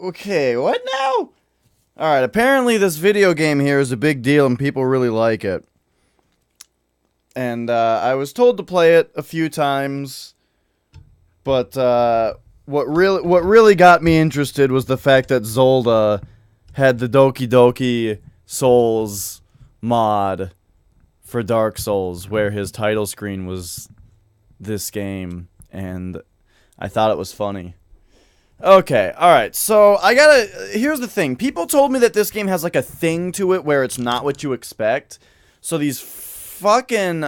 Okay, what now? Alright, apparently this video game here is a big deal and people really like it. And, I was told to play it a few times, but, what really got me interested was the fact that Zolda had the Doki Doki Souls mod for Dark Souls, where his title screen was this game, and I thought it was funny. Okay, alright, so here's the thing. People told me that this game has like a thing to it where it's not what you expect. So these fucking,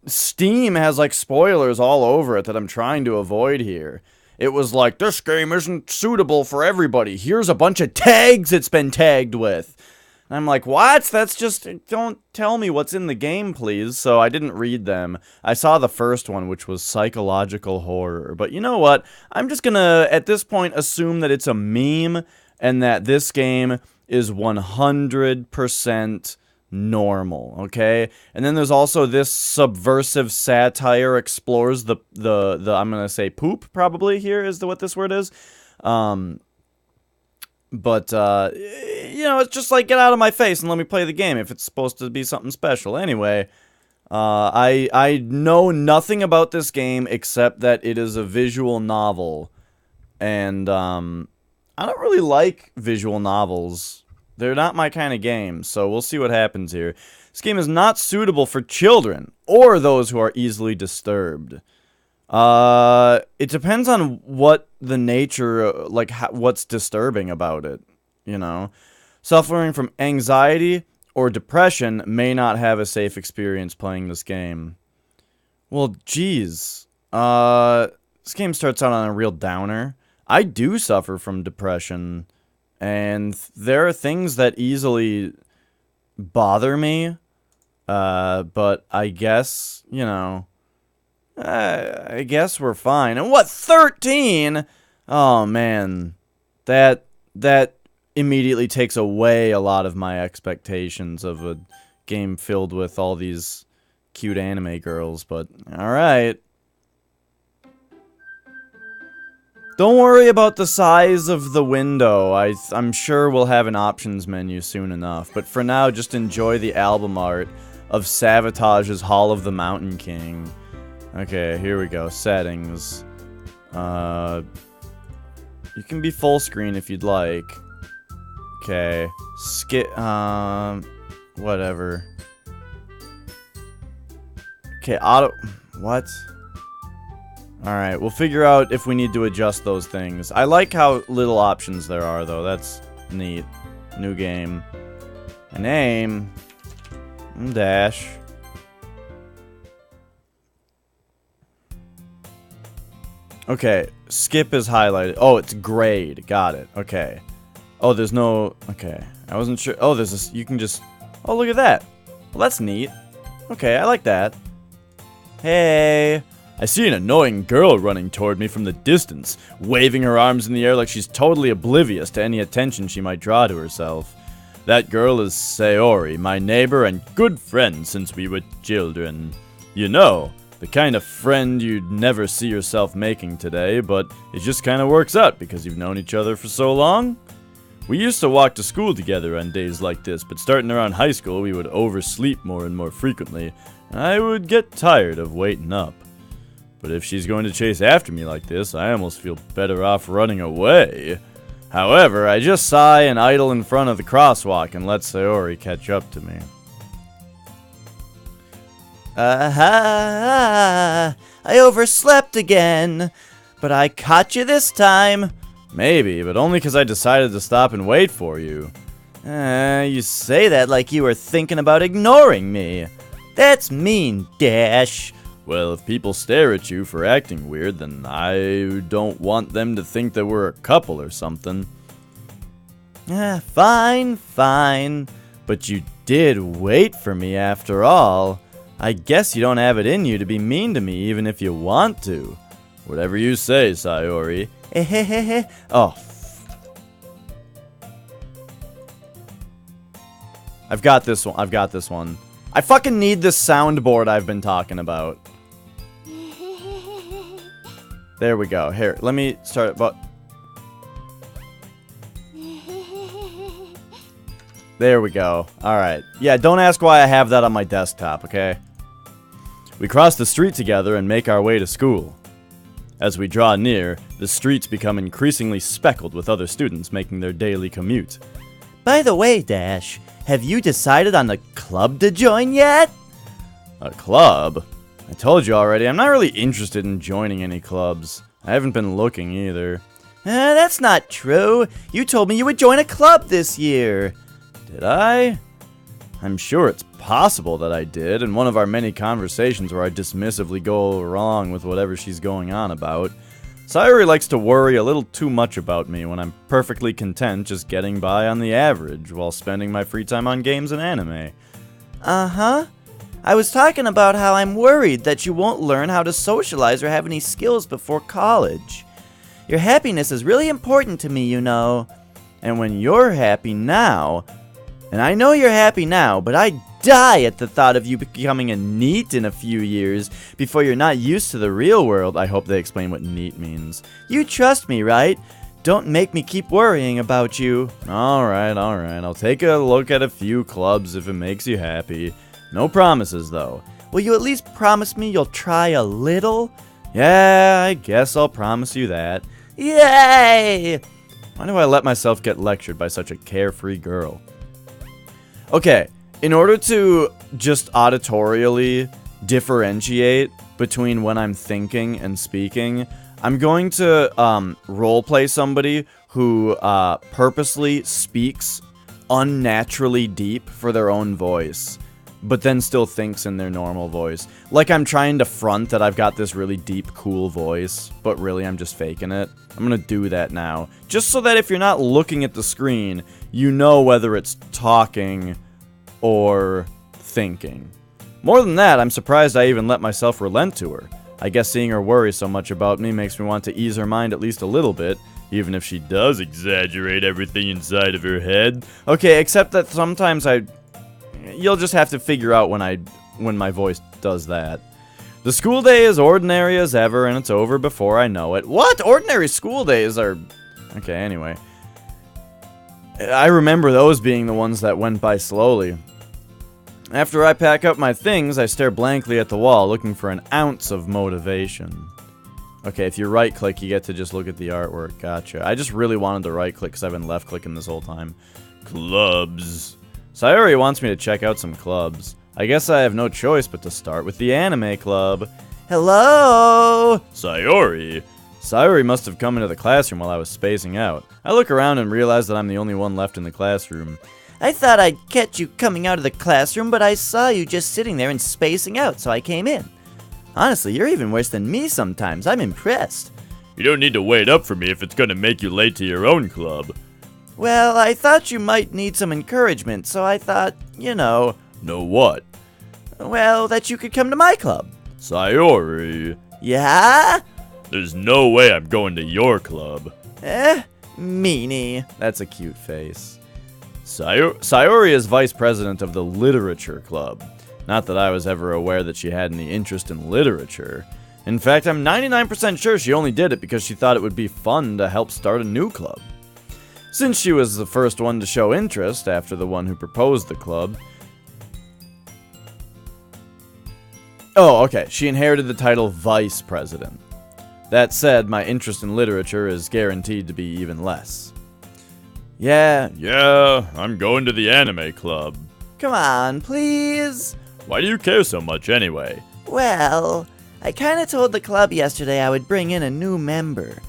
Steam has like spoilers all over it that I'm trying to avoid here. It was like, this game isn't suitable for everybody. Here's a bunch of tags it's been tagged with. And I'm like, what? That's just, don't tell me what's in the game, please. So I didn't read them. I saw the first one, which was psychological horror. But you know what? I'm just gonna, at this point, assume that it's a meme and that this game is 100% normal, okay? And then there's also this subversive satire explores the I'm gonna say poop, probably, here is what this word is. But, you know, it's just like, get out of my face and let me play the game if it's supposed to be something special. Anyway, I know nothing about this game except that it is a visual novel. And, I don't really like visual novels. They're not my kind of game, so we'll see what happens here. This game is not suitable for children or those who are easily disturbed. It depends on what the nature, like, what's disturbing about it, you know? Suffering from anxiety or depression may not have a safe experience playing this game. Well, geez. This game starts out on a real downer. I do suffer from depression, and there are things that easily bother me, but I guess, you know, I guess we're fine. And what, 13? Oh, man. That immediately takes away a lot of my expectations of a game filled with all these cute anime girls, but alright. Don't worry about the size of the window. I'm sure we'll have an options menu soon enough, but for now, just enjoy the album art of Savage's Hall of the Mountain King. Okay, here we go. Settings. You can be full screen if you'd like. Okay. Whatever. Okay, auto... What? Alright, we'll figure out if we need to adjust those things. I like how little options there are, though. That's neat. New game. A name. Dash. Okay, skip is highlighted. Oh, it's grade. Got it. Okay. Oh, there's no... Okay. I wasn't sure. Oh, there's this... You can just... Oh, look at that. Well, that's neat. Okay, I like that. Hey. I see an annoying girl running toward me from the distance, waving her arms in the air like she's totally oblivious to any attention she might draw to herself. That girl is Sayori, my neighbor and good friend since we were children. You know, the kind of friend you'd never see yourself making today, but it just kind of works out because you've known each other for so long. We used to walk to school together on days like this, but starting around high school we would oversleep more and more frequently, and I would get tired of waiting up. But if she's going to chase after me like this, I almost feel better off running away. However, I just sigh and idle in front of the crosswalk and let Sayori catch up to me. I overslept again, but I caught you this time. Maybe, but only because I decided to stop and wait for you. You say that like you were thinking about ignoring me. That's mean, Dash. Well, if people stare at you for acting weird, then I don't want them to think that we're a couple or something. Fine, fine. But you did wait for me after all. I guess you don't have it in you to be mean to me even if you want to. Whatever you say, Sayori. Oh. I've got this one. I fucking need this soundboard I've been talking about. There we go. Here, let me start. But There we go. Alright. Yeah, don't ask why I have that on my desktop, okay? We cross the street together and make our way to school. As we draw near, the streets become increasingly speckled with other students making their daily commute. By the way, Dash, have you decided on the club to join yet? A club? I told you already, I'm not really interested in joining any clubs. I haven't been looking either. That's not true. You told me you would join a club this year. Did I? I'm sure it's possible that I did, in one of our many conversations where I dismissively go along with whatever she's going on about. Sayori likes to worry a little too much about me when I'm perfectly content just getting by on the average while spending my free time on games and anime. Uh-huh. I was talking about how I'm worried that you won't learn how to socialize or have any skills before college. Your happiness is really important to me, you know. And when you're happy now, and I know you're happy now, but I die at the thought of you becoming a NEET in a few years before you're not used to the real world. I hope they explain what NEET means. You trust me, right? Don't make me keep worrying about you. Alright. I'll take a look at a few clubs if it makes you happy. No promises, though. Will you at least promise me you'll try a little? Yeah, I guess I'll promise you that. Yay! Why do I let myself get lectured by such a carefree girl? Okay, in order to just auditorially differentiate between when I'm thinking and speaking, I'm going to roleplay somebody who purposely speaks unnaturally deep for their own voice, but then still thinks in their normal voice. Like I'm trying to front that I've got this really deep, cool voice, but really I'm just faking it. I'm gonna do that now, just so that if you're not looking at the screen, you know whether it's talking or thinking. More than that, I'm surprised I even let myself relent to her. I guess seeing her worry so much about me makes me want to ease her mind at least a little bit, even if she does exaggerate everything inside of her head. Okay, except that sometimes you'll just have to figure out when my voice does that. The school day is ordinary as ever, and it's over before I know it. What? Ordinary school days are... Okay, anyway. I remember those being the ones that went by slowly. After I pack up my things, I stare blankly at the wall, looking for an ounce of motivation. Okay, if you right-click, you get to just look at the artwork. Gotcha. I just really wanted to right-click because I've been left-clicking this whole time. Clubs. Sayori wants me to check out some clubs. I guess I have no choice but to start with the anime club. Hello? Sayori? Sayori must have come into the classroom while I was spacing out. I look around and realize that I'm the only one left in the classroom. I thought I'd catch you coming out of the classroom, but I saw you just sitting there and spacing out, so I came in. Honestly, you're even worse than me sometimes. I'm impressed. You don't need to wait up for me if it's gonna make you late to your own club. Well, I thought you might need some encouragement, so I thought, you know... Know what? Well, that you could come to my club. Sayori. Yeah? There's no way I'm going to your club. Meanie. That's a cute face. Sayori is vice president of the literature club. Not that I was ever aware that she had any interest in literature. In fact, I'm 99% sure she only did it because she thought it would be fun to help start a new club. Since she was the first one to show interest after the one who proposed the club... Oh, okay. She inherited the title Vice President. That said, my interest in literature is guaranteed to be even less. Yeah, I'm going to the anime club. Come on, please. Why do you care so much anyway? Well, I kinda told the club yesterday I would bring in a new member.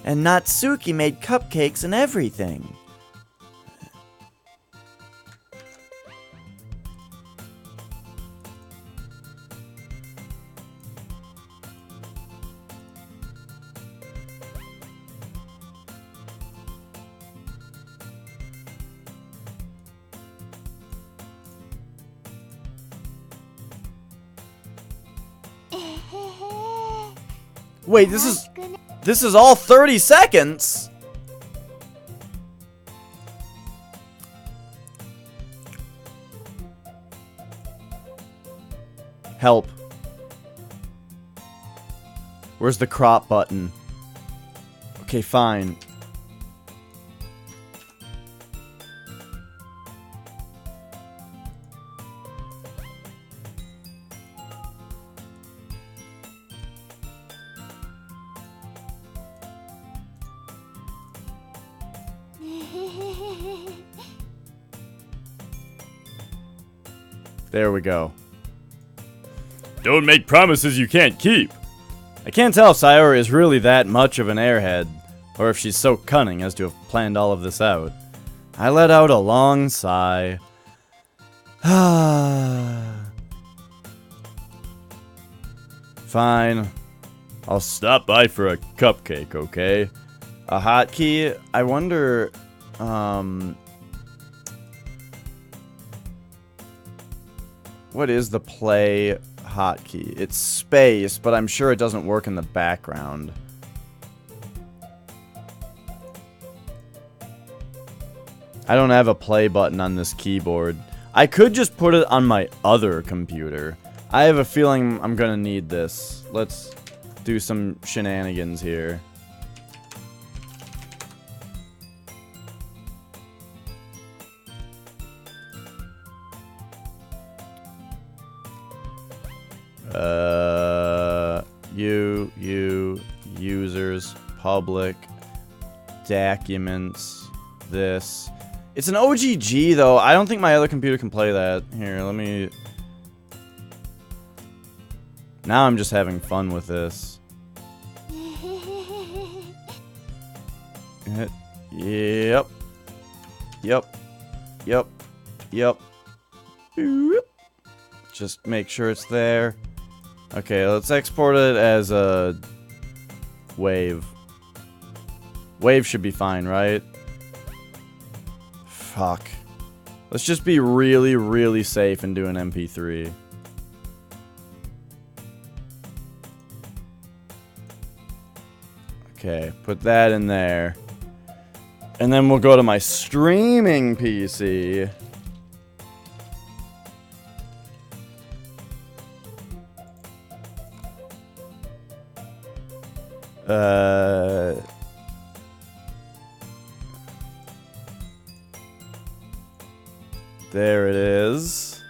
And Natsuki made cupcakes and everything. Wait, this is all 30 seconds? Help. Where's the crop button? Okay, fine. There we go. Don't make promises you can't keep. I can't tell if Sayori is really that much of an airhead, or if she's so cunning as to have planned all of this out. I let out a long sigh. Fine. I'll stop by for a cupcake, okay? A hotkey? I wonder, what is the play hotkey? It's space, but I'm sure it doesn't work in the background. I don't have a play button on this keyboard. I could just put it on my other computer. I have a feeling I'm gonna need this. Let's do some shenanigans here. Users, public, documents, this. It's an OGG though. I don't think my other computer can play that. Here, let me... Now I'm just having fun with this. Yep. Yep. Yep. Yep. Just make sure it's there. Okay, let's export it as a wave. Wave should be fine, right? Fuck. Let's just be really, really safe and do an MP3. Okay, put that in there. And then we'll go to my streaming PC. There it is.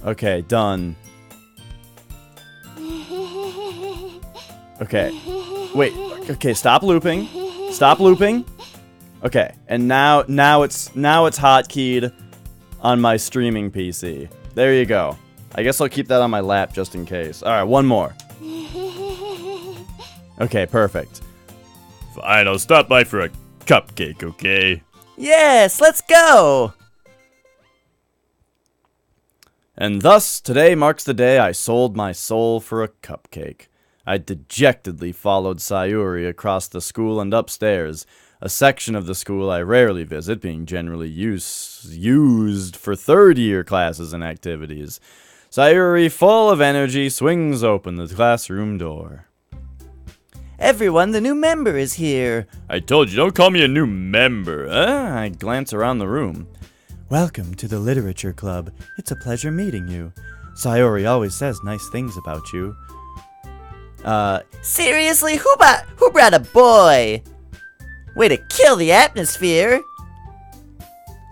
Okay, done. Okay. Wait. Okay, stop looping. Stop looping. Okay, and now it's hotkeyed on my streaming PC. There you go. I guess I'll keep that on my lap just in case. All right, one more. Okay, perfect. Fine, I'll stop by for a cupcake, okay? Yes, let's go! And thus, today marks the day I sold my soul for a cupcake. I dejectedly followed Sayuri across the school and upstairs, a section of the school I rarely visit, being generally used for third-year classes and activities. Sayuri, full of energy, swings open the classroom door. Everyone, the new member is here. I told you, don't call me a new member. I glance around the room. Welcome to the Literature Club. It's a pleasure meeting you. Sayori always says nice things about you. Seriously? Who brought a boy? Way to kill the atmosphere.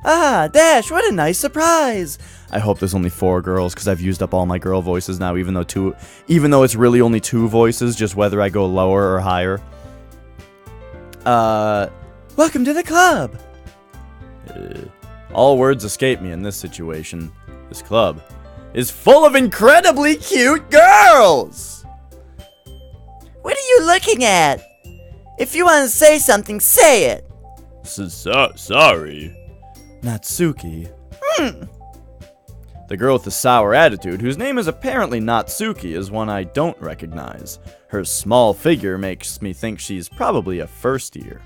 Ah, Dash, what a nice surprise. I hope there's only 4 girls, because I've used up all my girl voices now, even though it's really only 2 voices, just whether I go lower or higher. Welcome to the club. All words escape me in this situation. This club is full of incredibly cute girls! What are you looking at? If you want to say something, say it. Sorry. Natsuki. The girl with the sour attitude, whose name is apparently Natsuki, is one I don't recognize. Her small figure makes me think she's probably a first year.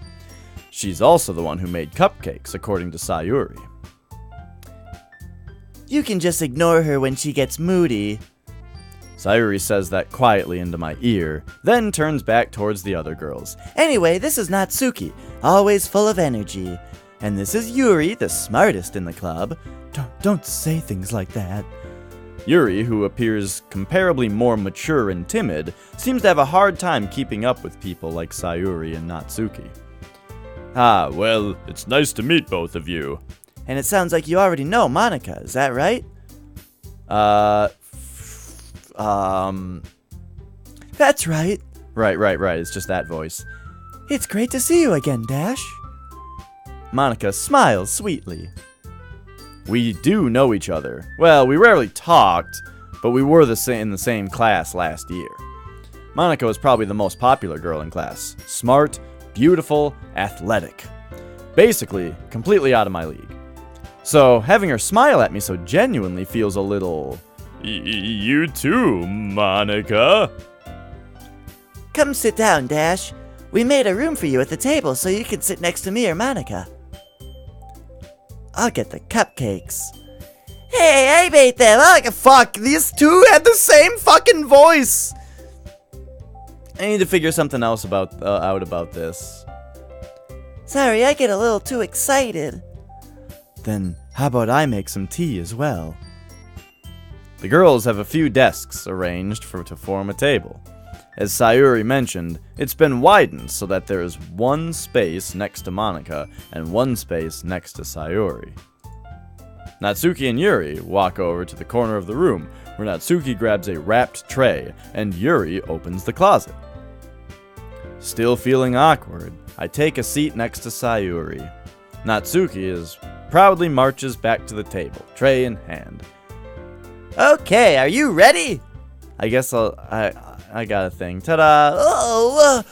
She's also the one who made cupcakes, according to Sayuri. You can just ignore her when she gets moody. Sayuri says that quietly into my ear, then turns back towards the other girls. Anyway, this is Natsuki, always full of energy. And this is Yuri, the smartest in the club. Don't say things like that. Yuri, who appears comparably more mature and timid, seems to have a hard time keeping up with people like Sayuri and Natsuki. Ah, well, it's nice to meet both of you. And it sounds like you already know Monica, is that right? That's That's right. Right. It's just that voice. It's great to see you again, Dash. Monica smiles sweetly. We do know each other. Well, we rarely talked, but we were in the same class last year. Monica was probably the most popular girl in class. Smart, beautiful, athletic. Basically, completely out of my league. So, having her smile at me so genuinely feels a little... You too, Monica. Come sit down, Dash. We made a room for you at the table so you can sit next to me or Monica. I'll get the cupcakes. Hey, I made them. I like a fuck. These two had the same fucking voice. I need to figure something else out about this. Sorry, I get a little too excited. Then, how about I make some tea as well? The girls have a few desks arranged to form a table. As Sayuri mentioned, it's been widened so that there is one space next to Monica and one space next to Sayuri. Natsuki and Yuri walk over to the corner of the room, where Natsuki grabs a wrapped tray and Yuri opens the closet. Still feeling awkward, I take a seat next to Sayuri. Natsuki proudly marches back to the table, tray in hand. Okay, are you ready? I guess I got a thing. Ta-da!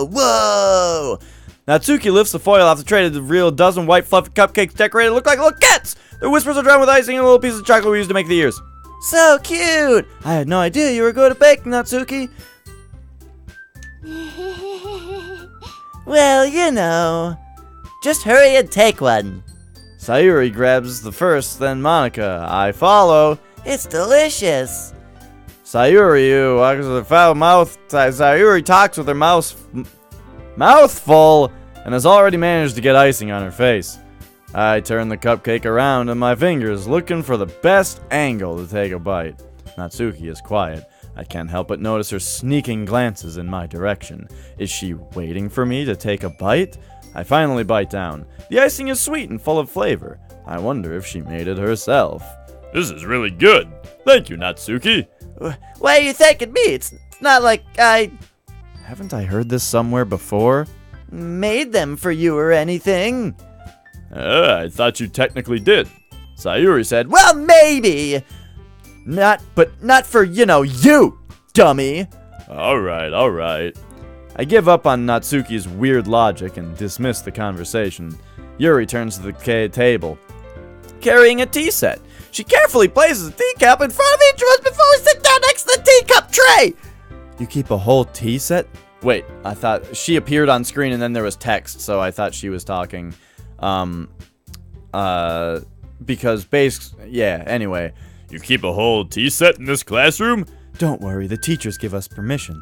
Whoa! Natsuki lifts the foil off the tray to reveal a dozen white fluffy cupcakes decorated look like little cats! Their whiskers are drowned with icing and a little piece of chocolate we used to make the ears. So cute! I had no idea you were good at baking, Natsuki. Well, you know. Just hurry and take one. Sayuri grabs the first, then Monica. I follow. It's delicious. Sayuri walks with her foul mouth. Sayuri talks with her mouth full and has already managed to get icing on her face. I turn the cupcake around in my fingers, looking for the best angle to take a bite. Natsuki is quiet. I can't help but notice her sneaking glances in my direction. Is she waiting for me to take a bite? I finally bite down. The icing is sweet and full of flavor. I wonder if she made it herself. This is really good. Thank you, Natsuki. Why are you thanking me? It's not like I Haven't I heard this somewhere before? made them for you or anything. I thought you technically did. Sayuri said, Well, maybe. Not for, you, dummy. Alright. I give up on Natsuki's weird logic and dismiss the conversation. Yuri turns to the table, carrying a tea set. She carefully places a teacup in front of each of us before we sit down next to the teacup tray. You keep a whole tea set? Wait, I thought she appeared on screen and then there was text, so I thought she was talking. Anyway. You keep a whole tea set in this classroom? Don't worry, the teachers give us permission.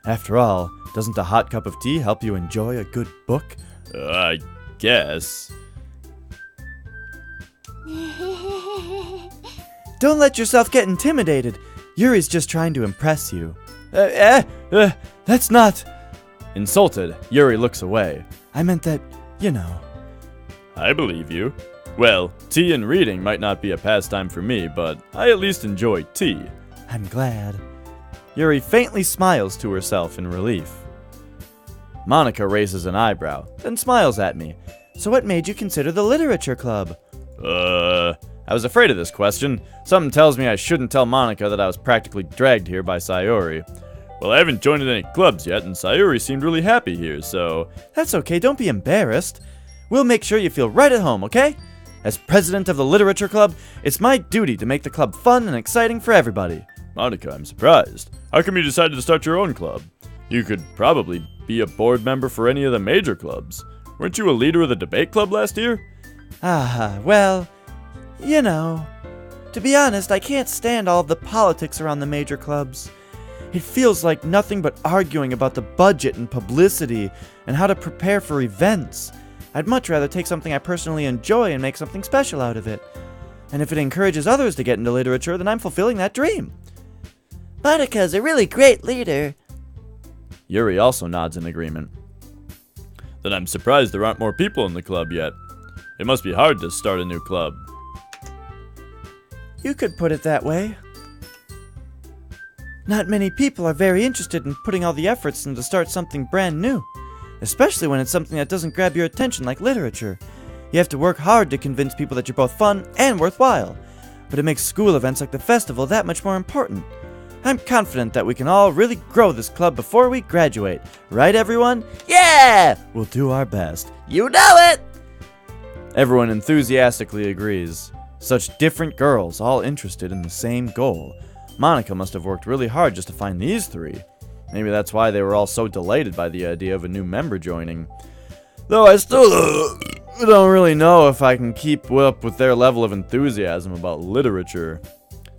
After all, doesn't a hot cup of tea help you enjoy a good book? I guess. Don't let yourself get intimidated. Yuri's just trying to impress you. That's not... Insulted, Yuri looks away. I meant that, I believe you. Well, tea and reading might not be a pastime for me, but I at least enjoy tea. I'm glad. Yuri faintly smiles to herself in relief. Monica raises an eyebrow, then smiles at me. So what made you consider the literature club? I was afraid of this question. Something tells me I shouldn't tell Monica that I was practically dragged here by Sayuri. Well, I haven't joined any clubs yet, and Sayuri seemed really happy here, so... That's okay, don't be embarrassed. We'll make sure you feel right at home, okay? As president of the literature club, it's my duty to make the club fun and exciting for everybody. Monica, I'm surprised. How come you decided to start your own club? You could probably be a board member for any of the major clubs. Weren't you a leader of the debate club last year? Well, to be honest, I can't stand all of the politics around the major clubs. It feels like nothing but arguing about the budget and publicity and how to prepare for events. I'd much rather take something I personally enjoy and make something special out of it. And if it encourages others to get into literature, then I'm fulfilling that dream. Monica's a really great leader. Yuri also nods in agreement. Then I'm surprised there aren't more people in the club yet. It must be hard to start a new club. You could put it that way. Not many people are very interested in putting all the efforts into start something brand new, especially when it's something that doesn't grab your attention like literature. You have to work hard to convince people that you're both fun and worthwhile, but it makes school events like the festival that much more important. I'm confident that we can all really grow this club before we graduate. Right, everyone? Yeah! We'll do our best. You know it! Everyone enthusiastically agrees. Such different girls, all interested in the same goal. Monica must have worked really hard just to find these three. Maybe that's why they were all so delighted by the idea of a new member joining. Though I still don't really know if I can keep up with their level of enthusiasm about literature.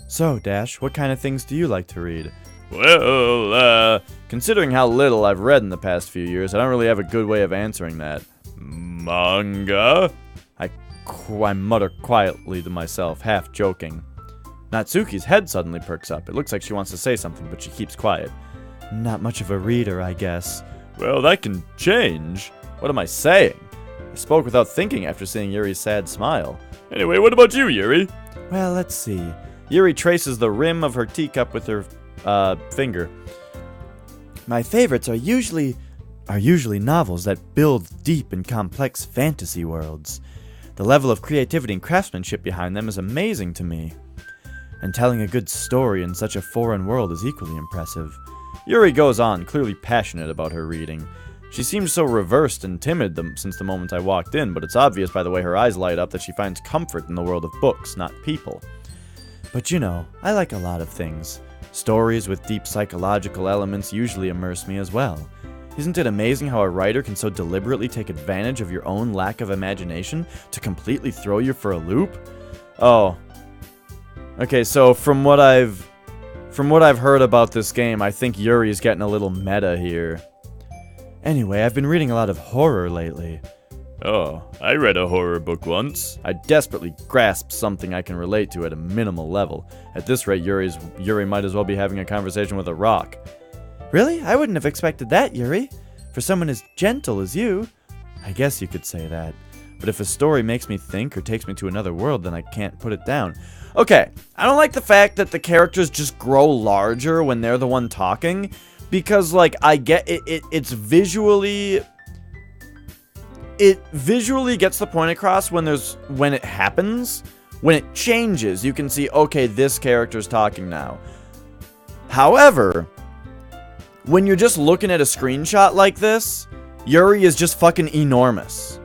So, Dash, what kind of things do you like to read? Well, considering how little I've read in the past few years, I don't really have a good way of answering that. manga? I mutter quietly to myself, half joking. Natsuki's head suddenly perks up. It looks like she wants to say something, but she keeps quiet. Not much of a reader, I guess. Well, that can change. What am I saying? I spoke without thinking after seeing Yuri's sad smile. Anyway, what about you, Yuri? Well, let's see. Yuri traces the rim of her teacup with her finger. My favorites are usually novels that build deep and complex fantasy worlds. The level of creativity and craftsmanship behind them is amazing to me. And telling a good story in such a foreign world is equally impressive. Yuri goes on, clearly passionate about her reading. She seems so reversed and timid since the moment I walked in, but it's obvious by the way her eyes light up that she finds comfort in the world of books, not people. But you know, I like a lot of things. Stories with deep psychological elements usually immerse me as well. Isn't it amazing how a writer can so deliberately take advantage of your own lack of imagination to completely throw you for a loop? Oh. Okay, so from what I've heard about this game, I think Yuri's getting a little meta here. Anyway, I've been reading a lot of horror lately. Oh, I read a horror book once. I desperately grasp something I can relate to at a minimal level. At this rate, Yuri might as well be having a conversation with a rock. Really? I wouldn't have expected that, Yuri. For someone as gentle as you. I guess you could say that. But if a story makes me think or takes me to another world, then I can't put it down. Okay, I don't like the fact that the characters just grow larger when they're the one talking. Because, like, I get it, it's visually... It visually gets the point across when it happens. When it changes, you can see, okay, this character's talking now. However, when you're just looking at a screenshot like this, Yuri is just fucking enormous.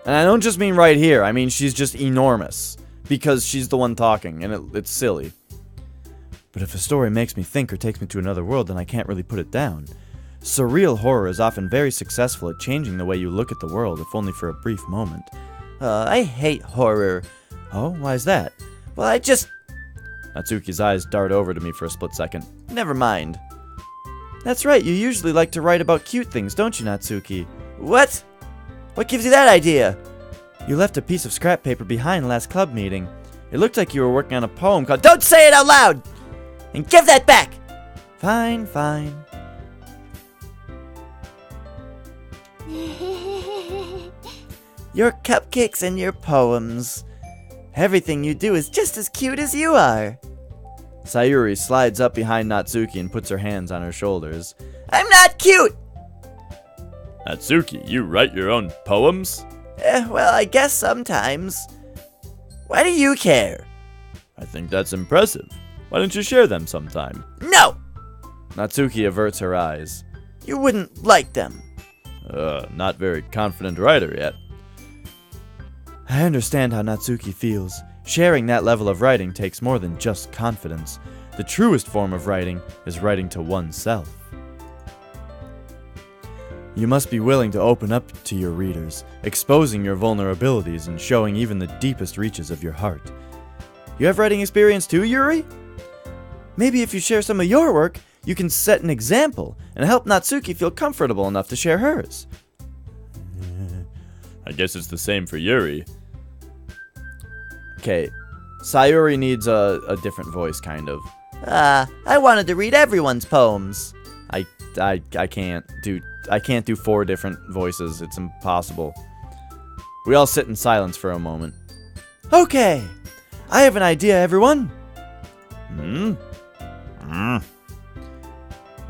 And I don't just mean right here, I mean she's just enormous. Because she's the one talking, and it's silly. But if a story makes me think or takes me to another world, then I can't really put it down. Surreal horror is often very successful at changing the way you look at the world, if only for a brief moment. I hate horror. Oh, why is that? Well, Natsuki's eyes dart over to me for a split second. Never mind. That's right, you usually like to write about cute things, don't you, Natsuki? What? What gives you that idea? You left a piece of scrap paper behind last club meeting. It looked like you were working on a poem called... Don't say it out loud! And give that back! Fine, fine. Your cupcakes and your poems. Everything you do is just as cute as you are. Sayuri slides up behind Natsuki and puts her hands on her shoulders. I'm not cute! Natsuki, you write your own poems? Well, I guess sometimes. Why do you care? I think that's impressive. Why don't you share them sometime? No! Natsuki averts her eyes. You wouldn't like them. Not very confident writer yet. I understand how Natsuki feels. Sharing that level of writing takes more than just confidence. The truest form of writing is writing to oneself. You must be willing to open up to your readers, exposing your vulnerabilities and showing even the deepest reaches of your heart. You have writing experience too, Yuri? Maybe if you share some of your work, you can set an example and help Natsuki feel comfortable enough to share hers. I guess it's the same for Yuri. Okay, Sayuri needs a different voice, kind of. I wanted to read everyone's poems. I can't do 4 different voices. It's impossible. We all sit in silence for a moment. Okay, I have an idea, everyone.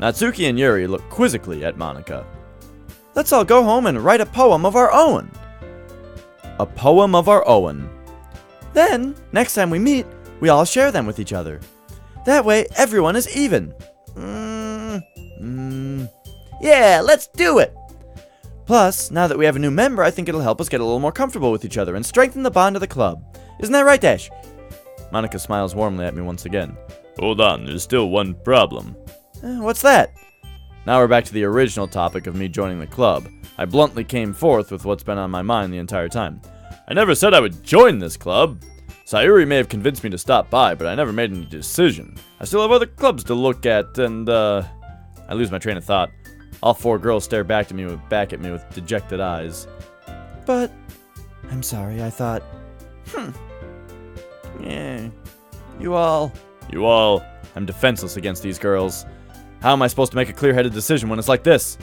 Natsuki and Yuri look quizzically at Monica. Let's all go home and write a poem of our own. A poem of our own. Then, next time we meet, we all share them with each other. That way, everyone is even. Yeah, let's do it! Plus, now that we have a new member, I think it'll help us get a little more comfortable with each other and strengthen the bond of the club. Isn't that right, Dash? Monica smiles warmly at me once again. Hold on, there's still one problem. What's that? Now we're back to the original topic of me joining the club. I bluntly came forth with what's been on my mind the entire time. I never said I would join this club. Sayuri may have convinced me to stop by, but I never made any decision. I still have other clubs to look at, and, I lose my train of thought. All 4 girls stare back at me with dejected eyes. But, I'm sorry, I thought, yeah, you all... I'm defenseless against these girls. How am I supposed to make a clear-headed decision when it's like this?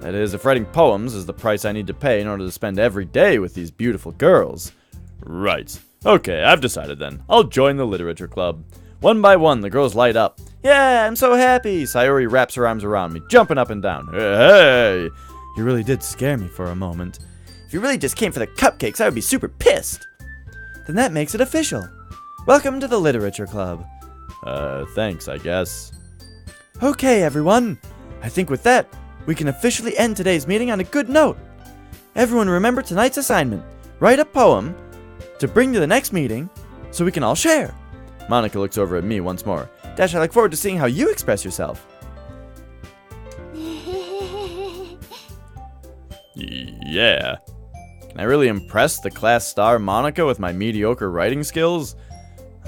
That is, if writing poems is the price I need to pay in order to spend every day with these beautiful girls. Right. Okay, I've decided then. I'll join the literature club. One by one, the girls light up. Yeah, I'm so happy! Sayuri wraps her arms around me, jumping up and down. Hey! You really did scare me for a moment. If you really just came for the cupcakes, I would be super pissed. Then that makes it official. Welcome to the literature club. Thanks, I guess. Okay, everyone. I think with that, we can officially end today's meeting on a good note. Everyone remember tonight's assignment. Write a poem to bring to the next meeting so we can all share. Monica looks over at me once more. Dash, I look forward to seeing how you express yourself. Yeah. Can I really impress the class star Monica with my mediocre writing skills?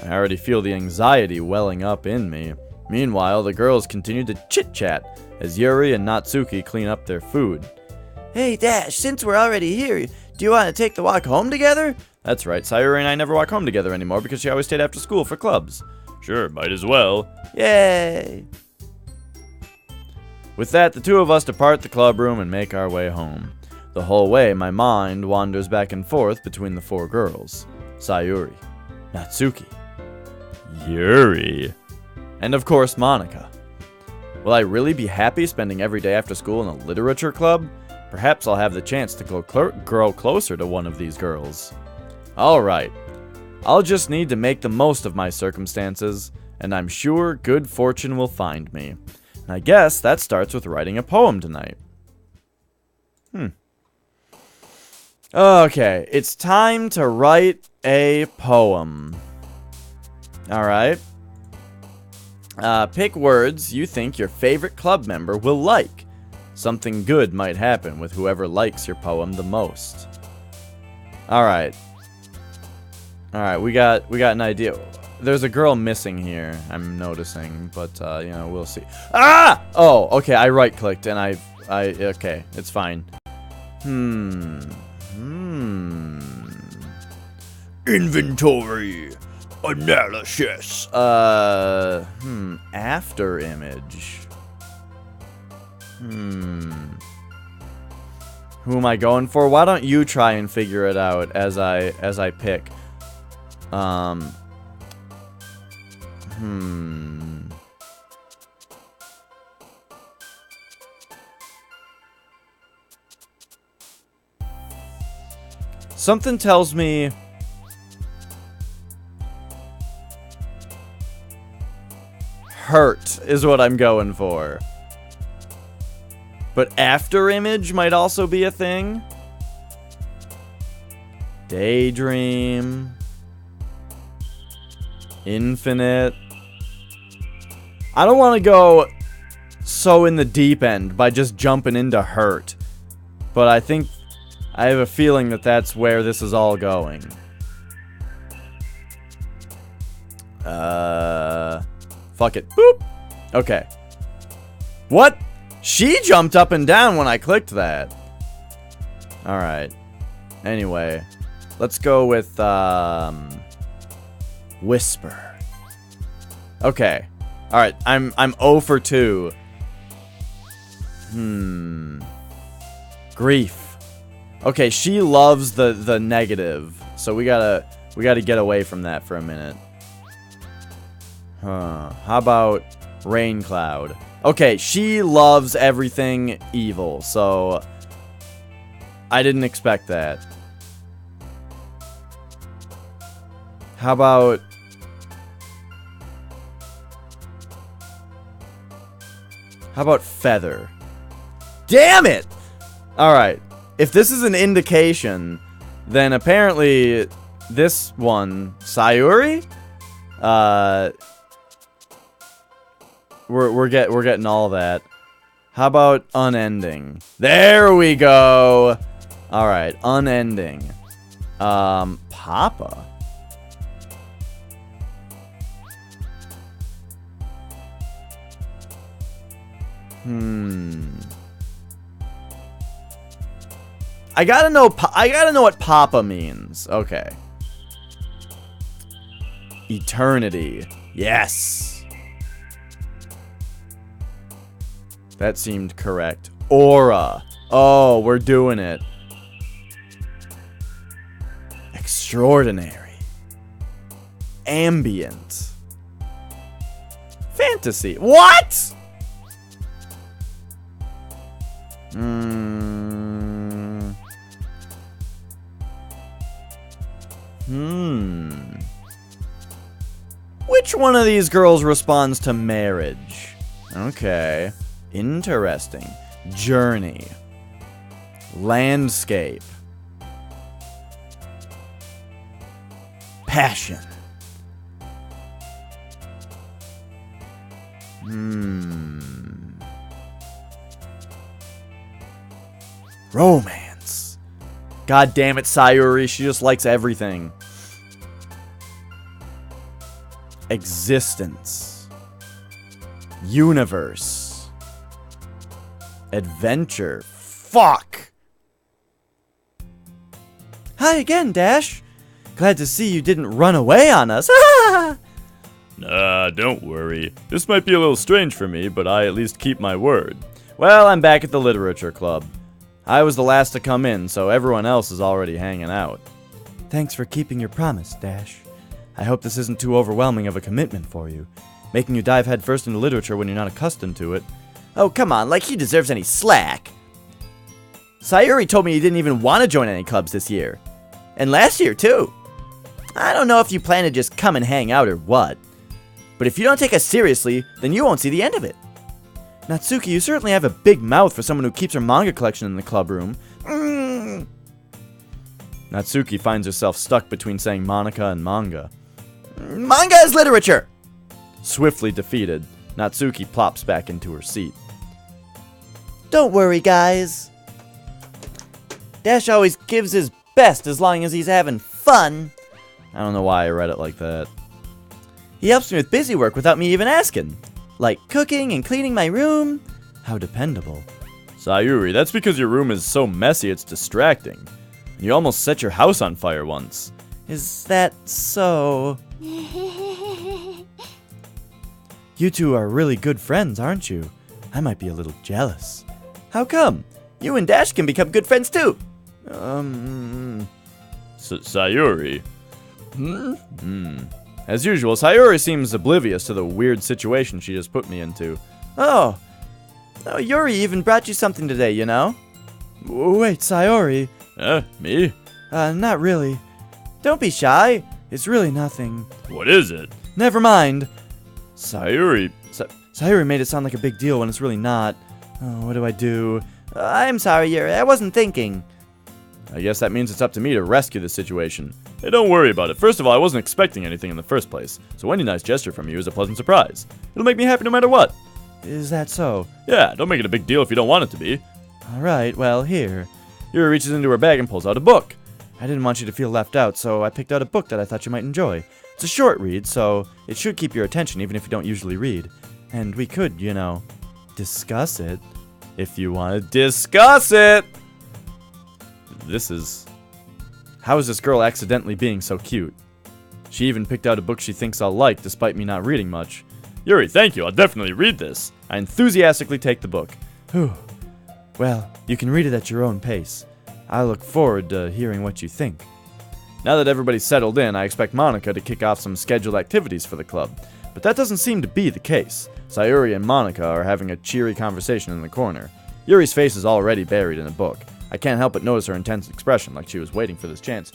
I already feel the anxiety welling up in me. Meanwhile, the girls continue to chit-chat as Yuri and Natsuki clean up their food. Hey, Dash, since we're already here, do you want to take the walk home together? That's right, Sayuri and I never walk home together anymore because she always stayed after school for clubs. Sure, might as well. Yay! With that, the 2 of us depart the club room and make our way home. The whole way, my mind wanders back and forth between the 4 girls. Sayuri, Natsuki, Yuri, and of course, Monica. Will I really be happy spending every day after school in a literature club? Perhaps I'll have the chance to grow closer to one of these girls. Alright, I'll just need to make the most of my circumstances, and I'm sure good fortune will find me. And I guess that starts with writing a poem tonight. Okay, it's time to write a poem. Alright. Pick words you think your favorite club member will like. Something good might happen with whoever likes your poem the most. Alright. Alright, we got an idea. There's a girl missing here, I'm noticing, but, you know, we'll see. Ah! Oh, okay, I right-clicked, and okay, it's fine. Inventory. Analysis. After image. Who am I going for? Why don't you try and figure it out as I pick? Something tells me hurt is what I'm going for. But after image might also be a thing. Daydream. Infinite. I don't want to go so in the deep end by just jumping into hurt. But I think I have a feeling that that's where this is all going. Fuck it. Boop. Okay. What? She jumped up and down when I clicked that. Alright. Anyway. Let's go with, Whisper. Okay. Alright, I'm 0 for 2. Grief. Okay, she loves the negative. So we gotta get away from that for a minute. How about Rain Cloud? Okay, she loves everything evil, so I didn't expect that. How about... Feather? Damn it! Alright, if this is an indication, then apparently this one, Sayuri? We're getting all that. How about unending? There we go! Alright, unending. Papa? I gotta know what Papa means. Okay. Eternity. Yes. That seemed correct. Aura. Oh, we're doing it. Extraordinary. Ambient. Fantasy. What? Which one of these girls responds to marriage? Okay. Interesting. Journey. Landscape. Passion. Romance. God damn it, Sayuri. She just likes everything. Existence. Universe. Adventure. Fuck. Hi again, Dash. Glad to see you didn't run away on us. Nah, don't worry. This might be a little strange for me, but I at least keep my word. Well, I'm back at the literature club. I was the last to come in, so everyone else is already hanging out. Thanks for keeping your promise, Dash. I hope this isn't too overwhelming of a commitment for you, making you dive headfirst into literature when you're not accustomed to it. Oh, come on, like he deserves any slack. Sayuri told me he didn't even want to join any clubs this year. And last year, too. I don't know if you plan to just come and hang out or what. But if you don't take us seriously, then you won't see the end of it. Natsuki, you certainly have a big mouth for someone who keeps her manga collection in the club room. Natsuki finds herself stuck between saying Monica and manga. Manga is literature! Swiftly defeated, Natsuki plops back into her seat. Don't worry, guys. Dash always gives his best as long as he's having fun. I don't know why I read it like that. He helps me with busy work without me even asking. Like cooking and cleaning my room. How dependable. Sayuri, that's because your room is so messy it's distracting. You almost set your house on fire once. Is that so? You two are really good friends, aren't you? I might be a little jealous. How come? You and Dash can become good friends too. Sayuri. As usual, Sayuri seems oblivious to the weird situation she just put me into. Oh, Yuri even brought you something today, you know? Wait, Sayuri. Me? Not really. Don't be shy. It's really nothing. What is it? Never mind. Sayuri. Sayuri made it sound like a big deal when it's really not. Oh, what do I do? I'm sorry, Yuri. I wasn't thinking. I guess that means it's up to me to rescue the situation. Hey, don't worry about it. First of all, I wasn't expecting anything in the first place, so any nice gesture from you is a pleasant surprise. It'll make me happy no matter what. Is that so? Yeah, don't make it a big deal if you don't want it to be. Alright, well, here. Yuri reaches into her bag and pulls out a book. I didn't want you to feel left out, so I picked out a book that I thought you might enjoy. It's a short read, so it should keep your attention even if you don't usually read. And we could, you know, discuss it. If you want to discuss it! How is this girl accidentally being so cute? She even picked out a book she thinks I'll like, despite me not reading much. Yuri, thank you. I'll definitely read this. I enthusiastically take the book. Whew. Well, you can read it at your own pace. I look forward to hearing what you think. Now that everybody's settled in, I expect Monica to kick off some scheduled activities for the club. But that doesn't seem to be the case. Sayuri and Monica are having a cheery conversation in the corner. Yuri's face is already buried in a book. I can't help but notice her intense expression, like she was waiting for this chance.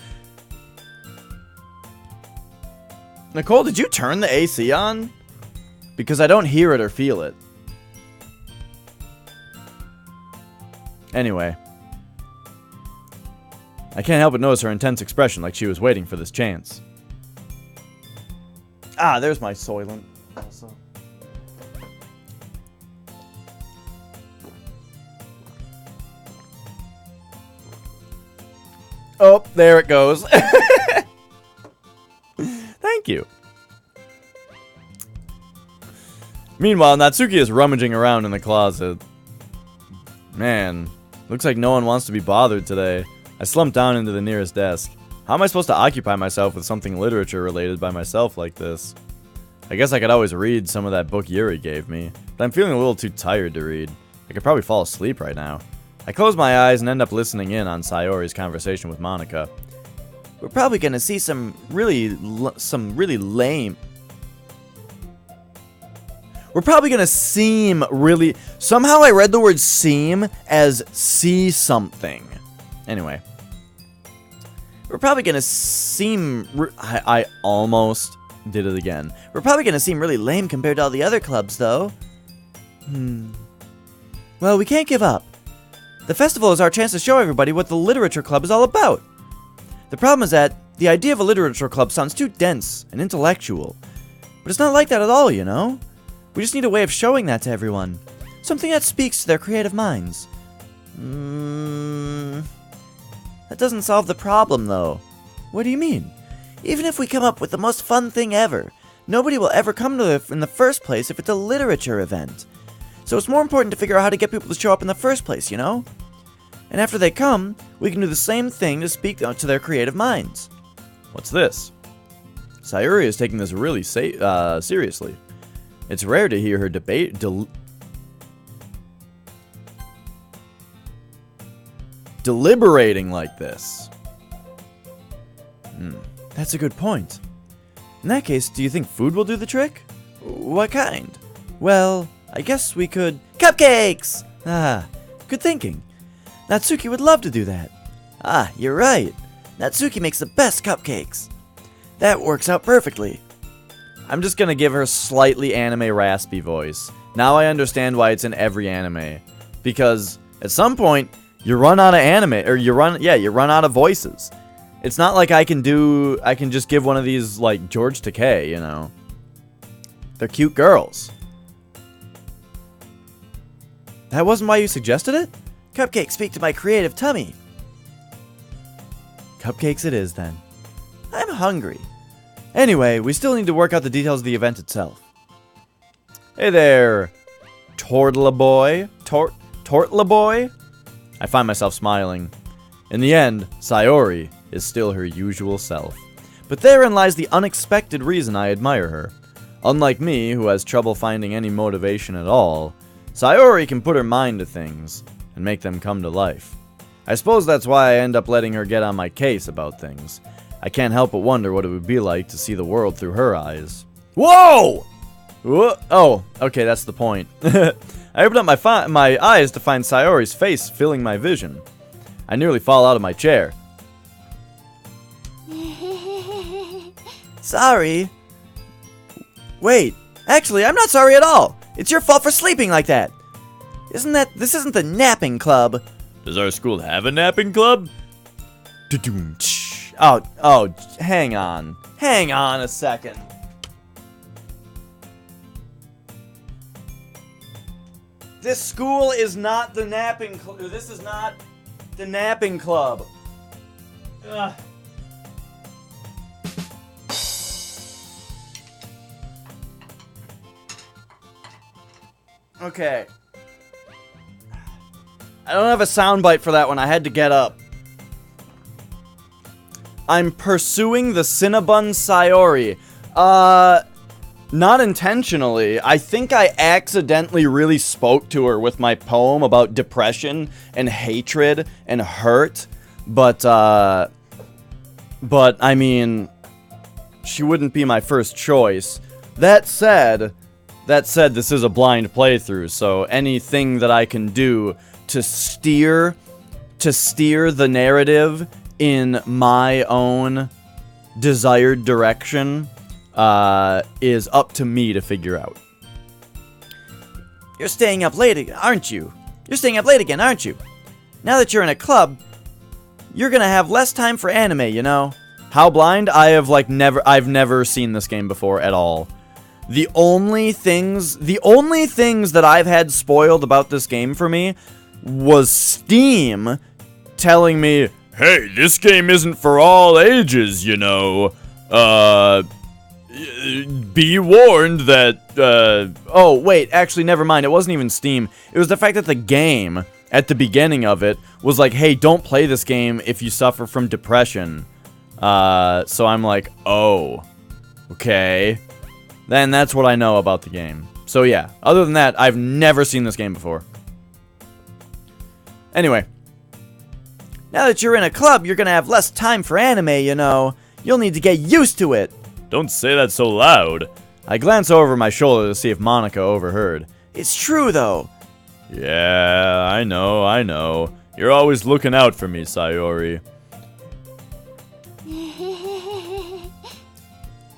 Nicole, did you turn the AC on? Because I don't hear it or feel it. Anyway. I can't help but notice her intense expression, like she was waiting for this chance. Ah, there's my Soylent. Also. Oh, there it goes. Thank you. Meanwhile, Natsuki is rummaging around in the closet. Man, looks like no one wants to be bothered today. I slumped down into the nearest desk. How am I supposed to occupy myself with something literature related by myself like this? I guess I could always read some of that book Yuri gave me, but I'm feeling a little too tired to read. I could probably fall asleep right now. I close my eyes and end up listening in on Sayori's conversation with Monica. We're probably gonna see some really lame. We're probably gonna seem really... Somehow I read the word seem as see something. Anyway. We're probably gonna seem... I almost did it again. We're probably gonna seem really lame compared to all the other clubs, though. Well, we can't give up. The festival is our chance to show everybody what the literature club is all about. The problem is that the idea of a literature club sounds too dense and intellectual. But it's not like that at all, you know? We just need a way of showing that to everyone. Something that speaks to their creative minds. That doesn't solve the problem, though. What do you mean? Even if we come up with the most fun thing ever, nobody will ever come to it in the first place if it's a literature event. So it's more important to figure out how to get people to show up in the first place, you know? And after they come, we can do the same thing to speak to their creative minds. What's this? Sayuri is taking this really seriously. It's rare to hear her deliberating like this. That's a good point. In that case, do you think food will do the trick? What kind? Well, I guess we could... Cupcakes! Ah, good thinking. Natsuki would love to do that. Ah, you're right. Natsuki makes the best cupcakes. That works out perfectly. I'm just gonna give her slightly anime raspy voice. Now I understand why it's in every anime. Because at some point, you run out of anime, or you run out of voices. It's not like I can just give one of these like George Takei, you know. They're cute girls. That wasn't why you suggested it? Cupcakes speak to my creative tummy. Cupcakes it is, then. I'm hungry. Anyway, we still need to work out the details of the event itself. Hey there, Tortla boy. Tortla boy? I find myself smiling. In the end, Sayori is still her usual self. But therein lies the unexpected reason I admire her. Unlike me, who has trouble finding any motivation at all, Sayori can put her mind to things and make them come to life. I suppose that's why I end up letting her get on my case about things. I can't help but wonder what it would be like to see the world through her eyes. Whoa! Oh, okay, that's the point. I opened up my eyes to find Sayori's face filling my vision. I nearly fall out of my chair. Sorry. Wait, actually, I'm not sorry at all. It's your fault for sleeping like that. This isn't the napping club. Does our school have a napping club? Oh, hang on. Hang on a second. This school is not the napping club. This is not the napping club. Ugh. Okay. I don't have a soundbite for that one. I had to get up. I'm pursuing the Cinnabon Sayori. Not intentionally. I think I accidentally really spoke to her with my poem about depression and hatred and hurt. But I mean, she wouldn't be my first choice. That said, this is a blind playthrough, so anything that I can do to steer the narrative in my own desired direction is up to me to figure out. You're staying up late, aren't you? You're staying up late again, aren't you? Now that you're in a club, you're gonna have less time for anime, you know? How blind? I've never seen this game before at all. The only things that I've had spoiled about this game for me was Steam telling me, "Hey, this game isn't for all ages, you know. Be warned that, oh, wait, actually, never mind. It wasn't even Steam. It was the fact that the game, at the beginning of it, was like, hey, don't play this game if you suffer from depression. So I'm like, oh, okay. Then that's what I know about the game. So yeah, other than that, I've never seen this game before. Anyway. Now that you're in a club, you're gonna have less time for anime, you know. You'll need to get used to it. Don't say that so loud. I glance over my shoulder to see if Monica overheard. It's true, though. Yeah, I know. You're always looking out for me, Sayori.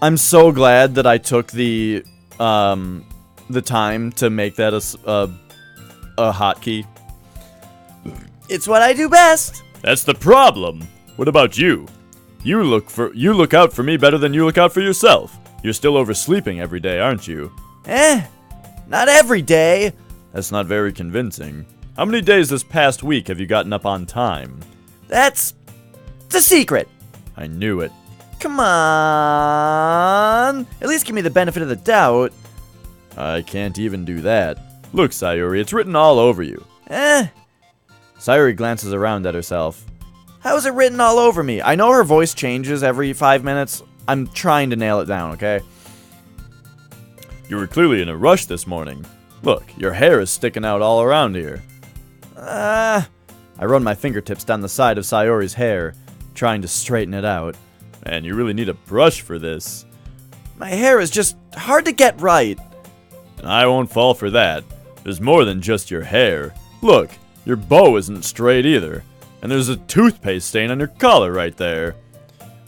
I'm so glad that I took the time to make that a hotkey. It's what I do best. That's the problem. What about you? You look out for me better than you look out for yourself. You're still oversleeping every day, aren't you? Not every day. That's not very convincing. How many days this past week have you gotten up on time? It's a secret. I knew it. Come on. At least give me the benefit of the doubt. I can't even do that. Look, Sayori, it's written all over you. Sayori glances around at herself. How is it written all over me? I know her voice changes every 5 minutes. I'm trying to nail it down, okay? You were clearly in a rush this morning. Look, your hair is sticking out all around here. I run my fingertips down the side of Sayori's hair, trying to straighten it out. Man, you really need a brush for this. My hair is just hard to get right. I won't fall for that. There's more than just your hair. Look, your bow isn't straight either. And there's a toothpaste stain on your collar right there.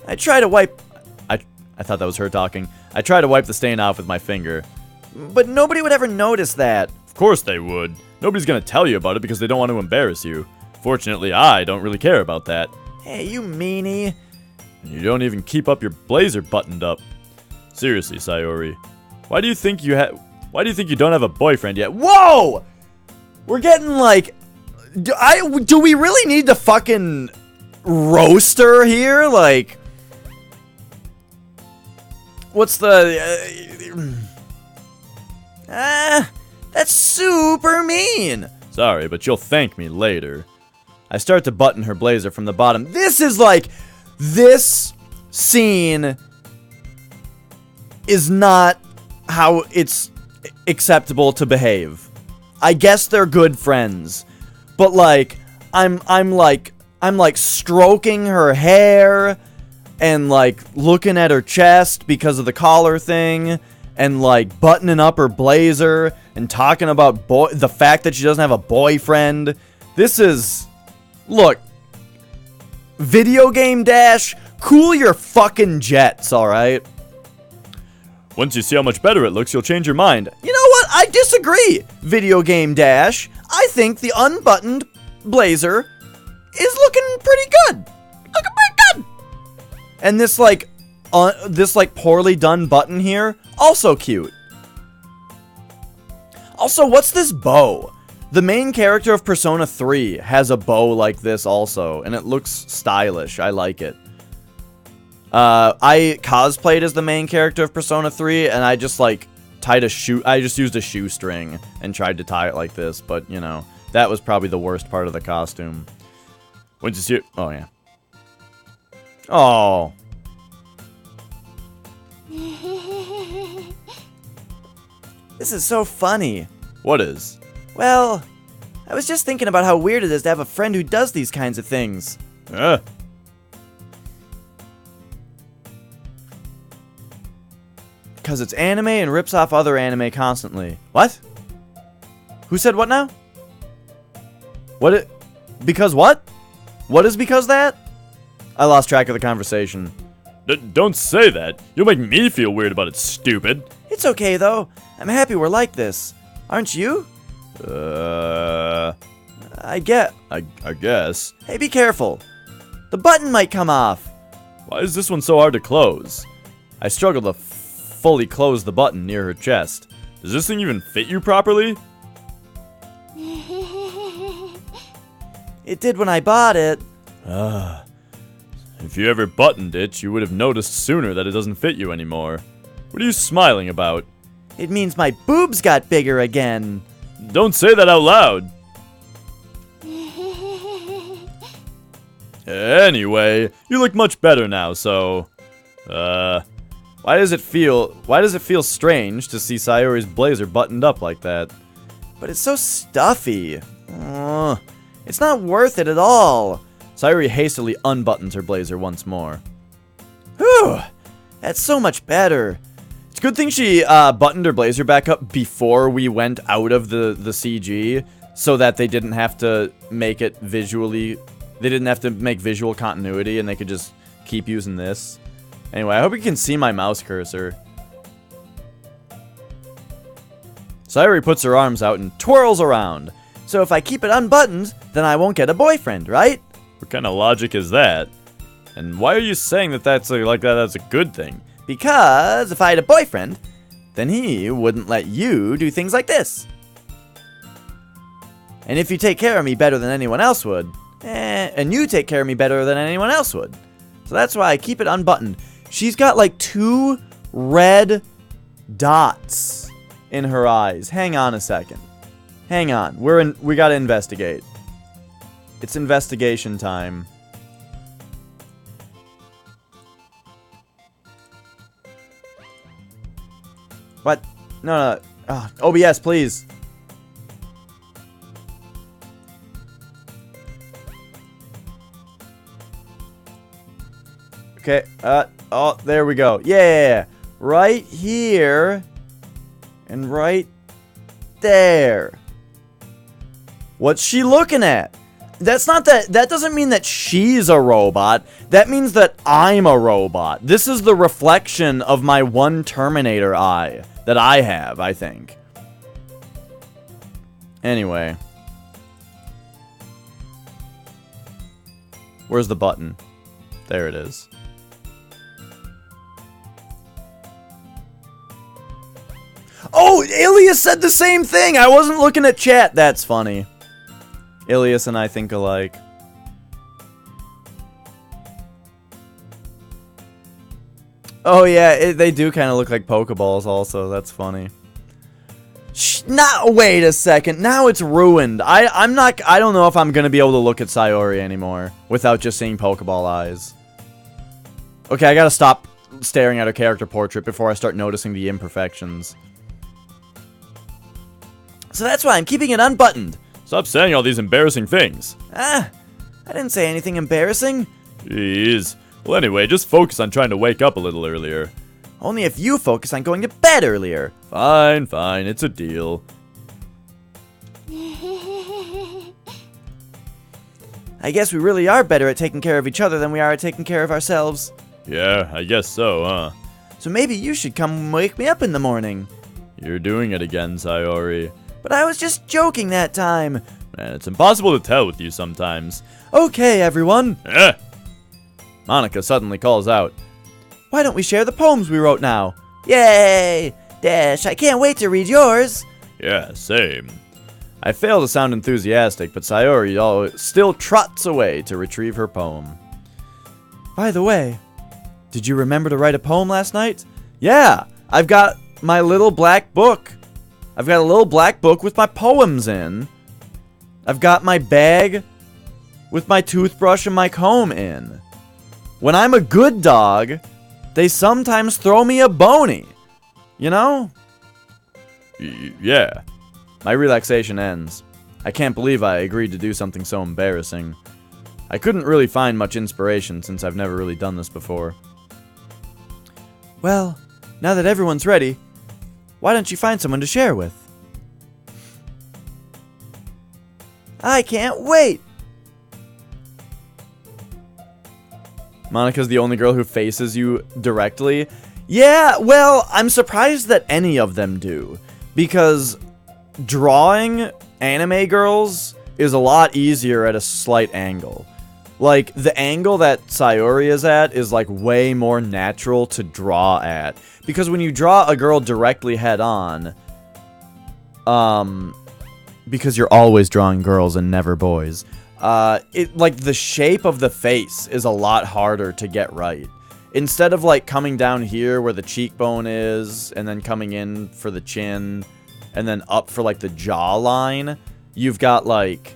I try to wipe... I thought that was her talking. I try to wipe the stain off with my finger. But nobody would ever notice that. Of course they would. Nobody's gonna tell you about it because they don't want to embarrass you. Fortunately, I don't really care about that. Hey, you meanie. And you don't even keep up your blazer buttoned up. Seriously, Sayori. Why do you think you don't have a boyfriend yet? Whoa! We're getting like... Do we really need to fucking roast her here? Like... What's the... That's super mean. Sorry, but you'll thank me later. I start to button her blazer from the bottom. This is like... This scene is not how it's acceptable to behave. I guess they're good friends. But like, I'm like stroking her hair and like looking at her chest because of the collar thing and like buttoning up her blazer and talking about the fact that she doesn't have a boyfriend. This is, look, Video Game Dash, cool your fucking jets, alright? Once you see how much better it looks, you'll change your mind. You know what? I disagree, Video Game Dash. I think the unbuttoned blazer is looking pretty good. Looking pretty good. And this like poorly done button here, also cute. Also, what's this bow? The main character of Persona 3 has a bow like this also, and it looks stylish. I like it. I cosplayed as the main character of Persona 3, and I just like I just used a shoestring and tried to tie it like this, but you know, that was probably the worst part of the costume. Once you see it, oh yeah. Oh. This is so funny. What is? Well, I was just thinking about how weird it is to have a friend who does these kinds of things. 'cause it's anime and rips off other anime constantly. What? Who said what now? Because what? What is because that? I lost track of the conversation. Don't say that. You'll make me feel weird about it, stupid. It's okay, though. I'm happy we're like this. Aren't you? I guess. Hey, be careful. The button might come off. Why is this one so hard to close? I struggle to fully close the button near her chest. Does this thing even fit you properly? It did when I bought it. If you ever buttoned it, you would have noticed sooner that it doesn't fit you anymore. What are you smiling about? It means my boobs got bigger again. Don't say that out loud. Anyway, you look much better now, so... Why does it feel strange to see Sayori's blazer buttoned up like that? But it's so stuffy. It's not worth it at all. Sayori hastily unbuttons her blazer once more. Whew! That's so much better. It's a good thing she buttoned her blazer back up before we went out of the CG, so that they didn't have to make it visually... They didn't have to make visual continuity, and they could just keep using this. Anyway, I hope you can see my mouse cursor. Sayori puts her arms out and twirls around. So if I keep it unbuttoned, then I won't get a boyfriend, right? What kind of logic is that? And why are you saying that that's a good thing? Because if I had a boyfriend, then he wouldn't let you do things like this. And if you take care of me better than anyone else would, and you take care of me better than anyone else would. So that's why I keep it unbuttoned. She's got like 2 red dots in her eyes. Hang on a second. Hang on. We gotta investigate. It's investigation time. What? No. Oh, OBS, please. Okay, oh, there we go. Yeah, right here and right there. What's she looking at? That doesn't mean that she's a robot. That means that I'm a robot. This is the reflection of my one Terminator eye that I have, I think. Anyway. Where's the button? There it is. Oh, Ilias said the same thing. I wasn't looking at chat. That's funny. Ilias and I think alike. Oh yeah, they do kind of look like Pokeballs also. That's funny. Wait a second. Now it's ruined. I don't know if I'm going to be able to look at Sayori anymore without just seeing Pokeball eyes. Okay, I got to stop staring at her character portrait before I start noticing the imperfections. So that's why I'm keeping it unbuttoned. Stop saying all these embarrassing things. I didn't say anything embarrassing. Jeez. Well, anyway, just focus on trying to wake up a little earlier. Only if you focus on going to bed earlier. Fine, it's a deal. I guess we really are better at taking care of each other than we are at taking care of ourselves. Yeah, I guess so, huh? So maybe you should come wake me up in the morning. You're doing it again, Sayori. But I was just joking that time. Man, it's impossible to tell with you sometimes. Okay, everyone. Monica suddenly calls out. Why don't we share the poems we wrote now? Yay! Dash, I can't wait to read yours. Yeah, same. I fail to sound enthusiastic, but Sayori still trots away to retrieve her poem. By the way, did you remember to write a poem last night? Yeah, I've got my little black book. I've got a little black book with my poems in. I've got my bag with my toothbrush and my comb in. When I'm a good dog, they sometimes throw me a bony. You know? Yeah. My relaxation ends. I can't believe I agreed to do something so embarrassing. I couldn't really find much inspiration since I've never really done this before. Well, Now that everyone's ready, why don't you find someone to share with? I can't wait! Monica's the only girl who faces you directly. Yeah, well, I'm surprised that any of them do. Because drawing anime girls is a lot easier at a slight angle. Like, the angle that Sayuri is at is, like, way more natural to draw at. Because when you draw a girl directly head-on, because you're always drawing girls and never boys, like, the shape of the face is a lot harder to get right. Instead of, like, coming down here where the cheekbone is, and then coming in for the chin, and then up for, like, the jawline, you've got, like,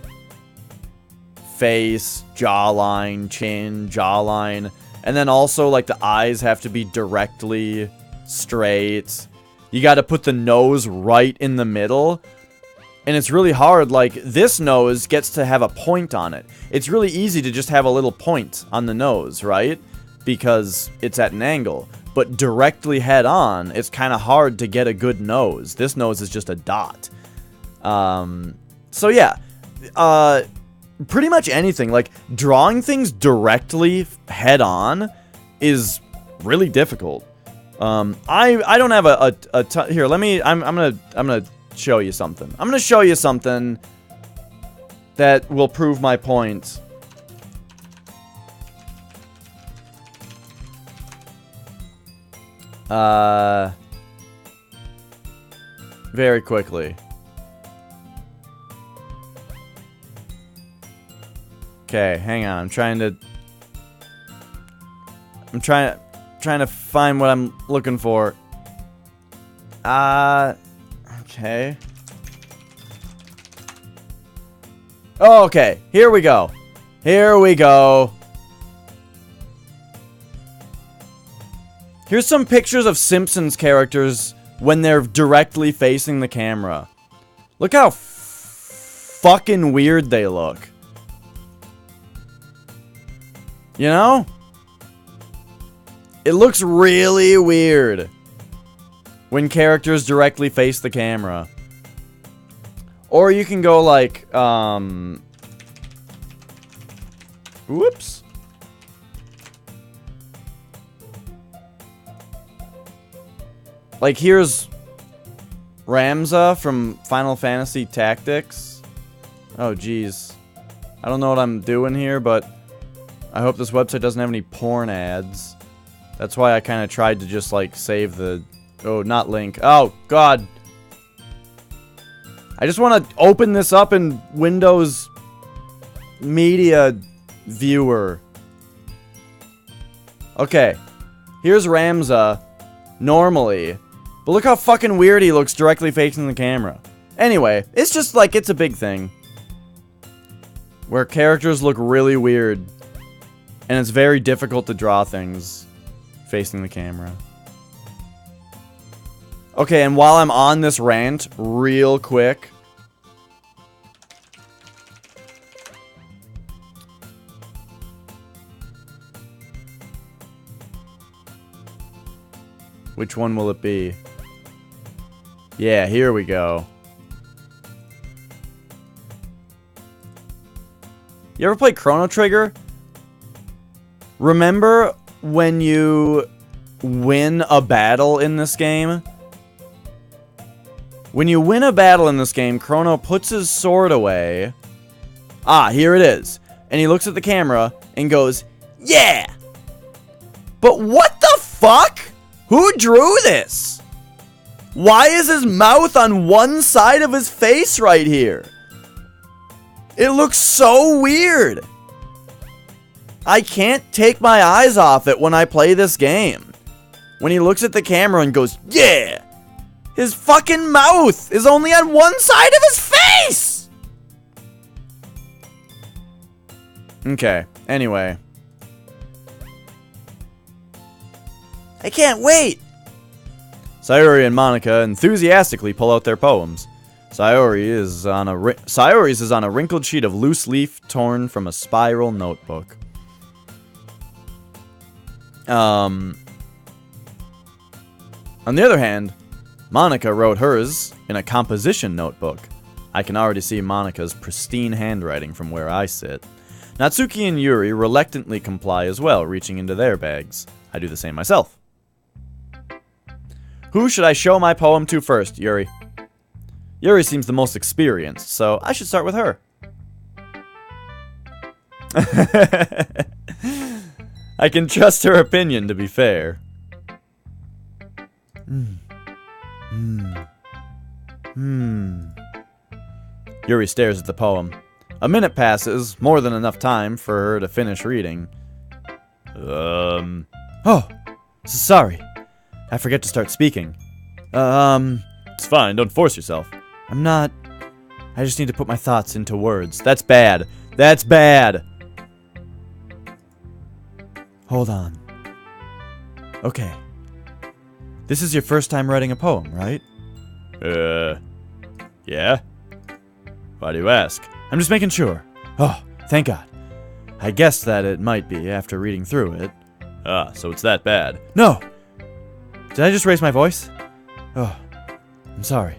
face, jawline, chin, jawline, and then also, like, the eyes have to be directly straight. You gotta put the nose right in the middle, and it's really hard. Like, this nose gets to have a point on it. It's really easy to just have a little point on the nose, right? Because it's at an angle. But directly head on, it's kind of hard to get a good nose. This nose is just a dot. So yeah, pretty much anything, like, drawing things directly head on is really difficult. I don't have a ton. Here, let me, I'm gonna show you something. I'm gonna show you something that will prove my point. Very quickly. Okay, hang on. I'm trying to find what I'm looking for. Okay. Oh, okay. Here we go. Here we go. Here's some pictures of Simpsons characters when they're directly facing the camera. Look how fucking weird they look. You know? It looks really weird when characters directly face the camera. Or you can go like, whoops. Like, here's Ramza from Final Fantasy Tactics. Oh, jeez. I don't know what I'm doing here, but I hope this website doesn't have any porn ads. That's why I kind of tried to just, like, save the... Oh, not link. Oh, God. I just want to open this up in Windows Media Viewer. Okay. Here's Ramza. Normally. But look how fucking weird he looks directly facing the camera. Anyway, it's just like, it's a big thing. Where characters look really weird. And it's very difficult to draw things facing the camera. Okay, and while I'm on this rant, real quick. Which one will it be? Yeah, here we go. You ever play Chrono Trigger? Remember when you win a battle in this game? When you win a battle in this game, Chrono puts his sword away. Ah, here it is. And he looks at the camera and goes, yeah! But what the fuck? Who drew this? Why is his mouth on one side of his face right here? It looks so weird. I can't take my eyes off it when I play this game. When he looks at the camera and goes, yeah! His fucking mouth is only on one side of his face! Okay, anyway. I can't wait! Sayuri and Monica enthusiastically pull out their poems. Sayuri's is on a wrinkled sheet of loose leaf torn from a spiral notebook. On the other hand, Monica wrote hers in a composition notebook. I can already see Monica's pristine handwriting from where I sit. Natsuki and Yuri reluctantly comply as well, reaching into their bags. I do the same myself. Who should I show my poem to first, Yuri? Yuri seems the most experienced, so I should start with her. I can trust her opinion, to be fair. Yuri stares at the poem. A minute passes, more than enough time for her to finish reading. Oh, sorry. I forget to start speaking. It's fine, don't force yourself. I'm not... I just need to put my thoughts into words. That's bad. That's bad. Hold on. Okay. This is your first time writing a poem, right? Yeah? Why do you ask? I'm just making sure. Oh, thank God. I guessed that it might be after reading through it. Ah, so it's that bad. No! Did I just raise my voice? Oh, I'm sorry.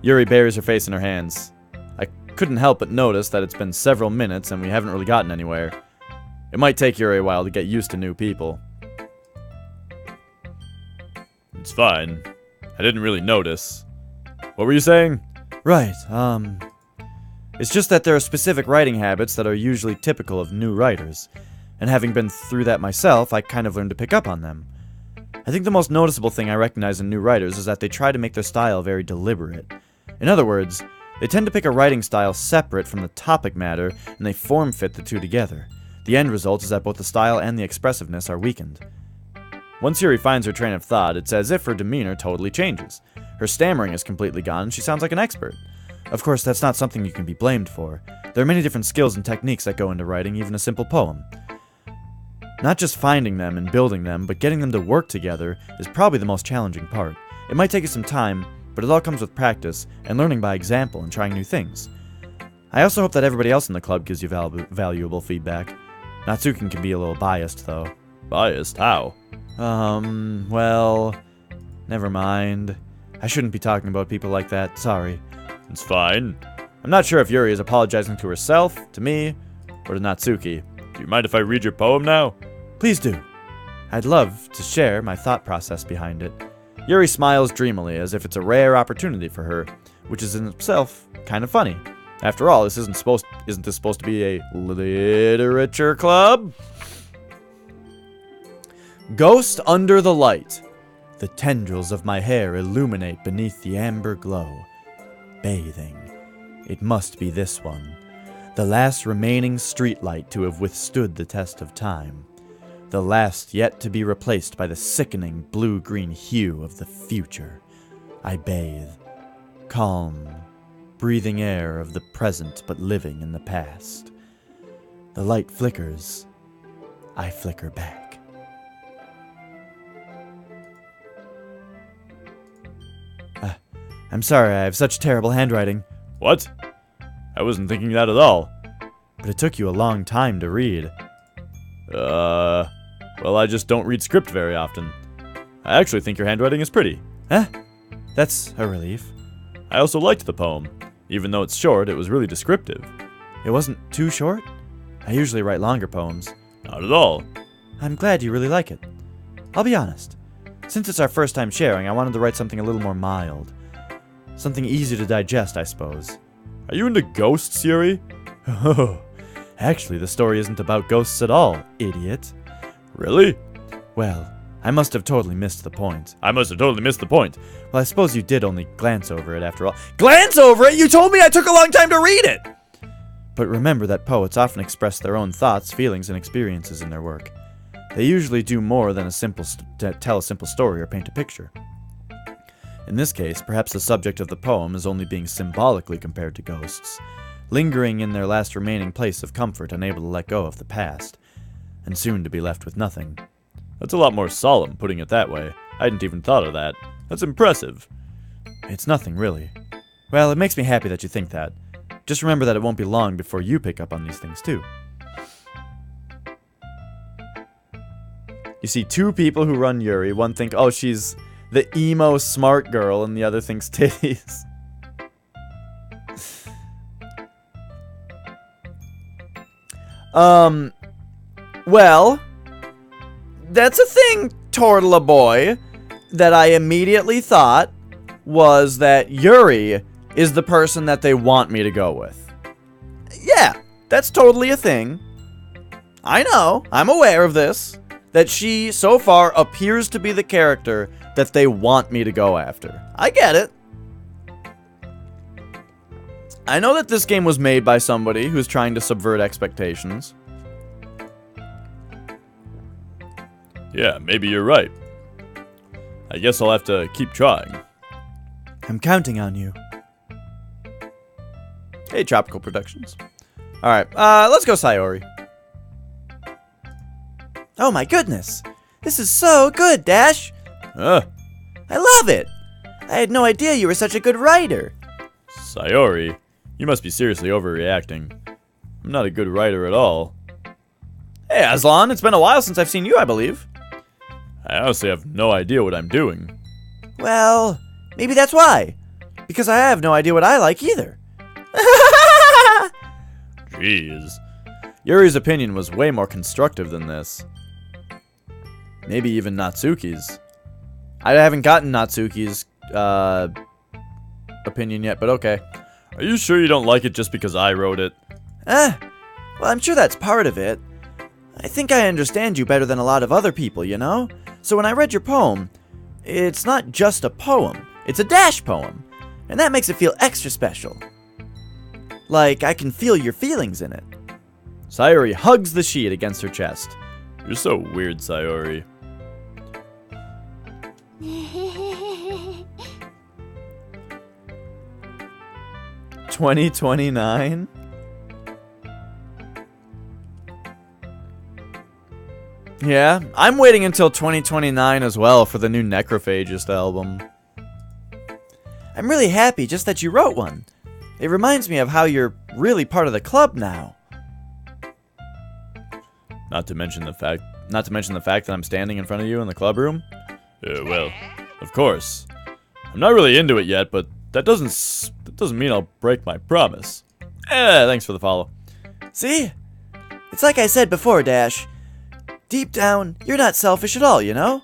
Yuri buries her face in her hands. I couldn't help but notice that it's been several minutes and we haven't really gotten anywhere. It might take Yuri a while to get used to new people. It's fine. I didn't really notice. What were you saying? Right, it's just that there are specific writing habits that are usually typical of new writers. And having been through that myself, I kind of learned to pick up on them. I think the most noticeable thing I recognize in new writers is that they try to make their style very deliberate. In other words, they tend to pick a writing style separate from the topic matter, and they form fit the two together. The end result is that both the style and the expressiveness are weakened. Once Yuri finds her train of thought, it's as if her demeanor totally changes. Her stammering is completely gone, and she sounds like an expert. Of course, that's not something you can be blamed for. There are many different skills and techniques that go into writing even a simple poem. Not just finding them and building them, but getting them to work together is probably the most challenging part. It might take you some time, but it all comes with practice and learning by example and trying new things. I also hope that everybody else in the club gives you valuable feedback. Natsuki can be a little biased, though. Biased? How? Well, never mind. I shouldn't be talking about people like that, sorry. It's fine. I'm not sure if Yuri is apologizing to herself, to me, or to Natsuki. Do you mind if I read your poem now? Please do. I'd love to share my thought process behind it. Yuri smiles dreamily, as if it's a rare opportunity for her, which is in itself kind of funny. After all, isn't this supposed to be a literature club? Ghost under the light. The tendrils of my hair illuminate beneath the amber glow. Bathing. It must be this one. The last remaining streetlight to have withstood the test of time. The last yet to be replaced by the sickening blue-green hue of the future. I bathe. Calm. Breathing air of the present but living in the past. The light flickers. I flicker back. I'm sorry, I have such terrible handwriting. What? I wasn't thinking that at all. But it took you a long time to read. Well, I just don't read script very often. I actually think your handwriting is pretty. Huh? That's a relief. I also liked the poem. Even though it's short, it was really descriptive. It wasn't too short? I usually write longer poems. Not at all. I'm glad you really like it. I'll be honest. Since it's our first time sharing, I wanted to write something a little more mild. Something easy to digest, I suppose. Are you into ghosts, Yuri? Oh, actually, the story isn't about ghosts at all, idiot. Really? Well, I must have totally missed the point. I must have totally missed the point. Well, I suppose you did only glance over it after all. Glance over it? You told me I took a long time to read it! But remember that poets often express their own thoughts, feelings, and experiences in their work. They usually do more than tell a simple story or paint a picture. In this case, perhaps the subject of the poem is only being symbolically compared to ghosts, lingering in their last remaining place of comfort, unable to let go of the past, and soon to be left with nothing. That's a lot more solemn, putting it that way. I hadn't even thought of that. That's impressive. It's nothing, really. Well, it makes me happy that you think that. Just remember that it won't be long before you pick up on these things, too. You see two people who run Yuri. One think, oh, she's the emo smart girl and the other thing's titties. Well, that's a thing, Tortla boy, that I immediately thought was that Yuri is the person that they want me to go with. Yeah, that's totally a thing. I know, I'm aware of this. That she, so far, appears to be the character that they want me to go after. I get it. I know that this game was made by somebody who's trying to subvert expectations. Yeah, maybe you're right. I guess I'll have to keep trying. I'm counting on you. Hey, Tropical Productions. Alright, let's go Sayori. Oh my goodness! This is so good, Dash! Huh? I love it! I had no idea you were such a good writer. Sayori, you must be seriously overreacting. I'm not a good writer at all. Hey, Aslan, it's been a while since I've seen you, I believe. I honestly have no idea what I'm doing. Well, maybe that's why. Because I have no idea what I like either. Jeez. Yuri's opinion was way more constructive than this. Maybe even Natsuki's. I haven't gotten Natsuki's opinion yet, but okay. Are you sure you don't like it just because I wrote it? Well, I'm sure that's part of it. I think I understand you better than a lot of other people, you know? So when I read your poem, it's not just a poem, it's a Dash poem. And that makes it feel extra special. Like I can feel your feelings in it. Sayori hugs the sheet against her chest. You're so weird, Sayori. 2029? Yeah, I'm waiting until 2029 as well for the new Necrophagist album. I'm really happy just that you wrote one. It reminds me of how you're really part of the club now. Not to mention the fact that I'm standing in front of you in the club room. Well, of course. I'm not really into it yet, but that doesn't mean I'll break my promise. Thanks for the follow. See? It's like I said before, Dash. Deep down, you're not selfish at all, you know?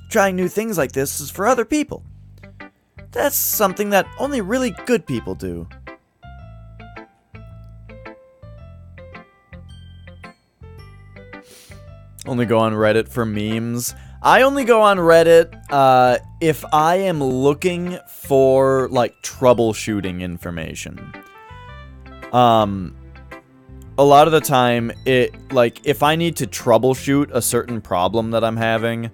Trying new things like this is for other people. That's something that only really good people do. Only go on Reddit for memes. I only go on Reddit if I am looking for, like, troubleshooting information. A lot of the time, if I need to troubleshoot a certain problem that I'm having,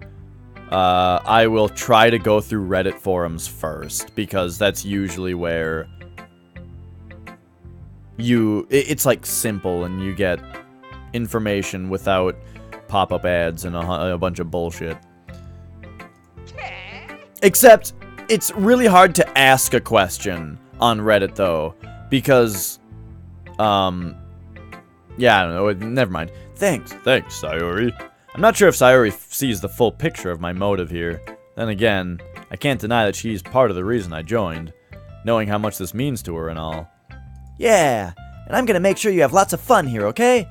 I will try to go through Reddit forums first, because that's usually where it's like simple and you get information without pop-up ads and a bunch of bullshit. Except, it's really hard to ask a question on Reddit, though, because, yeah, I don't know, never mind. Thanks, Sayori. I'm not sure if Sayori sees the full picture of my motive here. Then again, I can't deny that she's part of the reason I joined, knowing how much this means to her and all. Yeah, and I'm gonna make sure you have lots of fun here, okay?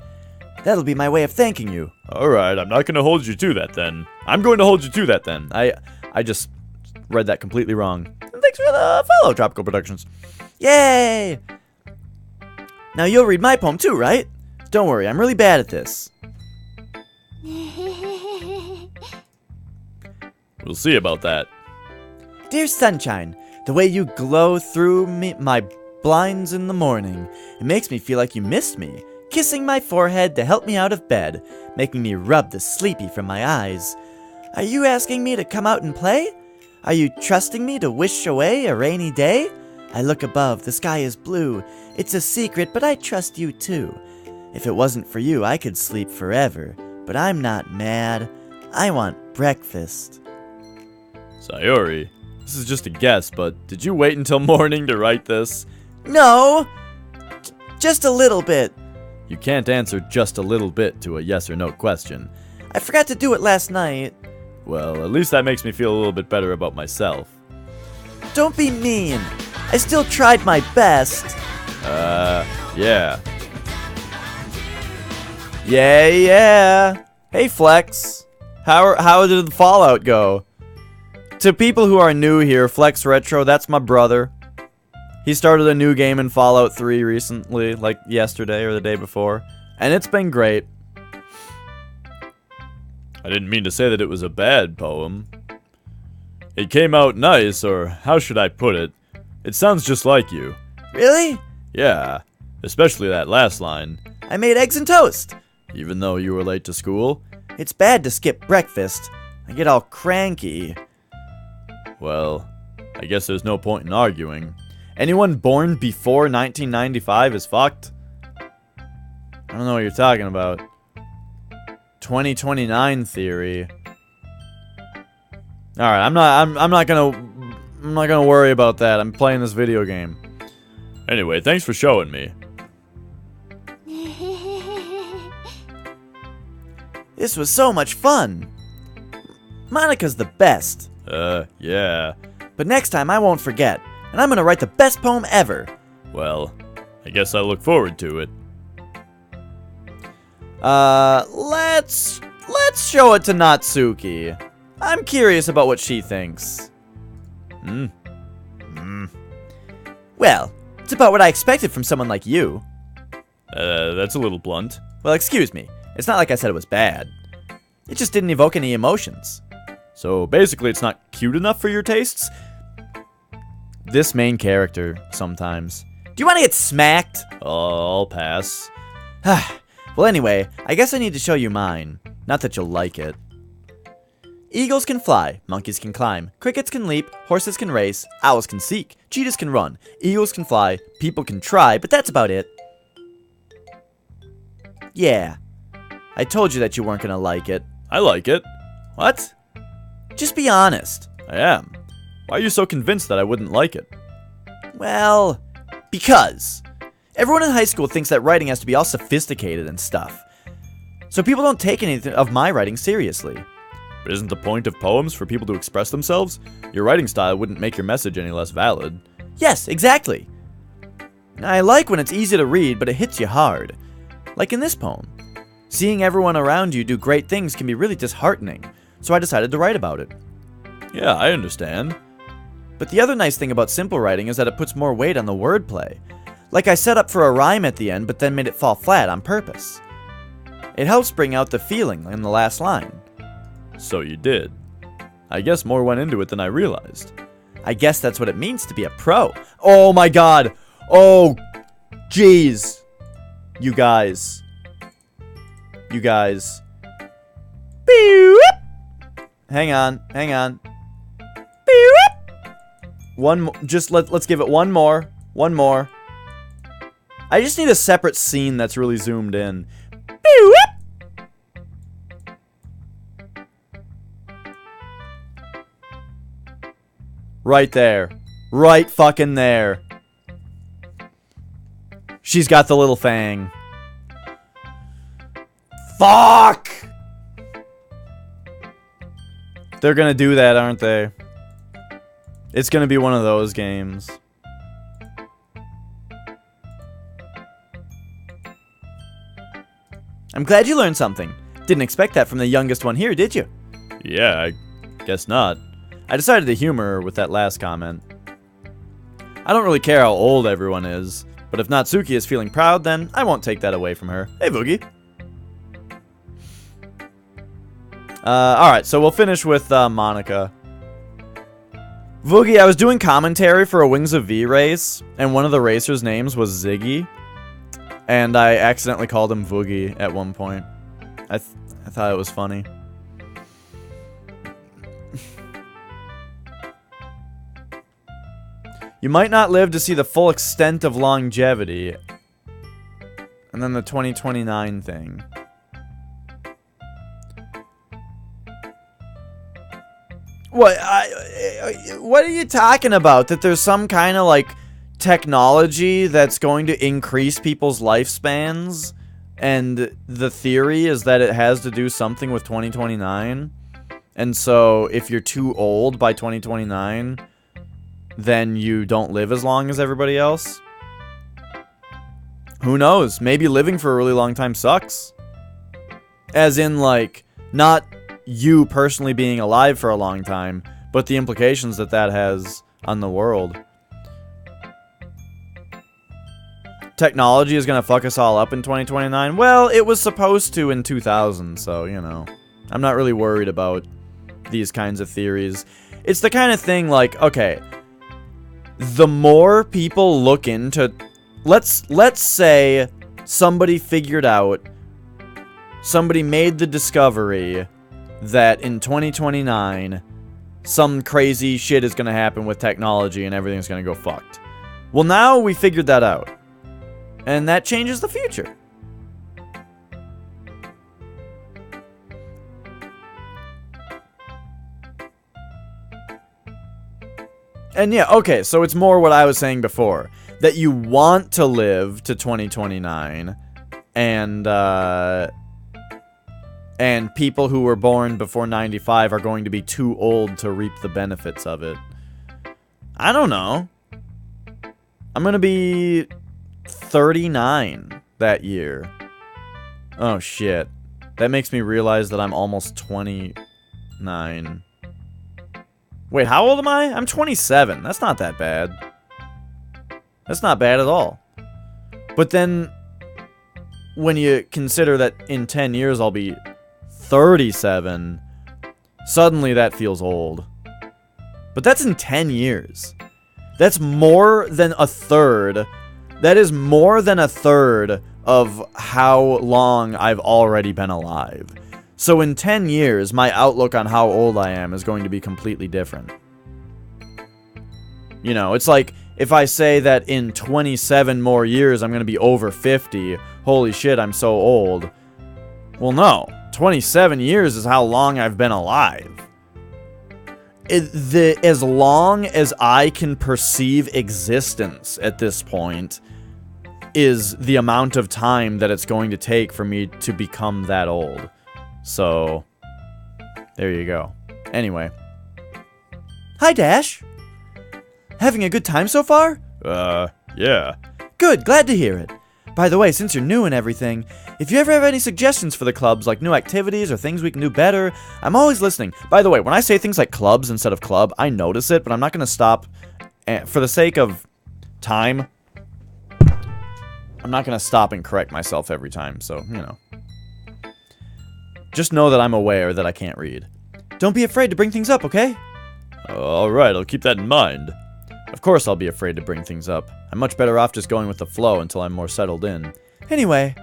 That'll be my way of thanking you. Alright, I'm not gonna hold you to that then. I just read that completely wrong. And thanks for the follow, Tropical Productions. Yay! Now you'll read my poem too, right? Don't worry, I'm really bad at this. We'll see about that. Dear Sunshine, the way you glow through my blinds in the morning, it makes me feel like you missed me, kissing my forehead to help me out of bed, making me rub the sleepy from my eyes. Are you asking me to come out and play? Are you trusting me to wish away a rainy day? I look above, the sky is blue. It's a secret, but I trust you too. If it wasn't for you, I could sleep forever. But I'm not mad. I want breakfast. Sayori, this is just a guess, but did you wait until morning to write this? No! Just a little bit. You can't answer just a little bit to a yes or no question. I forgot to do it last night. Well, at least that makes me feel a little bit better about myself. Don't be mean. I still tried my best. Yeah. Yeah. Hey, Flex. How did the Fallout go? To people who are new here, Flex Retro, that's my brother. He started a new game in Fallout 3 recently, like yesterday or the day before, and it's been great. I didn't mean to say that it was a bad poem. It came out nice, or how should I put it? It sounds just like you. Really? Yeah, especially that last line. I made eggs and toast. Even though you were late to school? It's bad to skip breakfast. I get all cranky. Well, I guess there's no point in arguing. Anyone born before 1995 is fucked. I don't know what you're talking about. 2029 theory. All right, I'm not gonna worry about that. I'm playing this video game. Anyway, thanks for showing me. This was so much fun. Monica's the best. Yeah. But next time I won't forget, and I'm gonna write the best poem ever. Well, I guess I look forward to it. Let's show it to Natsuki. I'm curious about what she thinks. Well, it's about what I expected from someone like you. That's a little blunt. Well, excuse me. It's not like I said it was bad. It just didn't evoke any emotions. So basically it's not cute enough for your tastes? This main character, sometimes. Do you want to get smacked? I'll pass. Well, anyway, I guess I need to show you mine. Not that you'll like it. Eagles can fly, monkeys can climb, crickets can leap, horses can race, owls can seek, cheetahs can run, eagles can fly, people can try, but that's about it. Yeah. I told you that you weren't gonna like it. I like it. What? Just be honest. I am. Why are you so convinced that I wouldn't like it? Well, because everyone in high school thinks that writing has to be all sophisticated and stuff. So people don't take anything of my writing seriously. But isn't the point of poems for people to express themselves? Your writing style wouldn't make your message any less valid. Yes, exactly. I like when it's easy to read, but it hits you hard. Like in this poem. Seeing everyone around you do great things can be really disheartening, so I decided to write about it. Yeah, I understand. But the other nice thing about simple writing is that it puts more weight on the wordplay. Like I set up for a rhyme at the end, but then made it fall flat on purpose. It helps bring out the feeling in the last line. So you did. I guess more went into it than I realized. I guess that's what it means to be a pro. Oh my god. Oh, jeez. You guys. Hang on. Let's give it one more. I just need a separate scene that's really zoomed in. Right there. Right fucking there. She's got the little fang. Fuck! They're gonna do that, aren't they? It's gonna be one of those games. I'm glad you learned something. Didn't expect that from the youngest one here, did you? Yeah, I guess not. I decided to humor her with that last comment. I don't really care how old everyone is, but if Natsuki is feeling proud, then I won't take that away from her. Hey, Boogie. Alright, so we'll finish with Monica. Voogie, I was doing commentary for a Wings of V race, and one of the racers' names was Ziggy. And I accidentally called him Voogie at one point. I thought it was funny. You might not live to see the full extent of longevity. And then the 2029 thing. What are you talking about? That there's some kind of like technology that's going to increase people's lifespans, and the theory is that it has to do something with 2029? And so if you're too old by 2029, then you don't live as long as everybody else. Who knows? Maybe living for a really long time sucks. As in, like, not you personally being alive for a long time, but the implications that that has on the world. Technology is going to fuck us all up in 2029. Well, it was supposed to in 2000, so, you know. I'm not really worried about these kinds of theories. It's the kind of thing like, okay, the more people look into... Let's say somebody figured out, somebody made the discovery that in 2029, some crazy shit is going to happen with technology and everything's going to go fucked. Well, now we figured that out. And that changes the future. And yeah, okay, so it's more what I was saying before. That you want to live to 2029, and people who were born before 95 are going to be too old to reap the benefits of it. I don't know. I'm gonna be 39 that year. Oh shit. That makes me realize that I'm almost 29. Wait, how old am I? I'm 27. That's not that bad. That's not bad at all. But then, when you consider that in 10 years I'll be 37, suddenly that feels old. But that's in 10 years. That's more than a third. That is more than a third of how long I've already been alive. So in 10 years, my outlook on how old I am is going to be completely different. You know, it's like, if I say that in 27 more years I'm going to be over 50, holy shit, I'm so old. Well, no. 27 years is how long I've been alive. As long as I can perceive existence at this point is the amount of time that it's going to take for me to become that old. So, there you go. Anyway. Hi, Dash. Having a good time so far? Yeah. Good, glad to hear it. By the way, since you're new and everything, if you ever have any suggestions for the clubs, like new activities or things we can do better, I'm always listening. By the way, when I say things like clubs instead of club, I notice it, but I'm not going to stop. For the sake of time, I'm not going to stop and correct myself every time, so, you know. Just know that I'm aware that I can't read. Don't be afraid to bring things up, okay? Alright, I'll keep that in mind. Of course I'll be afraid to bring things up. I'm much better off just going with the flow until I'm more settled in. Anyway,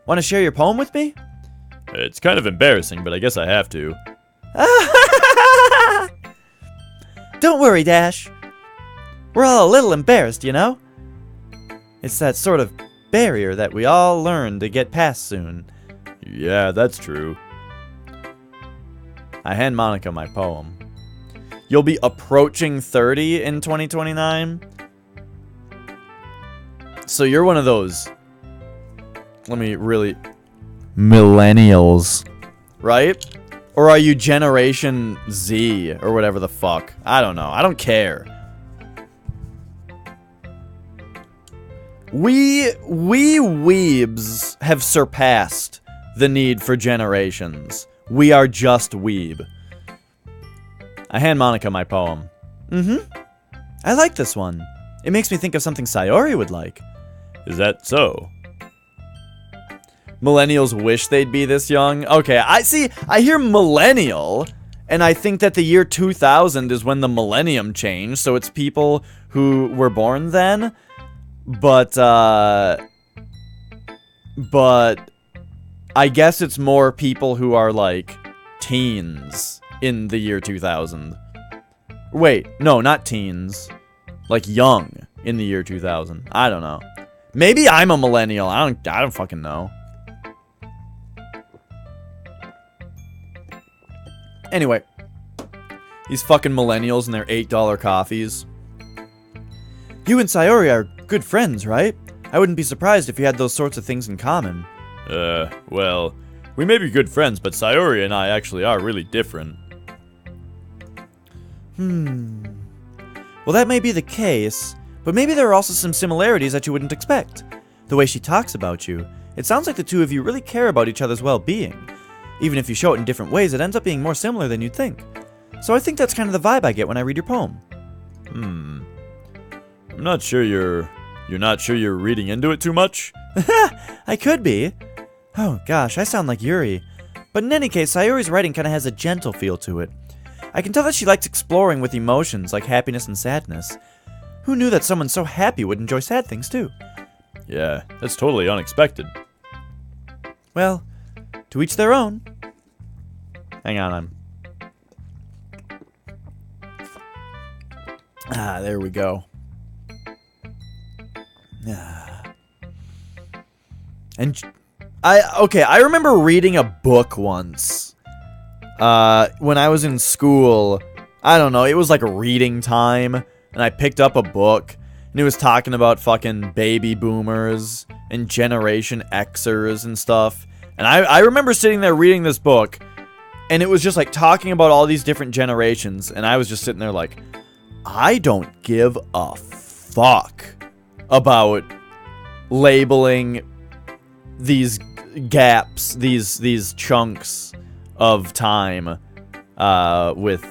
want to share your poem with me? It's kind of embarrassing, but I guess I have to. Don't worry, Dash. We're all a little embarrassed, you know? It's that sort of barrier that we all learn to get past soon. Yeah, that's true. I hand Monica my poem. You'll be approaching 30 in 2029. So you're one of those, let me really, millennials, right? Or are you Generation Z or whatever the fuck? I don't know. I don't care. We weebs have surpassed the need for generations. We are just weeb. I hand Monica my poem. I like this one. It makes me think of something Sayori would like. Is that so? Millennials wish they'd be this young? Okay, I hear millennial, and I think that the year 2000 is when the millennium changed, so it's people who were born then, but I guess it's more people who are, like, teens in the year 2000. Wait, no, not teens. Like, young in the year 2000. I don't know. Maybe I'm a millennial. I don't fucking know. Anyway. These fucking millennials and their $8 coffees. You and Sayori are good friends, right? I wouldn't be surprised if you had those sorts of things in common. Well, we may be good friends, but Sayori and I actually are really different. Well, that may be the case, but maybe there are also some similarities that you wouldn't expect. The way she talks about you, it sounds like the two of you really care about each other's well-being. Even if you show it in different ways, it ends up being more similar than you'd think. So I think that's kind of the vibe I get when I read your poem. I'm not sure you're not sure you're reading into it too much? I could be. Oh gosh, I sound like Yuri. But in any case, Sayori's writing kind of has a gentle feel to it. I can tell that she likes exploring with emotions like happiness and sadness. Who knew that someone so happy would enjoy sad things too? Yeah, that's totally unexpected. Well, to each their own. Hang on, there we go. And I remember reading a book once. When I was in school. I don't know, it was like a reading time, and I picked up a book, and it was talking about fucking baby boomers and Generation Xers and stuff. And I remember sitting there reading this book, and it was just like talking about all these different generations, and I was just sitting there like, I don't give a fuck about labeling these gaps, these chunks of time with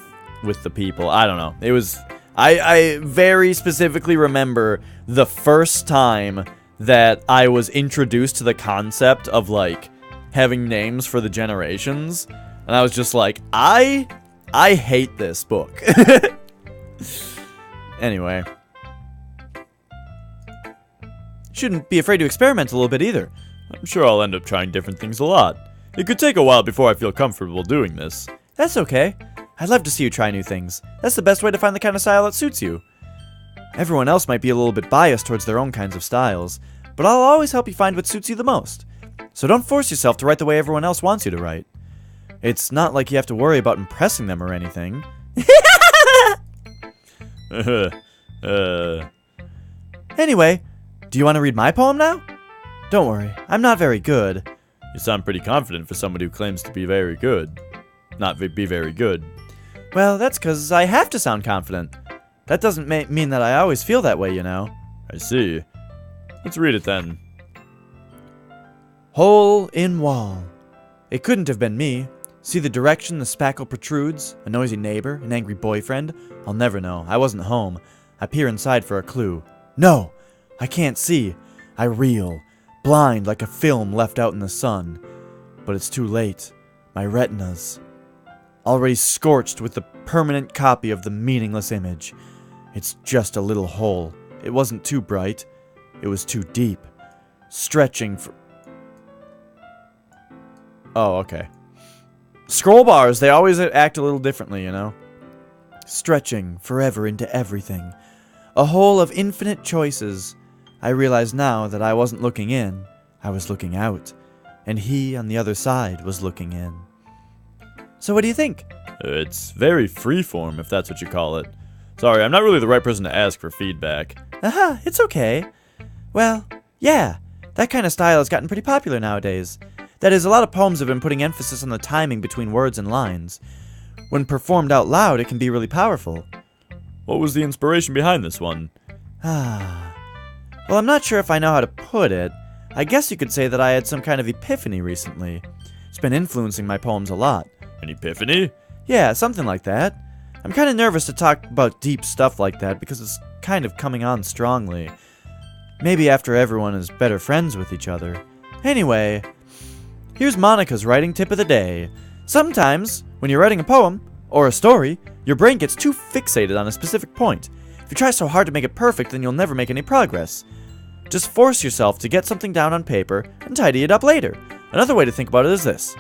the people. I don't know. It was I very specifically remember the first time that I was introduced to the concept of like having names for the generations, and I was just like, I hate this book. Anyway, shouldn't be afraid to experiment a little bit either. I'm sure I'll end up trying different things a lot. It could take a while before I feel comfortable doing this. That's okay. I'd love to see you try new things. That's the best way to find the kind of style that suits you. Everyone else might be a little bit biased towards their own kinds of styles, but I'll always help you find what suits you the most. So don't force yourself to write the way everyone else wants you to write. It's not like you have to worry about impressing them or anything. Anyway, do you want to read my poem now? Don't worry, I'm not very good. You sound pretty confident for somebody who claims to be very good. Be very good. Well, that's because I have to sound confident. That doesn't mean that I always feel that way, you know. I see. Let's read it then. Hole in wall. It couldn't have been me. See the direction the spackle protrudes? A noisy neighbor? An angry boyfriend? I'll never know. I wasn't home. I peer inside for a clue. No! I can't see. I reel. Blind like a film left out in the sun. But it's too late. My retinas. Already scorched with the permanent copy of the meaningless image. It's just a little hole. It wasn't too bright. It was too deep. Stretching for... Oh, okay. Scroll bars, they always act a little differently, you know? Stretching forever into everything. A hole of infinite choices. I realize now that I wasn't looking in, I was looking out. And he on the other side was looking in. So what do you think? It's very freeform, if that's what you call it. Sorry, I'm not really the right person to ask for feedback. It's okay. Well, yeah, that kind of style has gotten pretty popular nowadays. That is, a lot of poems have been putting emphasis on the timing between words and lines. When performed out loud, it can be really powerful. What was the inspiration behind this one? Well, I'm not sure if I know how to put it. I guess you could say that I had some kind of epiphany recently. It's been influencing my poems a lot. An epiphany? Yeah, something like that. I'm kind of nervous to talk about deep stuff like that because it's kind of coming on strongly. Maybe after everyone is better friends with each other. Anyway, here's Monica's writing tip of the day. Sometimes, when you're writing a poem, or a story, your brain gets too fixated on a specific point. If you try so hard to make it perfect, then you'll never make any progress. Just force yourself to get something down on paper and tidy it up later. Another way to think about it is this.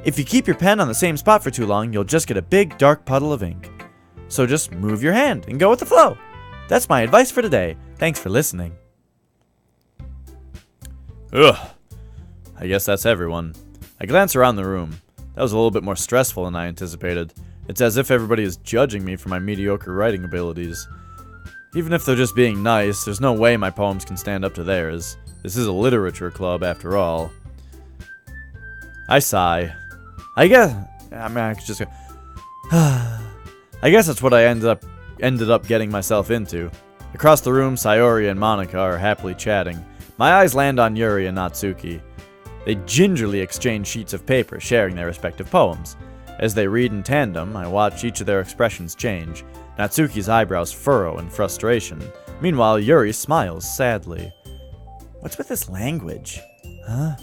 If you keep your pen on the same spot for too long, you'll just get a big dark puddle of ink. So just move your hand and go with the flow. That's my advice for today. Thanks for listening. Ugh. I guess that's everyone. I glance around the room. That was a little bit more stressful than I anticipated. It's as if everybody is judging me for my mediocre writing abilities. Even if they're just being nice, there's no way my poems can stand up to theirs. This is a literature club, after all. I sigh. I guess... I mean, I could just go... I guess that's what I ended up getting myself into. Across the room, Sayori and Monica are happily chatting. My eyes land on Yuri and Natsuki. They gingerly exchange sheets of paper, sharing their respective poems. As they read in tandem, I watch each of their expressions change. Natsuki's eyebrows furrow in frustration. Meanwhile, Yuri smiles sadly. What's with this language? Huh?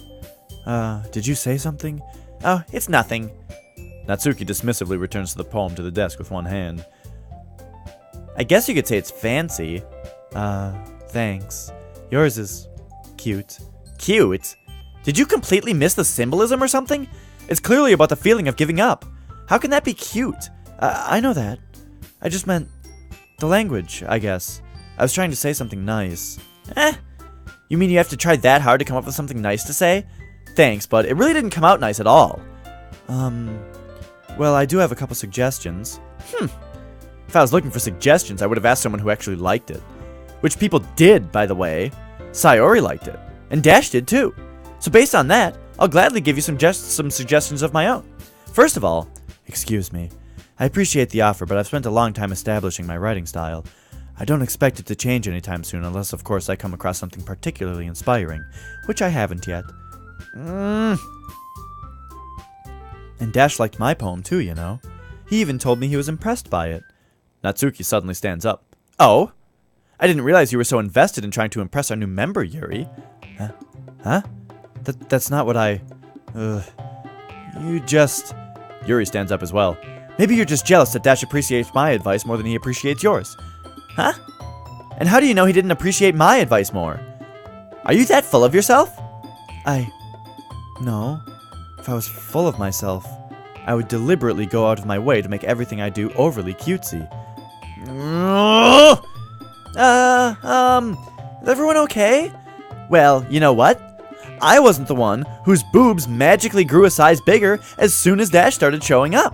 Did you say something? Oh, it's nothing. Natsuki dismissively returns the poem to the desk with one hand. I guess you could say it's fancy. Thanks. Yours is cute. Cute? Did you completely miss the symbolism or something? It's clearly about the feeling of giving up. How can that be cute? I know that. I just meant the language, I guess. I was trying to say something nice. You mean you have to try that hard to come up with something nice to say? Thanks, but it really didn't come out nice at all. Well, I do have a couple suggestions. If I was looking for suggestions, I would have asked someone who actually liked it. Which people did, by the way. Sayori liked it. And Dash did too. So based on that, I'll gladly give you some suggestions of my own. First of all, excuse me. I appreciate the offer, but I've spent a long time establishing my writing style. I don't expect it to change anytime soon, unless of course I come across something particularly inspiring, which I haven't yet. And Dash liked my poem too, you know. He even told me he was impressed by it. Natsuki suddenly stands up. Oh? I didn't realize you were so invested in trying to impress our new member, Yuri. Huh? That's not what I... You just... Yuri stands up as well. Maybe you're just jealous that Dash appreciates my advice more than he appreciates yours. Huh? And how do you know he didn't appreciate my advice more? Are you that full of yourself? No. If I was full of myself, I would deliberately go out of my way to make everything I do overly cutesy. Is everyone okay? Well, you know what? I wasn't the one whose boobs magically grew a size bigger as soon as Dash started showing up.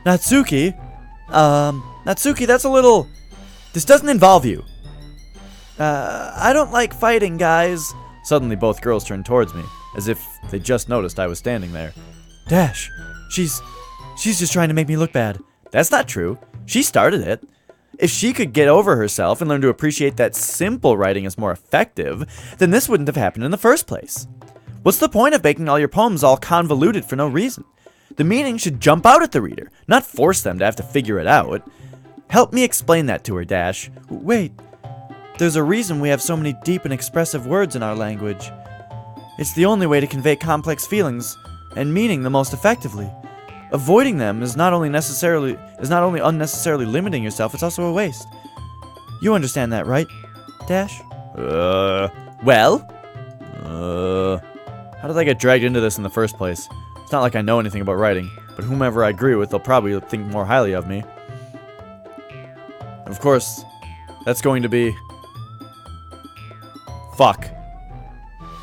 Natsuki? Natsuki, that's a little... This doesn't involve you. I don't like fighting, guys. Suddenly, both girls turn towards me, as if they just noticed I was standing there. Dash, she's just trying to make me look bad. That's not true. She started it. If she could get over herself and learn to appreciate that simple writing is more effective, then this wouldn't have happened in the first place. What's the point of making all your poems all convoluted for no reason? The meaning should jump out at the reader, not force them to have to figure it out. Help me explain that to her, Dash. Wait, there's a reason we have so many deep and expressive words in our language. It's the only way to convey complex feelings and meaning the most effectively. Avoiding them is not only unnecessarily limiting yourself, it's also a waste. You understand that, right, Dash? Well? How did I get dragged into this in the first place? It's not like I know anything about writing, but whomever I agree with, they'll probably think more highly of me. Of course, that's going to be... Fuck.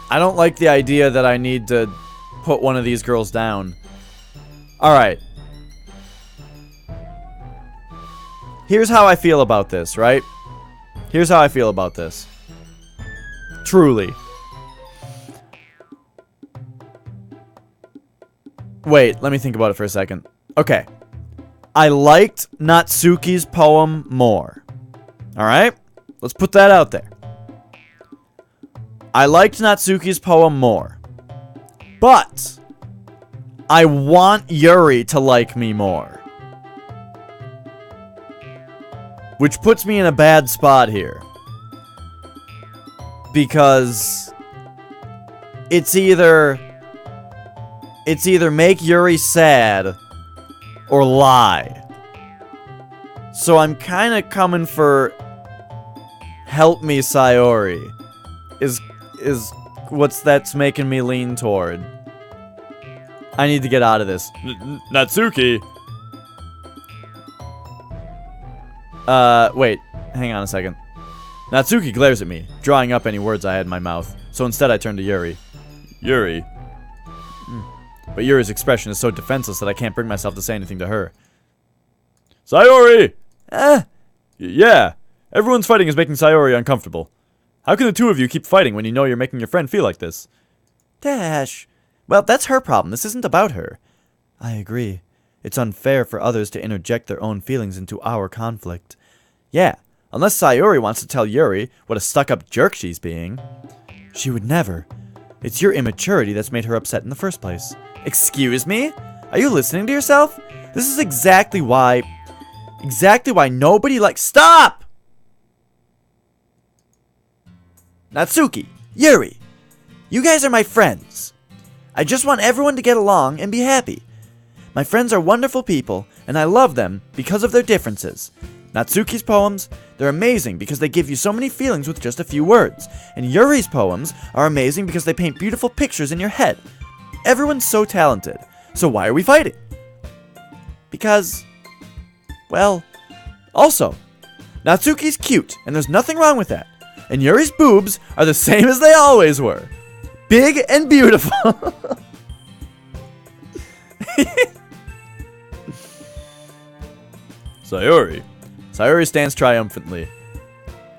I don't like the idea that I need to put one of these girls down. Alright. Here's how I feel about this, right? Here's how I feel about this. Truly. Wait, let me think about it for a second. Okay. I liked Natsuki's poem more. Alright? Let's put that out there. I liked Natsuki's poem more. But I want Yuri to like me more. Which puts me in a bad spot here. Because it's either make Yuri sad or lie. So I'm kind of coming for help me, Sayori. Is that's making me lean toward. I need to get out of this. Natsuki. Wait. Hang on a second. Natsuki glares at me, drawing up any words I had in my mouth. So instead I turn to Yuri. Yuri. But Yuri's expression is so defenseless that I can't bring myself to say anything to her. Sayori! Yeah. Everyone's fighting is making Sayori uncomfortable. How can the two of you keep fighting when you know you're making your friend feel like this? Dash. Well, that's her problem. This isn't about her. I agree. It's unfair for others to interject their own feelings into our conflict. Yeah, unless Sayori wants to tell Yuri what a stuck-up jerk she's being. She would never. It's your immaturity that's made her upset in the first place. Excuse me? Are you listening to yourself? This is exactly why nobody likes— Stop! Natsuki, Yuri, you guys are my friends. I just want everyone to get along and be happy. My friends are wonderful people, and I love them because of their differences. Natsuki's poems, they're amazing because they give you so many feelings with just a few words. And Yuri's poems are amazing because they paint beautiful pictures in your head. Everyone's so talented. So why are we fighting? Because, well, also, Natsuki's cute, and there's nothing wrong with that. And Yuri's boobs are the same as they always were. Big and beautiful. Sayori stands triumphantly.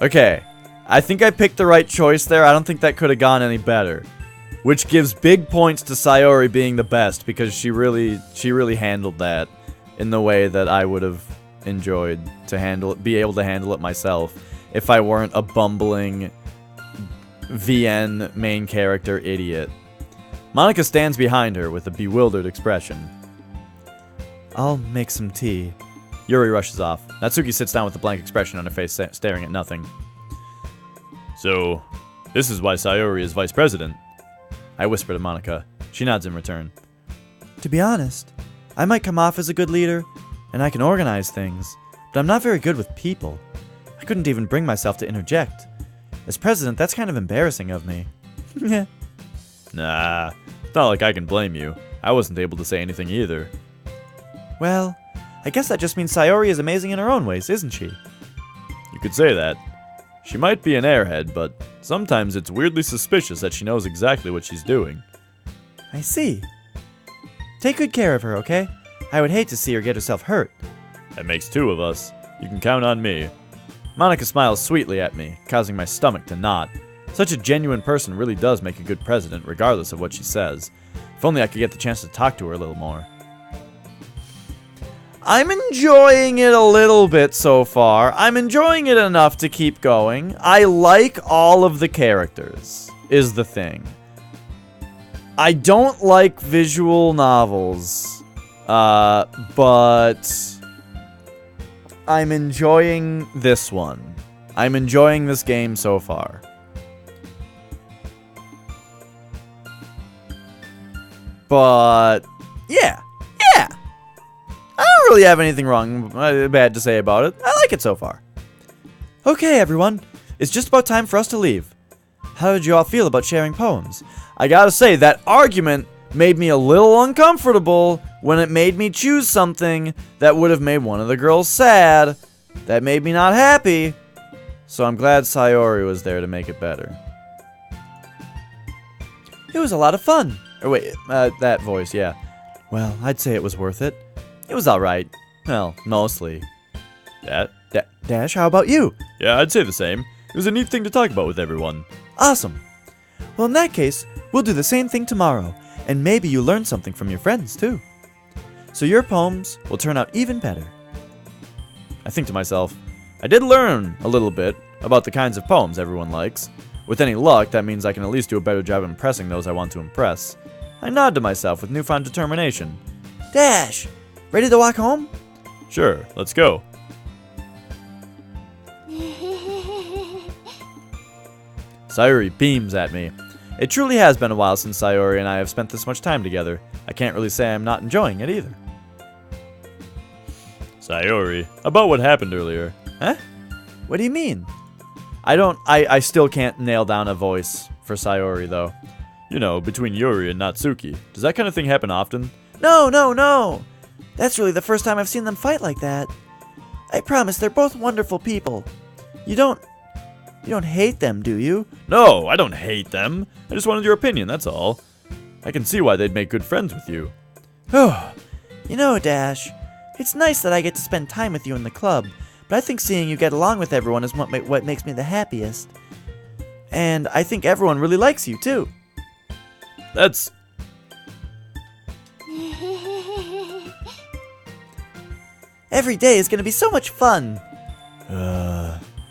Okay, I think I picked the right choice there. I don't think that could have gone any better. Which gives big points to Sayori being the best, because she really handled that in the way that I would have enjoyed to be able to handle it myself if I weren't a bumbling VN main character idiot. Monica stands behind her with a bewildered expression. I'll make some tea. Yuri rushes off. Natsuki sits down with a blank expression on her face, staring at nothing. So, this is why Sayori is vice president. I whisper to Monica. She nods in return. To be honest, I might come off as a good leader, and I can organize things, but I'm not very good with people. I couldn't even bring myself to interject. As president, that's kind of embarrassing of me. Yeah. Nah, it's not like I can blame you. I wasn't able to say anything either. Well, I guess that just means Sayori is amazing in her own ways, isn't she? You could say that. She might be an airhead, but sometimes it's weirdly suspicious that she knows exactly what she's doing. I see. Take good care of her, okay? I would hate to see her get herself hurt. That makes two of us. You can count on me. Monica smiles sweetly at me, causing my stomach to knot. Such a genuine person really does make a good president, regardless of what she says. If only I could get the chance to talk to her a little more. I'm enjoying it a little bit so far. I'm enjoying it enough to keep going. I like all of the characters, is the thing. I don't like visual novels, but I'm enjoying this one. I'm enjoying this game so far. But, yeah. I don't really have anything bad to say about it. I like it so far. Okay, everyone. It's just about time for us to leave. How did you all feel about sharing poems? I gotta say, that argument made me a little uncomfortable when it made me choose something that would have made one of the girls sad. That made me not happy. So I'm glad Sayori was there to make it better. It was a lot of fun. Or wait, that voice, yeah. Well, I'd say it was worth it. It was alright. Well, mostly. Dash, how about you? Yeah, I'd say the same. It was a neat thing to talk about with everyone. Awesome. Well, in that case, we'll do the same thing tomorrow, and maybe you learn something from your friends, too. So your poems will turn out even better. I think to myself, I did learn a little bit about the kinds of poems everyone likes. With any luck, that means I can at least do a better job impressing those I want to impress. I nod to myself with newfound determination. Dash, ready to walk home? Sure, let's go. Sayori beams at me. It truly has been a while since Sayori and I have spent this much time together. I can't really say I'm not enjoying it either. Sayori, about what happened earlier. Huh? What do you mean? I still can't nail down a voice for Sayori, though. You know, between Yuri and Natsuki. Does that kind of thing happen often? No. That's really the first time I've seen them fight like that. I promise they're both wonderful people. You don't hate them, do you? No, I don't hate them. I just wanted your opinion, that's all. I can see why they'd make good friends with you. Oh, you know, Dash, it's nice that I get to spend time with you in the club, but I think seeing you get along with everyone is what makes me the happiest. And I think everyone really likes you, too. That's... Every day is gonna be so much fun.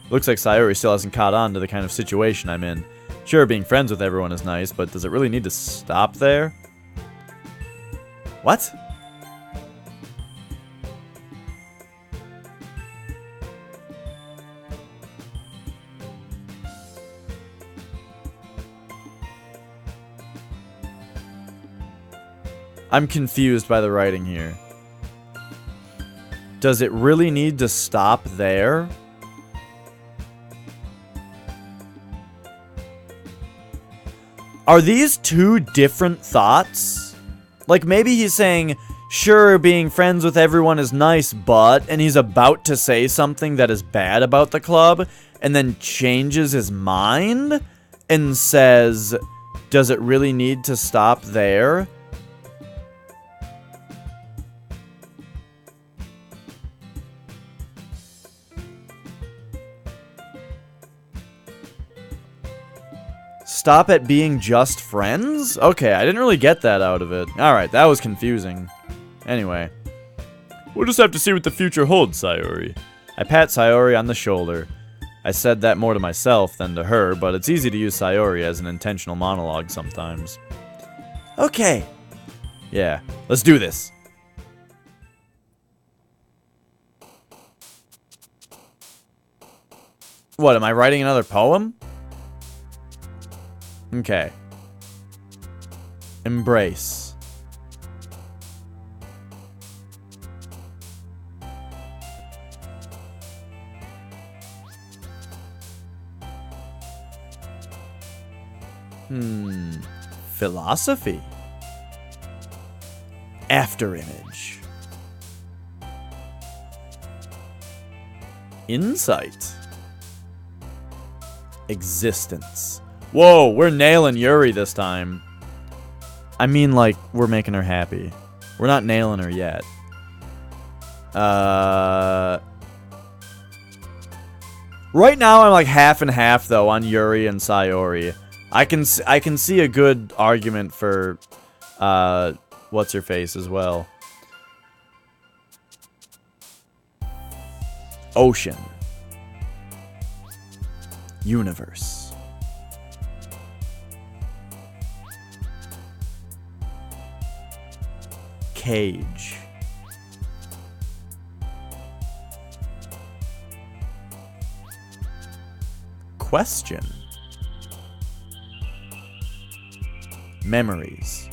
Looks like Sayori still hasn't caught on to the kind of situation I'm in. Sure, being friends with everyone is nice, but does it really need to stop there? What? I'm confused by the writing here. Does it really need to stop there? Are these two different thoughts? Like, maybe he's saying, sure, being friends with everyone is nice, but... And he's about to say something that is bad about the club, and then changes his mind, and says, does it really need to stop there? Stop at being just friends? Okay, I didn't really get that out of it. Alright, that was confusing. Anyway. We'll just have to see what the future holds, Sayori. I pat Sayori on the shoulder. I said that more to myself than to her, but it's easy to use Sayori as an intentional monologue sometimes. Okay. Yeah, let's do this. What, am I writing another poem? Okay. Embrace. Philosophy. Afterimage. Insight. Existence. Whoa, we're nailing Yuri this time. I mean, like, we're making her happy. We're not nailing her yet. Right now, I'm like half and half, though, on Yuri and Sayori. I can see a good argument for, what's-her-face as well. Ocean. Universe. Cage. Question. Memories.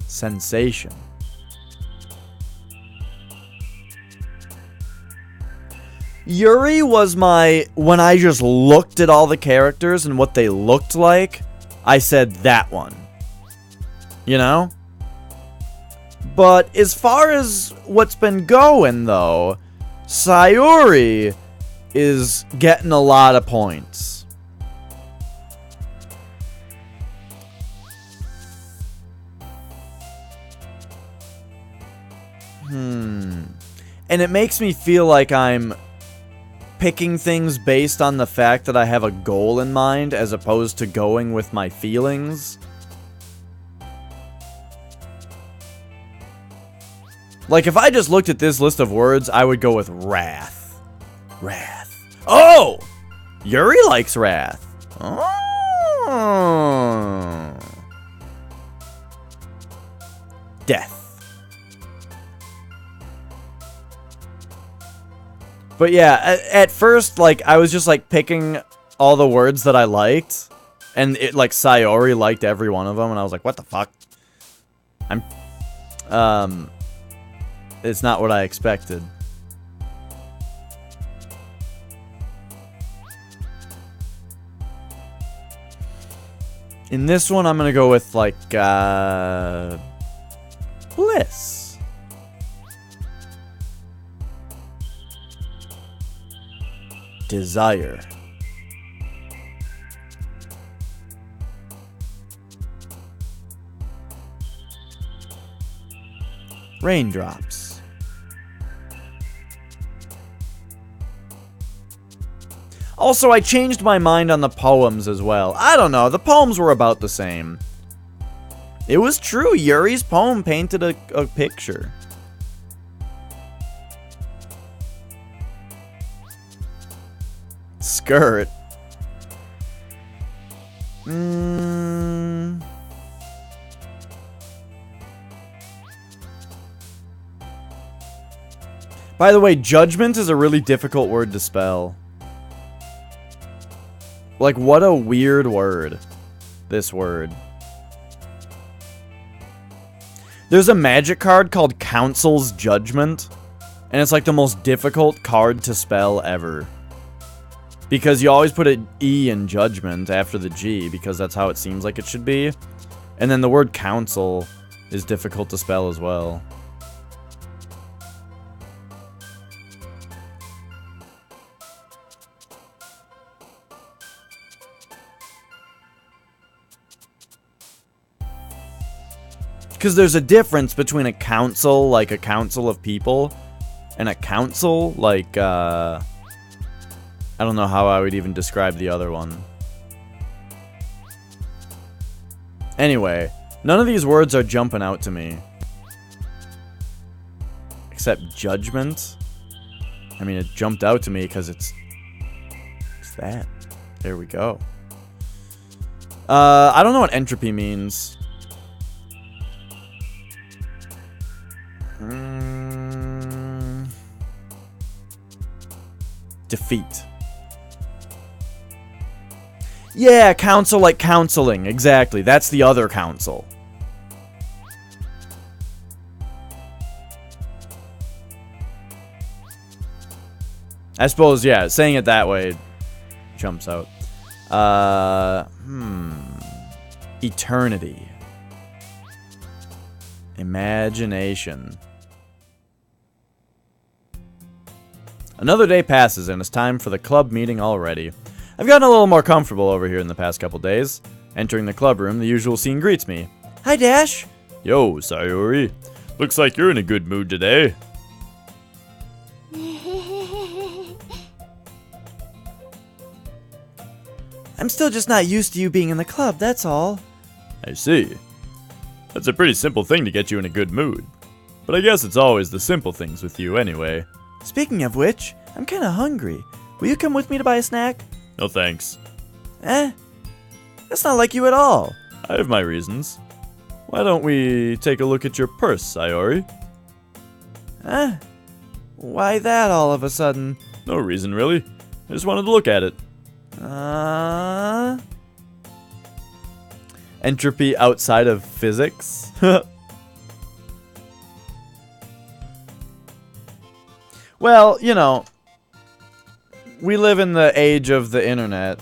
Sensation. Yuri was my... When I just looked at all the characters and what they looked like, I said that one. You know? But as far as what's been going, though, Sayori is getting a lot of points. And it makes me feel like I'm picking things based on the fact that I have a goal in mind as opposed to going with my feelings. Like, if I just looked at this list of words, I would go with wrath. Wrath. Oh! Yuri likes wrath. Oh. Death. But yeah, at first, like, I was just, like, picking all the words that I liked. And it, like, Sayori liked every one of them. And I was like, what the fuck? It's not what I expected. In this one, I'm gonna go with, like, bliss. Desire. Raindrops. Also, I changed my mind on the poems as well. I don't know, the poems were about the same. It was true. Yuri's poem painted a picture. Skirt. By the way, judgment is a really difficult word to spell. Like, what a weird word. This word. There's a magic card called Council's Judgment. And it's like the most difficult card to spell ever. Because you always put an E in judgment after the G, because that's how it seems like it should be. And then the word council is difficult to spell as well. Because there's a difference between a council, like a council of people, and a council, like, I don't know how I would even describe the other one. Anyway, none of these words are jumping out to me. Except judgment. I mean, it jumped out to me because it's that. There we go. I don't know what entropy means. Defeat. Yeah, counsel like counseling. Exactly. That's the other council. I suppose, yeah, saying it that way jumps out. Eternity. Imagination. Another day passes and it's time for the club meeting already. I've gotten a little more comfortable over here in the past couple days. Entering the club room, the usual scene greets me. Hi, Dash. Yo, Sayori. Looks like you're in a good mood today. I'm still just not used to you being in the club, that's all. I see. That's a pretty simple thing to get you in a good mood. But I guess it's always the simple things with you anyway. Speaking of which, I'm kinda hungry. Will you come with me to buy a snack? No thanks. That's not like you at all. I have my reasons. Why don't we take a look at your purse, Sayori? Why that all of a sudden? No reason, really. I just wanted to look at it. Entropy outside of physics. Well, you know, we live in the age of the internet.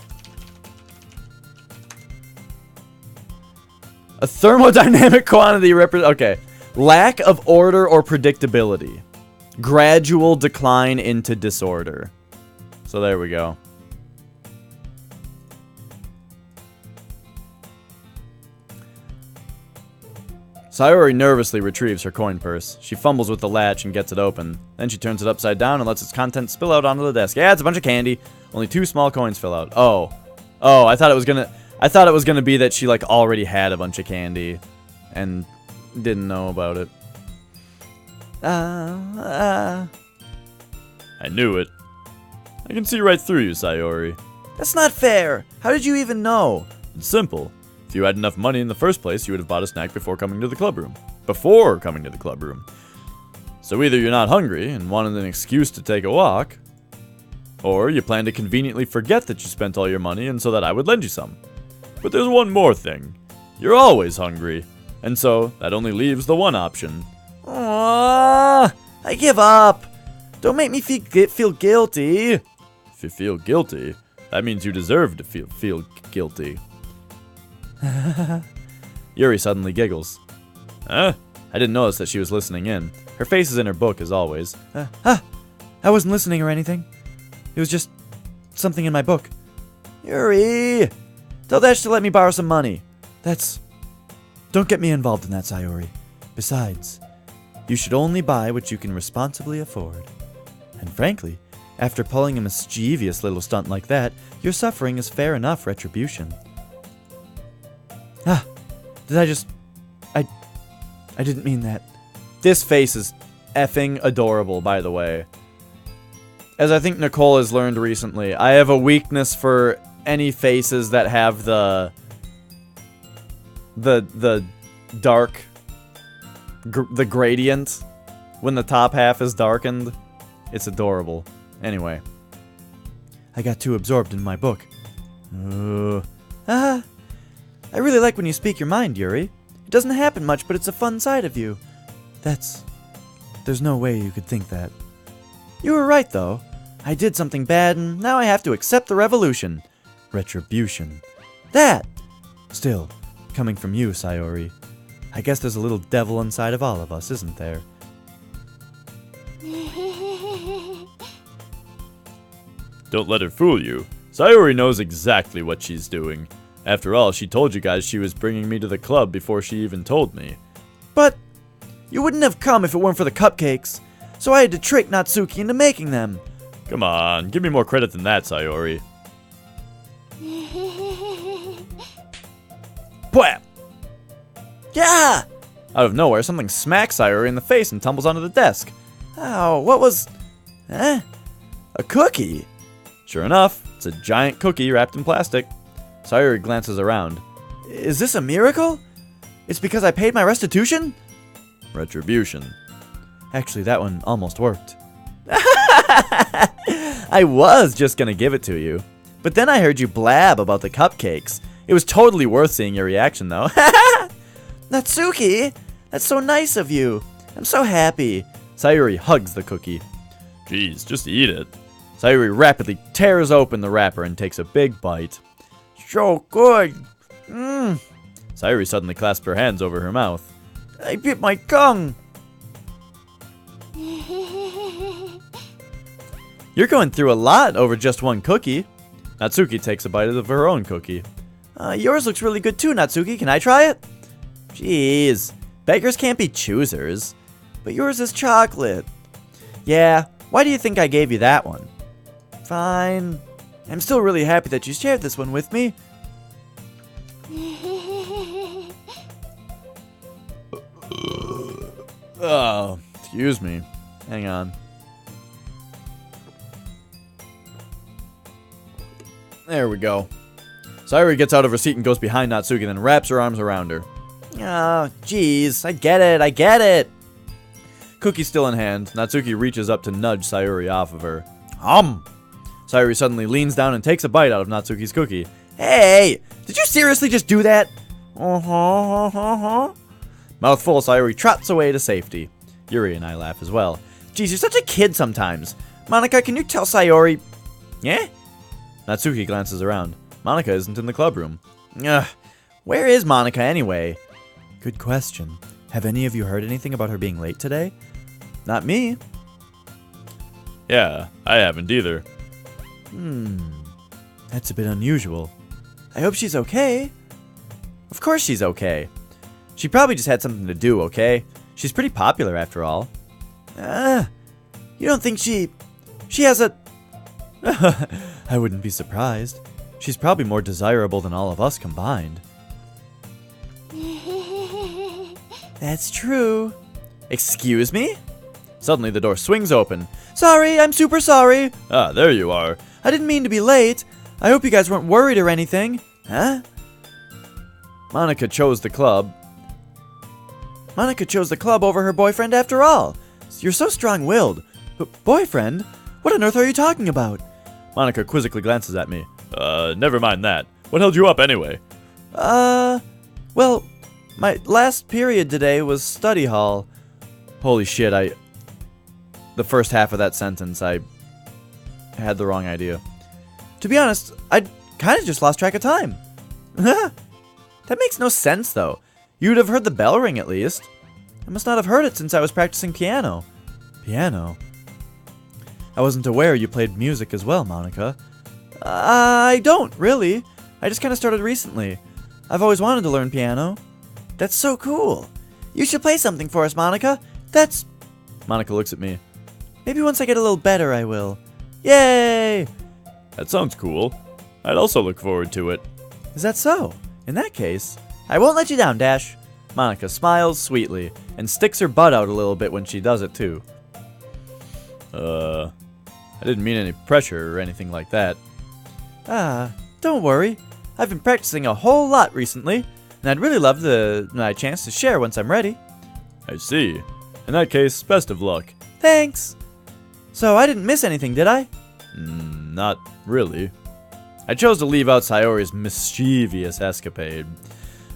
A thermodynamic quantity okay. Lack of order or predictability. Gradual decline into disorder. So there we go. Sayori nervously retrieves her coin purse. She fumbles with the latch and gets it open. Then she turns it upside down and lets its contents spill out onto the desk. Yeah, it's a bunch of candy. Only 2 small coins fill out. Oh, I thought it was gonna be that she like already had a bunch of candy and didn't know about it. I knew it. I can see right through you, Sayori. That's not fair. How did you even know? It's simple. If you had enough money in the first place, you would have bought a snack before coming to the club room. Before coming to the club room. So either you're not hungry and wanted an excuse to take a walk, or you plan to conveniently forget that you spent all your money and so that I would lend you some. But there's one more thing. You're always hungry, and so that only leaves the one option. I give up. Don't make me feel guilty. If you feel guilty, that means you deserve to feel guilty. Yuri suddenly giggles. Huh? I didn't notice that she was listening in. Her face is in her book, as always. I wasn't listening or anything. It was just something in my book. Yuri! Tell Dash to let me borrow some money. Don't get me involved in that, Sayori. Besides, you should only buy what you can responsibly afford. And frankly, after pulling a mischievous little stunt like that, your suffering is fair enough retribution. Did I just I didn't mean that. This face is effing adorable, by the way. As I think Nicole has learned recently, I have a weakness for any faces that have the dark, the gradient when the top half is darkened. It's adorable. Anyway. I got too absorbed in my book. I really like when you speak your mind, Yuri. It doesn't happen much, but it's a fun side of you. There's no way you could think that. You were right, though. I did something bad, and now I have to accept the revolution. Retribution. That! Still, coming from you, Sayori. I guess there's a little devil inside of all of us, isn't there? Don't let her fool you. Sayori knows exactly what she's doing. After all, she told you guys she was bringing me to the club before she even told me. But you wouldn't have come if it weren't for the cupcakes, so I had to trick Natsuki into making them. Come on, give me more credit than that, Sayori. Bwah! Yeah! Out of nowhere, something smacks Sayori in the face and tumbles onto the desk. Oh, what was... A cookie? Sure enough, it's a giant cookie wrapped in plastic. Sayori glances around. Is this a miracle? It's because I paid my restitution? Retribution. Actually, that one almost worked. I was just gonna give it to you. But then I heard you blab about the cupcakes. It was totally worth seeing your reaction, though. Natsuki! That's so nice of you. I'm so happy. Sayori hugs the cookie. Jeez, just eat it. Sayori rapidly tears open the wrapper and takes a big bite. So good. Sayori suddenly clasped her hands over her mouth. I bit my tongue. You're going through a lot over just one cookie. Natsuki takes a bite of her own cookie. Yours looks really good too, Natsuki. Can I try it? Jeez, beggars can't be choosers. But yours is chocolate. Yeah, why do you think I gave you that one? Fine. I'm still really happy that you shared this one with me. Oh, excuse me. Hang on. There we go. Sayori gets out of her seat and goes behind Natsuki, then wraps her arms around her. Oh, jeez. I get it. Cookie still in hand, Natsuki reaches up to nudge Sayori off of her. Sayori suddenly leans down and takes a bite out of Natsuki's cookie. Hey! Did you seriously just do that? Mouthful, Sayori trots away to safety. Yuri and I laugh as well. Jeez, you're such a kid sometimes. Monica, can you tell Sayori... Yeah? Natsuki glances around. Monica isn't in the club room. Ugh. Where is Monica anyway? Good question. Have any of you heard anything about her being late today? Not me. Yeah, I haven't either. That's a bit unusual. I hope she's okay. Of course she's okay. She probably just had something to do, okay? She's pretty popular after all. You don't think she has a... I wouldn't be surprised. She's probably more desirable than all of us combined. That's true. Excuse me? Suddenly the door swings open. Sorry, I'm super sorry. Ah, there you are. I didn't mean to be late. I hope you guys weren't worried or anything. Huh? Monica chose the club. Monica chose the club over her boyfriend after all. You're so strong-willed. But boyfriend? What on earth are you talking about? Monica quizzically glances at me. Never mind that. What held you up anyway? Well, my last period today was study hall. Holy shit, the first half of that sentence, I had the wrong idea. To be honest, I kind of just lost track of time. That makes no sense, though. You'd have heard the bell ring at least. I must not have heard it since I was practicing piano. Piano? I wasn't aware you played music as well, Monica. I don't, really. I just kind of started recently. I've always wanted to learn piano. That's so cool. You should play something for us, Monica. That's... Monica looks at me. Maybe once I get a little better, I will. Yay! That sounds cool. I'd also look forward to it. Is that so? In that case, I won't let you down, Dash. Monica smiles sweetly and sticks her butt out a little bit when she does it too. I didn't mean any pressure or anything like that. Don't worry. I've been practicing a whole lot recently, and I'd really love my chance to share once I'm ready. I see. In that case, best of luck. Thanks. So I didn't miss anything, did I? Not really. I chose to leave out Sayori's mischievous escapade.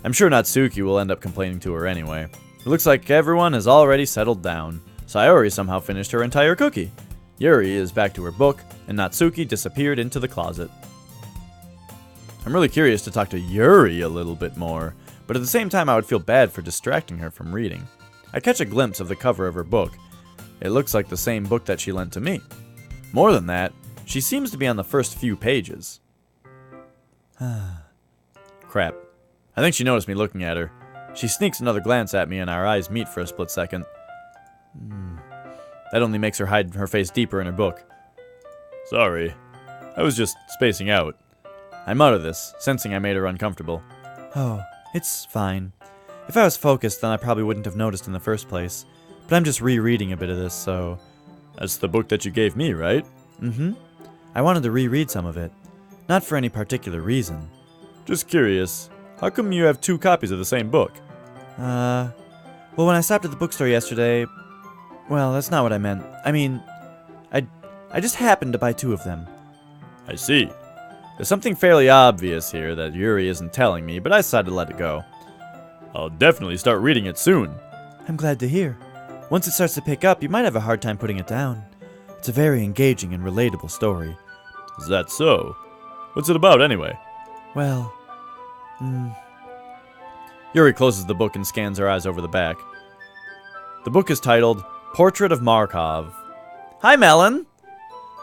I'm sure Natsuki will end up complaining to her anyway. It looks like everyone has already settled down. Sayori somehow finished her entire cookie. Yuri is back to her book, and Natsuki disappeared into the closet. I'm really curious to talk to Yuri a little bit more, but at the same time I would feel bad for distracting her from reading. I catch a glimpse of the cover of her book. It looks like the same book that she lent to me. More than that, she seems to be on the first few pages. Crap. I think she noticed me looking at her. She sneaks another glance at me and our eyes meet for a split second. That only makes her hide her face deeper in her book. Sorry. I was just spacing out. I mutter this, sensing I made her uncomfortable. Oh, it's fine. If I was focused, then I probably wouldn't have noticed in the first place. But I'm just rereading a bit of this, so... That's the book that you gave me, right? Mm-hmm. I wanted to reread some of it. Not for any particular reason. Just curious. How come you have 2 copies of the same book? Well, when I stopped at the bookstore yesterday... Well, that's not what I meant. I mean, I just happened to buy 2 of them. I see. There's something fairly obvious here that Yuri isn't telling me, but I decided to let it go. I'll definitely start reading it soon. I'm glad to hear. Once it starts to pick up, you might have a hard time putting it down. It's a very engaging and relatable story. Is that so? What's it about, anyway? Well, Yuri closes the book and scans her eyes over the back. The book is titled Portrait of Markov. Hi, Melon!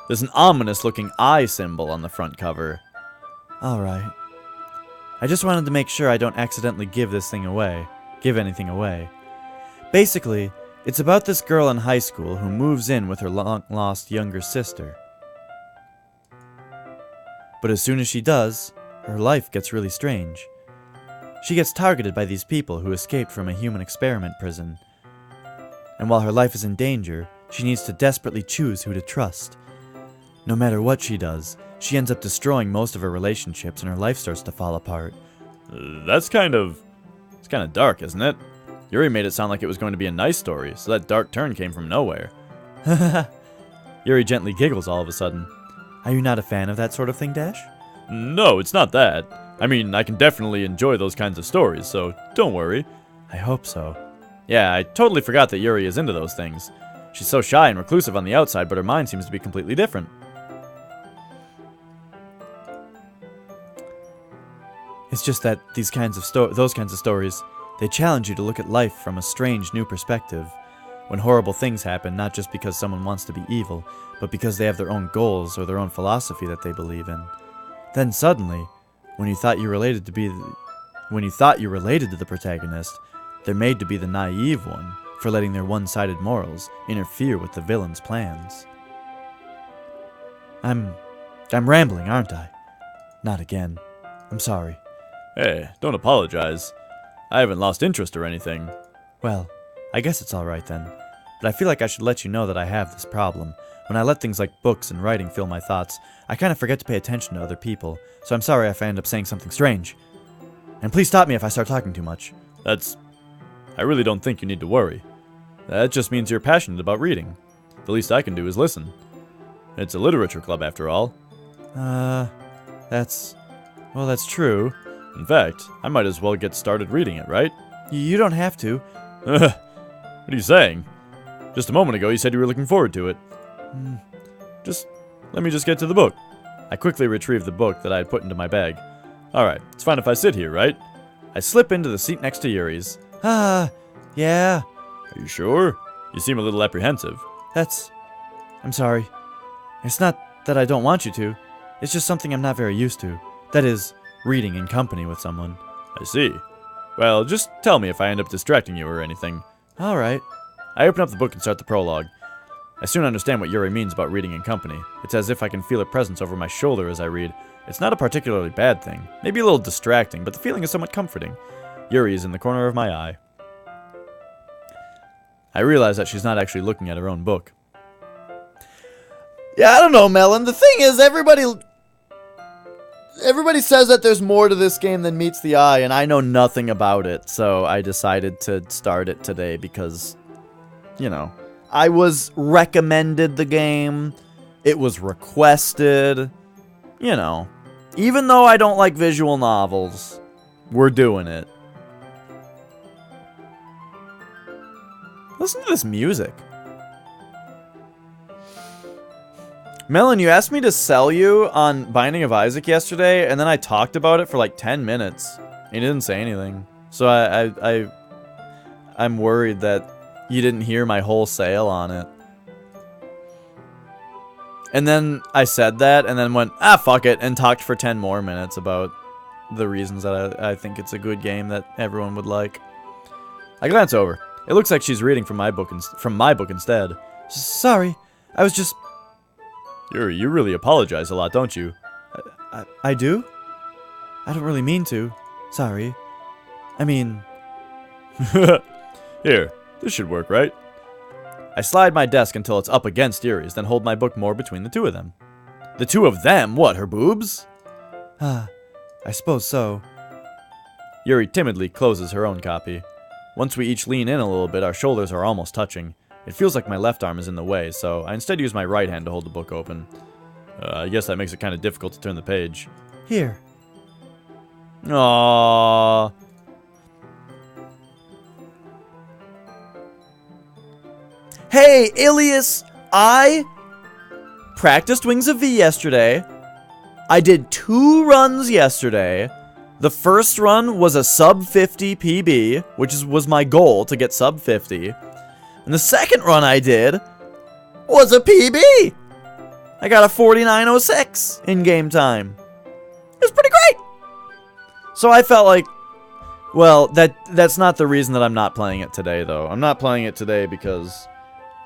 There's an ominous-looking eye symbol on the front cover. alright. I just wanted to make sure I don't accidentally give anything away. Basically, it's about this girl in high school who moves in with her long-lost younger sister. But as soon as she does, her life gets really strange. She gets targeted by these people who escaped from a human experiment prison. And while her life is in danger, she needs to desperately choose who to trust. No matter what she does, she ends up destroying most of her relationships and her life starts to fall apart. It's kind of dark, isn't it? Yuri made it sound like it was going to be a nice story, so that dark turn came from nowhere. Yuri gently giggles all of a sudden. Are you not a fan of that sort of thing, Dash? No, it's not that. I mean, I can definitely enjoy those kinds of stories, so don't worry. I hope so. Yeah, I totally forgot that Yuri is into those things. She's so shy and reclusive on the outside, but her mind seems to be completely different. It's just that those kinds of stories, they challenge you to look at life from a strange new perspective. When horrible things happen, not just because someone wants to be evil, but because they have their own goals or their own philosophy that they believe in. Then suddenly, when you thought you related to the protagonist, they're made to be the naive one for letting their one-sided morals interfere with the villain's plans. I'm rambling, aren't I? Not again. I'm sorry. Hey, don't apologize. I haven't lost interest or anything. Well, I guess it's alright then. But I feel like I should let you know that I have this problem. When I let things like books and writing fill my thoughts, I kind of forget to pay attention to other people, so I'm sorry if I end up saying something strange. And please stop me if I start talking too much. I really don't think you need to worry. That just means you're passionate about reading. The least I can do is listen. It's a literature club after all. That's true. In fact, I might as well get started reading it, right? You don't have to. What are you saying? Just a moment ago you said you were looking forward to it. Let me just get to the book. I quickly retrieved the book that I had put into my bag. Alright, it's fine if I sit here, right? I slip into the seat next to Yuri's. Yeah. Are you sure? You seem a little apprehensive. I'm sorry. It's not that I don't want you to. It's just something I'm not very used to. That is, reading in company with someone. I see. Well, just tell me if I end up distracting you or anything. Alright. I open up the book and start the prologue. I soon understand what Yuri means about reading in company. It's as if I can feel a presence over my shoulder as I read. It's not a particularly bad thing. Maybe a little distracting, but the feeling is somewhat comforting. Yuri is in the corner of my eye. I realize that she's not actually looking at her own book. Yeah, I don't know, Melon. The thing is, everybody says that there's more to this game than meets the eye, and I know nothing about it, so I decided to start it today because, you know, I was recommended the game, it was requested, you know. Even though I don't like visual novels, we're doing it. Listen to this music. Melon, you asked me to sell you on Binding of Isaac yesterday, and then I talked about it for like 10 minutes. You didn't say anything. So I'm worried that you didn't hear my whole sale on it. And then I said that, and then went, fuck it, and talked for 10 more minutes about the reasons that I think it's a good game that everyone would like. I glance over. It looks like she's reading from my book instead. Sorry, I was just... Yuri, you really apologize a lot, don't you? I do? I don't really mean to. Sorry. I mean... Here, this should work, right? I slide my desk until it's up against Yuri's, then hold my book more between the two of them. The two of them? What, her boobs? I suppose so. Yuri timidly closes her own copy. Once we each lean in a little bit, our shoulders are almost touching. It feels like my left arm is in the way, so I instead use my right hand to hold the book open. I guess that makes it kind of difficult to turn the page. Here. Aww. Hey, Ilias, I practiced Wings of V yesterday. I did 2 runs yesterday. The first run was a sub 50 PB, which was my goal, to get sub 50. And the second run I did was a PB. I got a 49.06 in game time. It was pretty great. So I felt like, well, that's not the reason that I'm not playing it today, though. I'm not playing it today because...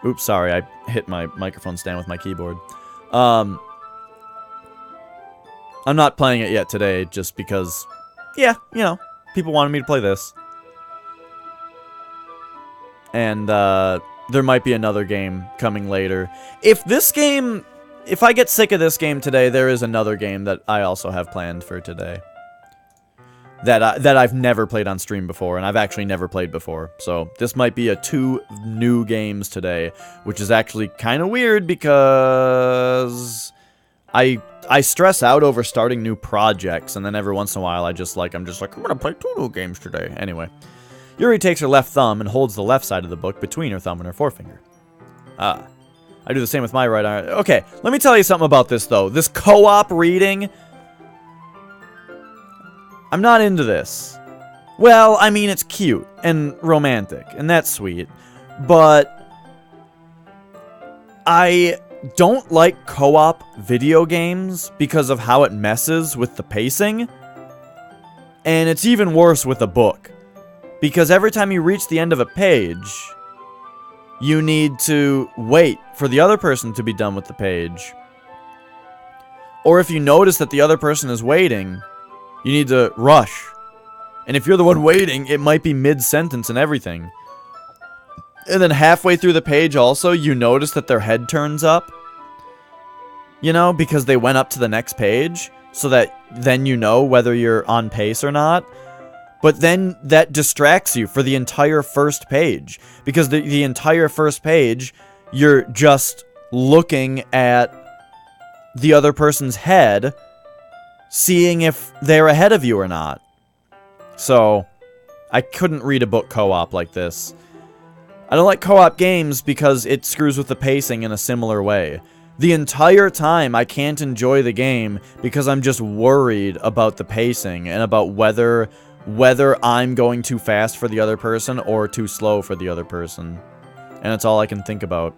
Oops, sorry, I hit my microphone stand with my keyboard. I'm not playing it yet today just because, yeah, you know, people wanted me to play this. And there might be another game coming later. If I get sick of this game today, there is another game that I also have planned for today. That I've never played on stream before, and I've actually never played before. So this might be 2 new games today, which is actually kind of weird because I stress out over starting new projects, and then every once in a while I'm just like, I'm gonna play 2 new games today. Anyway, Yuri takes her left thumb and holds the left side of the book between her thumb and her forefinger. I do the same with my right arm. Okay, let me tell you something about this though. This co-op reading. I'm not into this. Well, I mean, it's cute and romantic, and that's sweet, but I don't like co-op video games because of how it messes with the pacing, and it's even worse with a book, because every time you reach the end of a page, you need to wait for the other person to be done with the page, or if you notice that the other person is waiting, you need to rush. And if you're the one waiting, it might be mid-sentence and everything. And then halfway through the page also, you notice that their head turns up. You know, because they went up to the next page. So that then you know whether you're on pace or not. But then that distracts you for the entire first page. Because the entire first page, you're just looking at the other person's head, seeing if they're ahead of you or not. So, I couldn't read a book co-op like this. I don't like co-op games because it screws with the pacing in a similar way. The entire time I can't enjoy the game because I'm just worried about the pacing and about whether I'm going too fast for the other person or too slow for the other person. And that's all I can think about.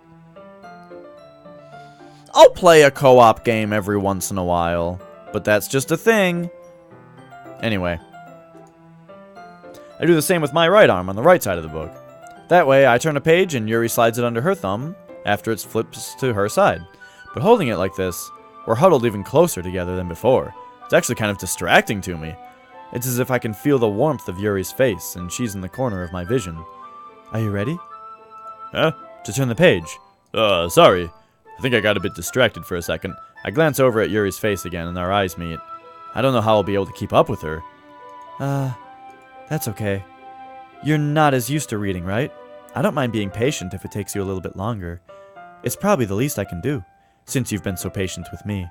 I'll play a co-op game every once in a while. But that's just a thing. Anyway. I do the same with my right arm on the right side of the book. That way, I turn a page and Yuri slides it under her thumb after it flips to her side. But holding it like this, we're huddled even closer together than before. It's actually kind of distracting to me. It's as if I can feel the warmth of Yuri's face, and she's in the corner of my vision. Are you ready? Huh? To turn the page. Sorry. I think I got a bit distracted for a second. I glance over at Yuri's face again, and our eyes meet. I don't know how I'll be able to keep up with her. That's okay. You're not as used to reading, right? I don't mind being patient if it takes you a little bit longer. It's probably the least I can do, since you've been so patient with me.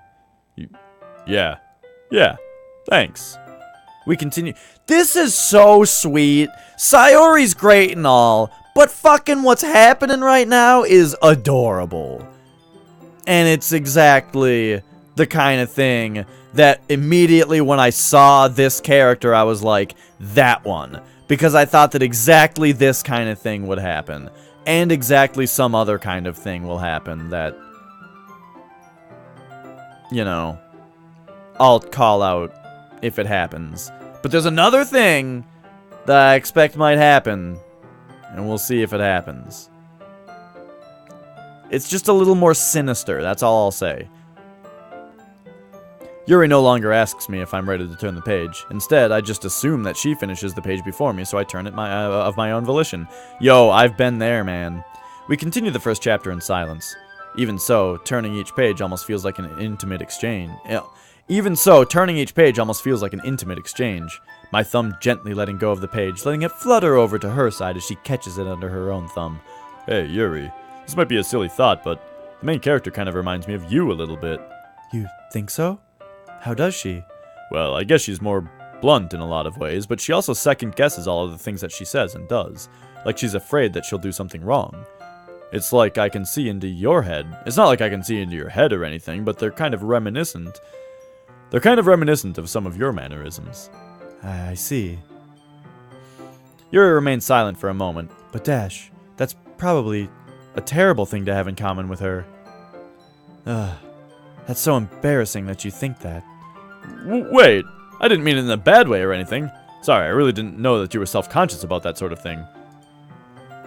Yeah. Yeah. Thanks. We continue. This is so sweet. Sayori's great and all, but fucking what's happening right now is adorable. And it's exactly the kind of thing that immediately when I saw this character, I was like, that one. Because I thought that exactly this kind of thing would happen. And exactly some other kind of thing will happen that, you know, I'll call out if it happens. But there's another thing that I expect might happen, and we'll see if it happens. It's just a little more sinister, that's all I'll say. Yuri no longer asks me if I'm ready to turn the page. Instead, I just assume that she finishes the page before me, so I turn it of my own volition. Yo, I've been there, man. We continue the first chapter in silence. Even so, turning each page almost feels like an intimate exchange. My thumb gently letting go of the page, letting it flutter over to her side as she catches it under her own thumb. Hey, Yuri. This might be a silly thought, but the main character kind of reminds me of you a little bit. You think so? How does she? Well, I guess she's more blunt in a lot of ways, but she also second-guesses all of the things that she says and does. Like she's afraid that she'll do something wrong. It's like I can see into your head. It's not like I can see into your head or anything, but they're kind of reminiscent. They're kind of reminiscent of some of your mannerisms. I see. Yuri remains silent for a moment. But Dash, that's probably a terrible thing to have in common with her. That's so embarrassing that you think that. Wait, I didn't mean it in a bad way or anything. Sorry, I really didn't know that you were self-conscious about that sort of thing.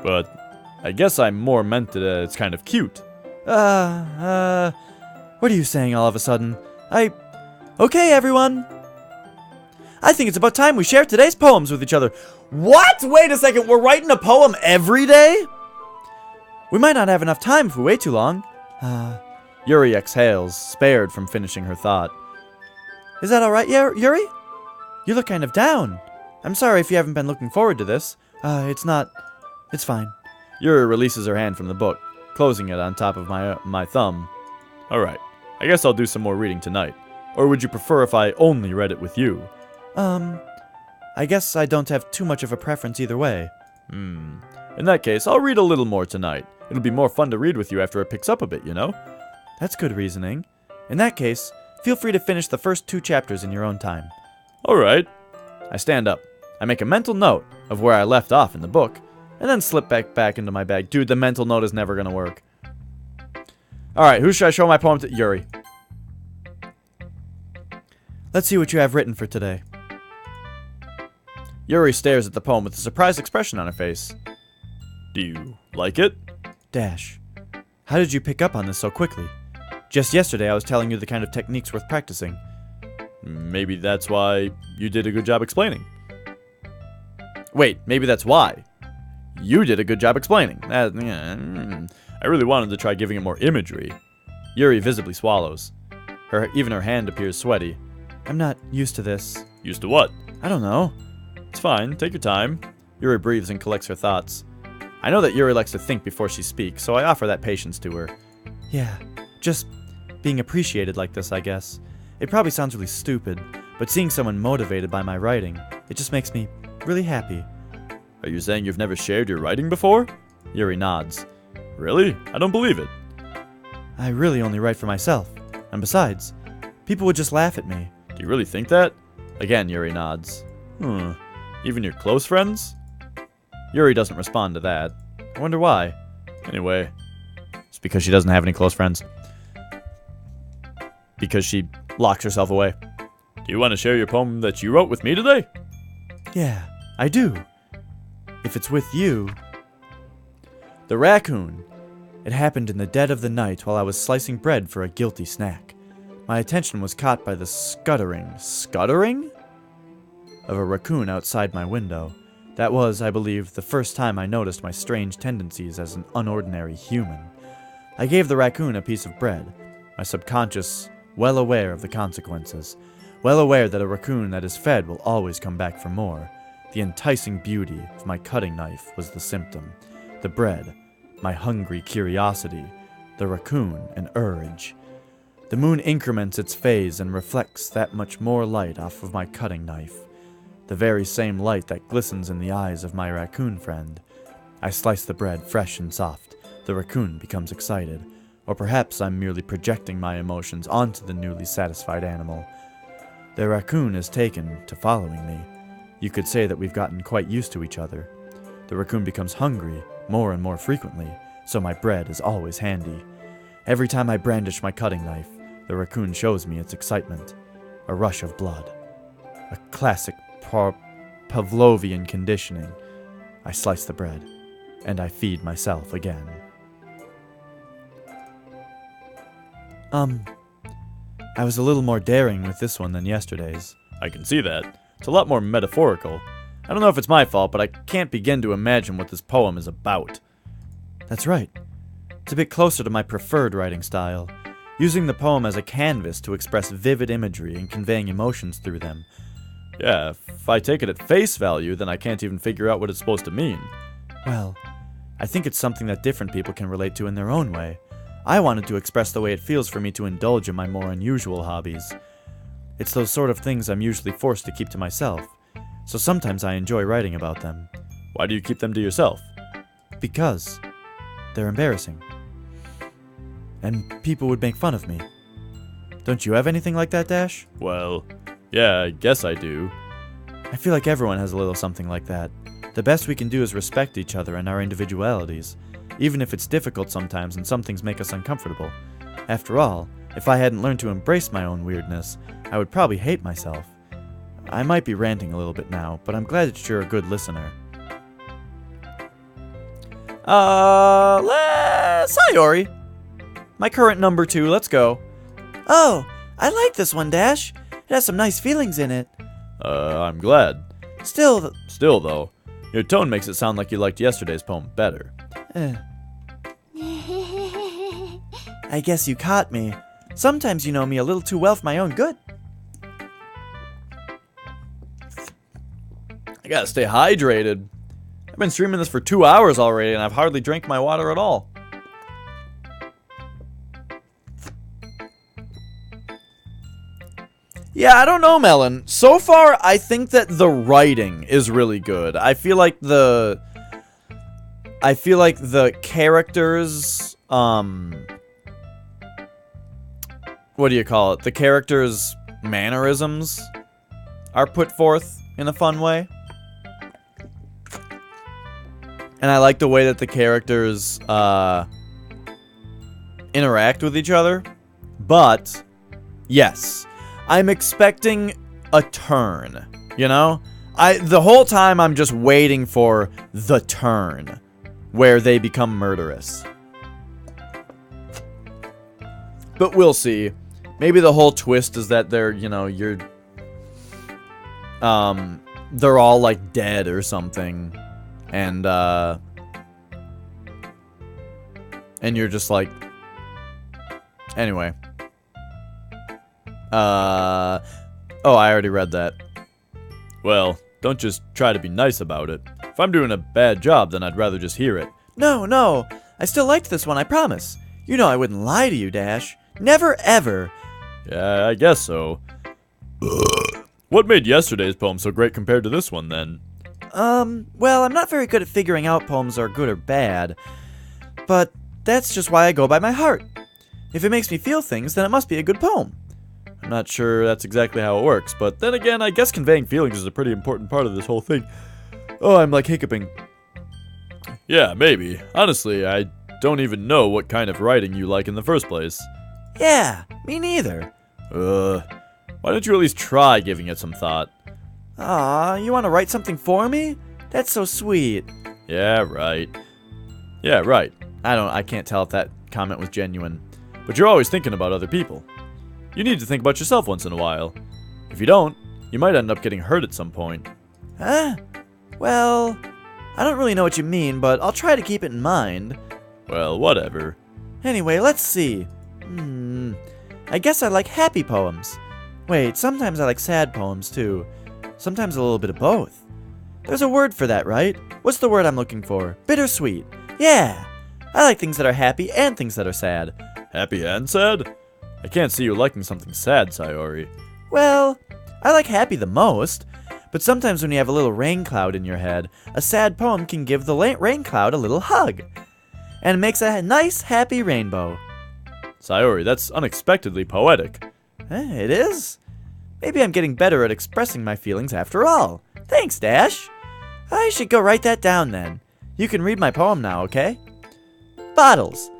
But I guess I more meant that it's kind of cute. What are you saying all of a sudden? Okay, everyone. I think it's about time we share today's poems with each other. What? Wait a second, we're writing a poem every day? We might not have enough time if we wait too long. Yuri exhales, spared from finishing her thought. Is that alright, Yuri? You look kind of down. I'm sorry if you haven't been looking forward to this. It's fine. Yuri releases her hand from the book, closing it on top of my thumb. Alright, I guess I'll do some more reading tonight. Or would you prefer if I only read it with you? I guess I don't have too much of a preference either way. In that case, I'll read a little more tonight. It'll be more fun to read with you after it picks up a bit, you know? That's good reasoning. In that case, feel free to finish the first 2 chapters in your own time. Alright. I stand up. I make a mental note of where I left off in the book, and then slip back into my bag. Dude, the mental note is never gonna work. Alright, who should I show my poem to? Yuri. Let's see what you have written for today. Yuri stares at the poem with a surprised expression on her face. Do you like it? Dash, how did you pick up on this so quickly? Just yesterday I was telling you the kind of techniques worth practicing. Maybe that's why you did a good job explaining. Wait, maybe that's why. You did a good job explaining. I really wanted to try giving it more imagery. Yuri visibly swallows. Even her hand appears sweaty. I'm not used to this. Used to what? I don't know. It's fine, take your time. Yuri breathes and collects her thoughts. I know that Yuri likes to think before she speaks, so I offer that patience to her. Yeah, just being appreciated like this, I guess. It probably sounds really stupid, but seeing someone motivated by my writing, it just makes me really happy. Are you saying you've never shared your writing before? Yuri nods. Really? I don't believe it. I really only write for myself. And besides, people would just laugh at me. Do you really think that? Again, Yuri nods. Even your close friends? Yuri doesn't respond to that. I wonder why. Anyway, it's because she doesn't have any close friends. Because she locks herself away. Do you want to share your poem that you wrote with me today? Yeah, I do. If it's with you. The raccoon. It happened in the dead of the night while I was slicing bread for a guilty snack. My attention was caught by the scuttering of a raccoon outside my window. That was, I believe, the first time I noticed my strange tendencies as an unordinary human. I gave the raccoon a piece of bread, my subconscious well aware of the consequences, well aware that a raccoon that is fed will always come back for more. The enticing beauty of my cutting knife was the symptom. The bread, my hungry curiosity. The raccoon, an urge. The moon increments its phase and reflects that much more light off of my cutting knife. The very same light that glistens in the eyes of my raccoon friend. I slice the bread fresh and soft. The raccoon becomes excited. Or perhaps I'm merely projecting my emotions onto the newly satisfied animal. The raccoon is taken to following me. You could say that we've gotten quite used to each other. The raccoon becomes hungry more and more frequently, so my bread is always handy. Every time I brandish my cutting knife, the raccoon shows me its excitement. A rush of blood. A classic Pavlovian conditioning. I slice the bread, and I feed myself again. I was a little more daring with this one than yesterday's. I can see that. It's a lot more metaphorical. I don't know if it's my fault, but I can't begin to imagine what this poem is about. That's right. It's a bit closer to my preferred writing style, using the poem as a canvas to express vivid imagery and conveying emotions through them. Yeah, if I take it at face value, then I can't even figure out what it's supposed to mean. Well, I think it's something that different people can relate to in their own way. I wanted to express the way it feels for me to indulge in my more unusual hobbies. It's those sort of things I'm usually forced to keep to myself, so sometimes I enjoy writing about them. Why do you keep them to yourself? Because they're embarrassing. And people would make fun of me. Don't you have anything like that, Dash? Well, yeah, I guess I do. I feel like everyone has a little something like that. The best we can do is respect each other and our individualities, even if it's difficult sometimes and some things make us uncomfortable. After all, if I hadn't learned to embrace my own weirdness, I would probably hate myself. I might be ranting a little bit now, but I'm glad that you're a good listener. Sayori. My current number 2, let's go. Oh, I like this one, Dash. It has some nice feelings in it. I'm glad. Still, though, your tone makes it sound like you liked yesterday's poem better. I guess you caught me. Sometimes you know me a little too well for my own good. I gotta stay hydrated. I've been streaming this for 2 hours already, and I've hardly drank my water at all. Yeah, I don't know, Melon. So far, I think that the writing is really good. I feel like the characters, what do you call it? The characters' mannerisms are put forth in a fun way. And I like the way that the characters interact with each other. But, yes, I'm expecting a turn, you know? The whole time I'm just waiting for the turn where they become murderous. But we'll see. Maybe the whole twist is that they're, they're all like dead or something. And you're just like, anyway. Oh, I already read that. Well, don't just try to be nice about it. If I'm doing a bad job, then I'd rather just hear it. No. I still liked this one, I promise. You know I wouldn't lie to you, Dash. Never, ever. Yeah, I guess so. What made yesterday's poem so great compared to this one, then? Well, I'm not very good at figuring out poems are good or bad. But that's just why I go by my heart. If it makes me feel things, then it must be a good poem. I'm not sure that's exactly how it works, but then again, I guess conveying feelings is a pretty important part of this whole thing. Oh, I'm like hiccuping. Yeah, maybe. Honestly, I don't even know what kind of writing you like in the first place. Yeah, me neither. Why don't you at least try giving it some thought? Aw, you want to write something for me? That's so sweet. Yeah, right. I can't tell if that comment was genuine. But you're always thinking about other people. You need to think about yourself once in a while. If you don't, you might end up getting hurt at some point. Huh? Well, I don't really know what you mean, but I'll try to keep it in mind. Well, whatever. Anyway, let's see. I guess I like happy poems. Wait, sometimes I like sad poems too. Sometimes a little bit of both. There's a word for that, right? What's the word I'm looking for? Bittersweet. Yeah. I like things that are happy and things that are sad. Happy and sad? I can't see you liking something sad, Sayori. Well, I like happy the most, but sometimes when you have a little rain cloud in your head, a sad poem can give the rain cloud a little hug. And it makes a nice, happy rainbow. Sayori, that's unexpectedly poetic. It is? Maybe I'm getting better at expressing my feelings after all. Thanks, Dash. I should go write that down then. You can read my poem now, okay? Bottles.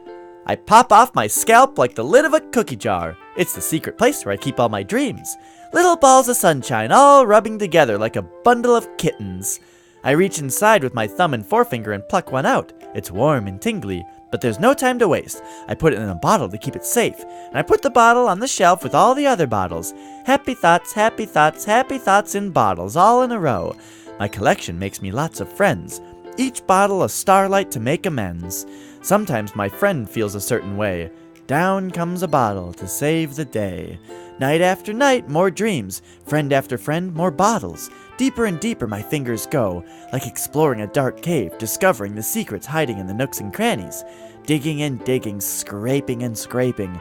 I pop off my scalp like the lid of a cookie jar. It's the secret place where I keep all my dreams. Little balls of sunshine all rubbing together like a bundle of kittens. I reach inside with my thumb and forefinger and pluck one out. It's warm and tingly, but there's no time to waste. I put it in a bottle to keep it safe, and I put the bottle on the shelf with all the other bottles. Happy thoughts, happy thoughts, happy thoughts in bottles, all in a row. My collection makes me lots of friends. Each bottle a starlight to make amends. Sometimes my friend feels a certain way. Down comes a bottle to save the day. Night after night, more dreams. Friend after friend, more bottles. Deeper and deeper my fingers go, like exploring a dark cave, discovering the secrets hiding in the nooks and crannies. Digging and digging, scraping and scraping.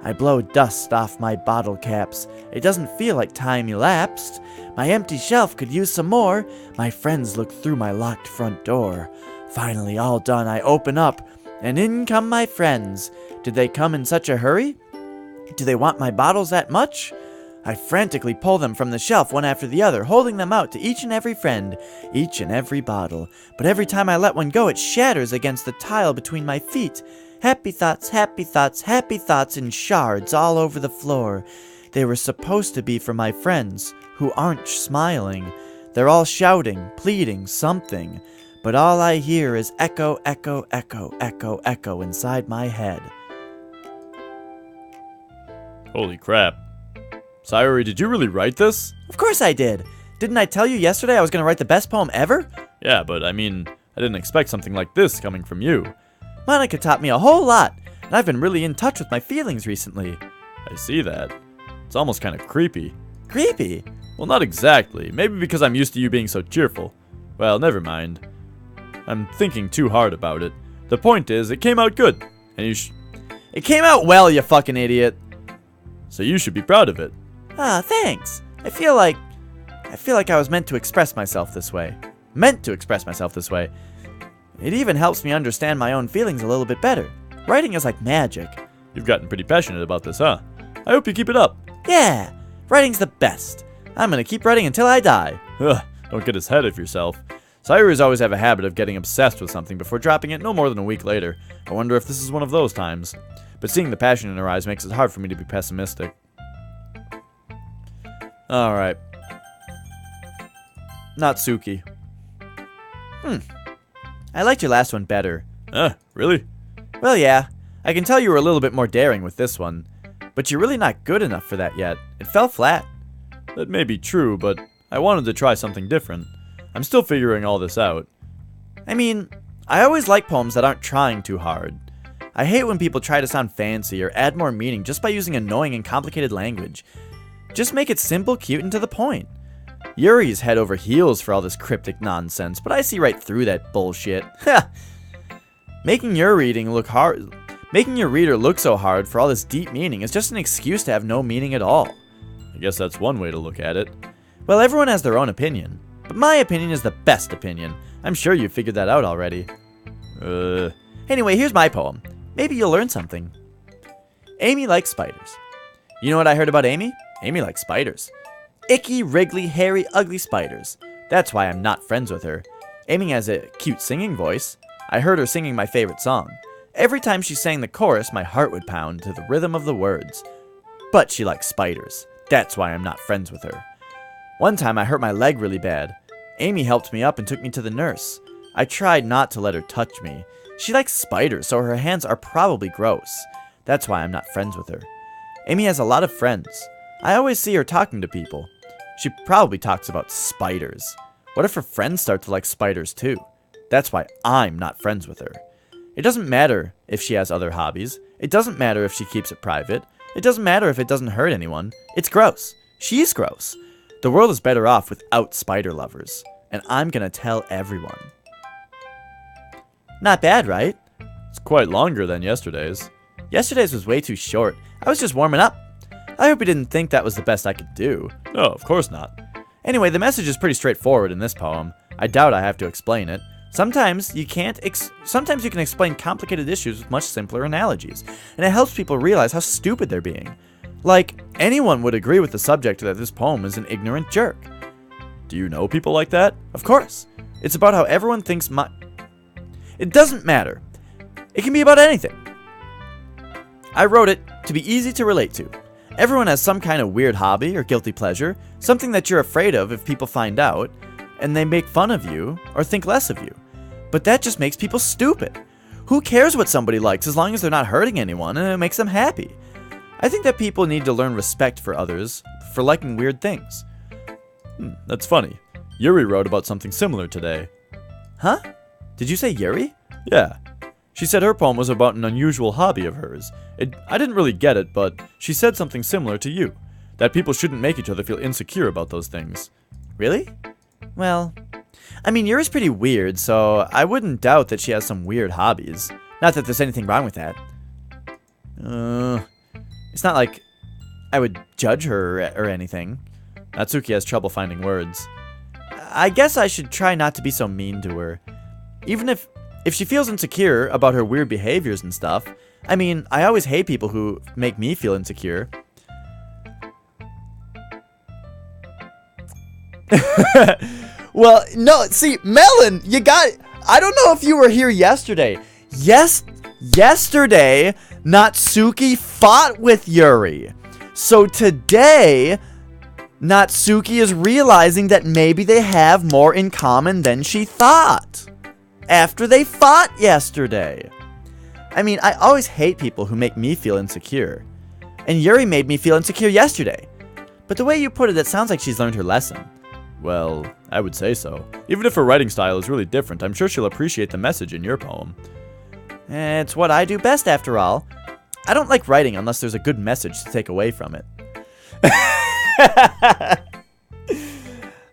I blow dust off my bottle caps. It doesn't feel like time elapsed. My empty shelf could use some more. My friends look through my locked front door. Finally, all done, I open up, and in come my friends. Did they come in such a hurry? Do they want my bottles that much? I frantically pull them from the shelf one after the other, holding them out to each and every friend, each and every bottle. But every time I let one go, it shatters against the tile between my feet. Happy thoughts, happy thoughts, happy thoughts in shards all over the floor. They were supposed to be for my friends, who aren't smiling. They're all shouting, pleading, something. But all I hear is echo, echo, echo, echo, echo inside my head. Holy crap. Sayori, did you really write this? Of course I did. Didn't I tell you yesterday I was going to write the best poem ever? Yeah, but I mean, I didn't expect something like this coming from you. Monica taught me a whole lot, and I've been really in touch with my feelings recently. I see that. It's almost kind of creepy. Creepy? Well, not exactly. Maybe because I'm used to you being so cheerful. Well, never mind. I'm thinking too hard about it. The point is, it came out good. And It came out well, you fucking idiot. So you should be proud of it. Ah, thanks. I feel like I was meant to express myself this way. Meant to express myself this way. It even helps me understand my own feelings a little bit better. Writing is like magic. You've gotten pretty passionate about this, huh? I hope you keep it up. Yeah, writing's the best. I'm gonna keep writing until I die. Ugh, don't get ahead of yourself. Sayori's always have a habit of getting obsessed with something before dropping it no more than a week later. I wonder if this is one of those times. But seeing the passion in her eyes makes it hard for me to be pessimistic. Alright. Natsuki. I liked your last one better. Really? Well, yeah. I can tell you were a little bit more daring with this one. But you're really not good enough for that yet. It fell flat. That may be true, but I wanted to try something different. I'm still figuring all this out. I mean, I always like poems that aren't trying too hard. I hate when people try to sound fancy or add more meaning just by using annoying and complicated language. Just make it simple, cute, and to the point. Yuri's head over heels for all this cryptic nonsense, but I see right through that bullshit. Making your reader look so hard for all this deep meaning is just an excuse to have no meaning at all. I guess that's one way to look at it. Well, everyone has their own opinion, but my opinion is the best opinion. I'm sure you figured that out already. Anyway, here's my poem. Maybe you'll learn something. Amy likes spiders. You know what I heard about Amy? Amy likes spiders. Icky, wriggly, hairy, ugly spiders. That's why I'm not friends with her. Amy has a cute singing voice. I heard her singing my favorite song. Every time she sang the chorus, my heart would pound to the rhythm of the words. But she likes spiders. That's why I'm not friends with her. One time I hurt my leg really bad. Amy helped me up and took me to the nurse. I tried not to let her touch me. She likes spiders, so her hands are probably gross. That's why I'm not friends with her. Amy has a lot of friends. I always see her talking to people. She probably talks about spiders. What if her friends start to like spiders too? That's why I'm not friends with her. It doesn't matter if she has other hobbies. It doesn't matter if she keeps it private. It doesn't matter if it doesn't hurt anyone. It's gross. She's gross. The world is better off without spider lovers. And I'm gonna tell everyone. Not bad, right? It's quite longer than yesterday's. Yesterday's was way too short. I was just warming up. I hope you didn't think that was the best I could do. No, of course not. Anyway, the message is pretty straightforward in this poem. I doubt I have to explain it. Sometimes you can explain complicated issues with much simpler analogies, and it helps people realize how stupid they're being. Like, anyone would agree with the subject that this poem is an ignorant jerk. Do you know people like that? Of course. It's about how everyone thinks It doesn't matter. It can be about anything. I wrote it to be easy to relate to. Everyone has some kind of weird hobby or guilty pleasure, something that you're afraid of if people find out, and they make fun of you or think less of you. But that just makes people stupid. Who cares what somebody likes as long as they're not hurting anyone and it makes them happy? I think that people need to learn respect for others for liking weird things. That's funny. Yuri wrote about something similar today. Huh? Did you say Yuri? Yeah. She said her poem was about an unusual hobby of hers. I didn't really get it, but she said something similar to you. That people shouldn't make each other feel insecure about those things. Really? Well, I mean, Yuri's pretty weird, so I wouldn't doubt that she has some weird hobbies. Not that there's anything wrong with that. It's not like I would judge her or anything. Natsuki has trouble finding words. I guess I should try not to be so mean to her. Even if she feels insecure about her weird behaviors and stuff. I mean, I always hate people who make me feel insecure. Well, no, see, Melon, you got it. I don't know if you were here yesterday. Yesterday, Natsuki fought with Yuri. So today, Natsuki is realizing that maybe they have more in common than she thought. After they fought yesterday. I mean, I always hate people who make me feel insecure. And Yuri made me feel insecure yesterday. But the way you put it, it sounds like she's learned her lesson. Well, I would say so. Even if her writing style is really different, I'm sure she'll appreciate the message in your poem. It's what I do best, after all. I don't like writing unless there's a good message to take away from it.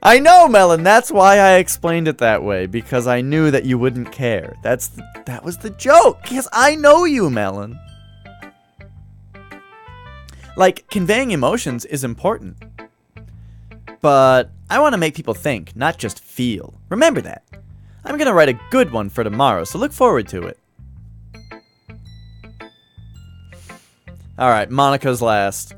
I know, Melon, that's why I explained it that way, because I knew that you wouldn't care. That was the joke, because I know you, Melon. Like, conveying emotions is important. But I want to make people think, not just feel. Remember that. I'm going to write a good one for tomorrow, so look forward to it. Alright, Monica's last.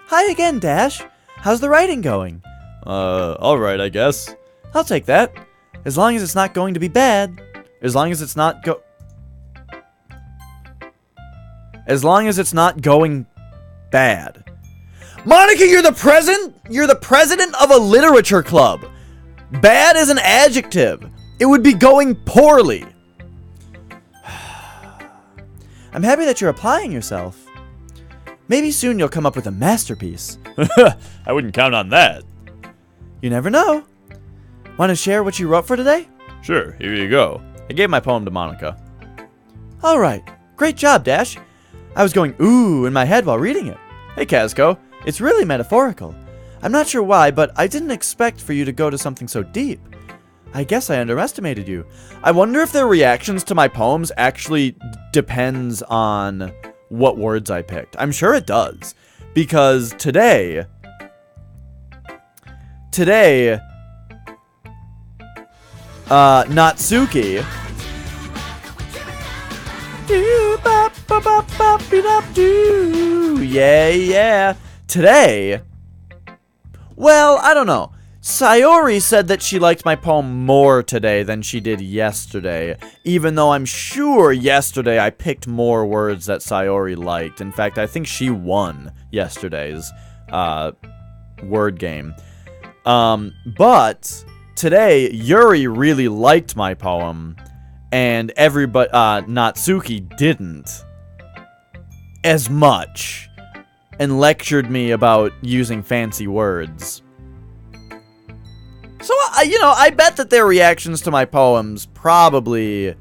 Hi again, Dash. How's the writing going? Alright, I guess. I'll take that. As long as it's not going to be bad. As long as it's not going bad. Monica, you're the president of a literature club. Bad is an adjective. It would be going poorly. I'm happy that you're applying yourself. Maybe soon you'll come up with a masterpiece. I wouldn't count on that. You never know. Want to share what you wrote for today? Sure, here you go. I gave my poem to Monica. Alright, great job, Dash. I was going ooh in my head while reading it. Hey, Kazco, it's really metaphorical. I'm not sure why, but I didn't expect for you to go to something so deep. I guess I underestimated you. I wonder if their reactions to my poems actually depends on what words I picked. I'm sure it does. Because today, Natsuki. Yeah. Today, well, I don't know. Sayori said that she liked my poem more today than she did yesterday, even though I'm sure yesterday I picked more words that Sayori liked. In fact, I think she won yesterday's word game. But today, Yuri really liked my poem, and everybody, Natsuki didn't as much, and lectured me about using fancy words. So, I bet that their reactions to my poems probably,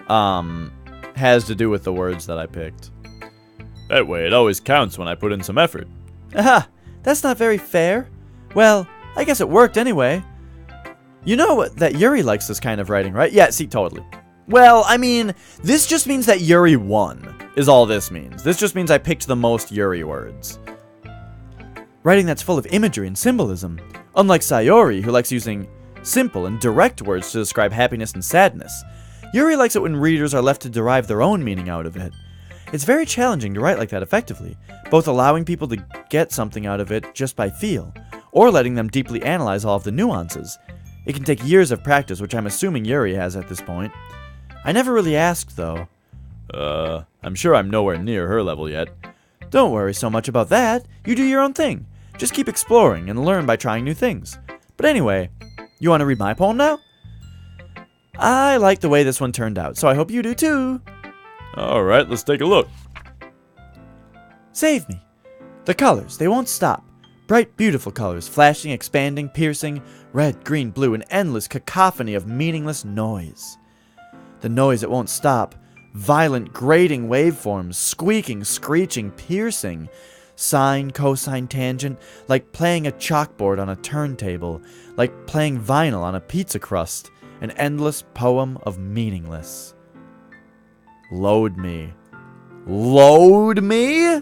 has to do with the words that I picked. That way, it always counts when I put in some effort. Aha, that's not very fair. Well, I guess it worked anyway. You know that Yuri likes this kind of writing, right? Yeah, see, totally. Well, I mean, this just means that Yuri won, is all this means. This just means I picked the most Yuri words. Writing that's full of imagery and symbolism. Unlike Sayori, who likes using simple and direct words to describe happiness and sadness, Yuri likes it when readers are left to derive their own meaning out of it. It's very challenging to write like that effectively, both allowing people to get something out of it just by feel, or letting them deeply analyze all of the nuances. It can take years of practice, which I'm assuming Yuri has at this point. I never really asked, though. I'm sure I'm nowhere near her level yet. Don't worry so much about that. You do your own thing. Just keep exploring and learn by trying new things. But anyway, you want to read my poem now? I like the way this one turned out, so I hope you do too. Alright, let's take a look. Save me. The colors, they won't stop. Bright, beautiful colors, flashing, expanding, piercing, red, green, blue, an endless cacophony of meaningless noise. The noise that won't stop. Violent, grating waveforms, squeaking, screeching, piercing. Sine, cosine, tangent, like playing a chalkboard on a turntable, like playing vinyl on a pizza crust. An endless poem of meaningless. Load me. Load me?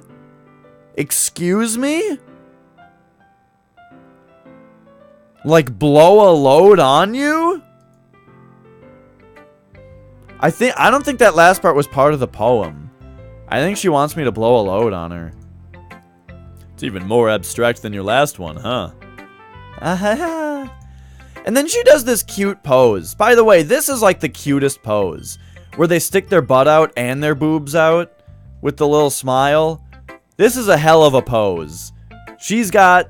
Excuse me? Like blow a load on you? I don't think that last part was part of the poem. I think she wants me to blow a load on her. It's even more abstract than your last one, huh? And then she does this cute pose. By the way, this is like the cutest pose, where they stick their butt out and their boobs out with the little smile. This is a hell of a pose. She's got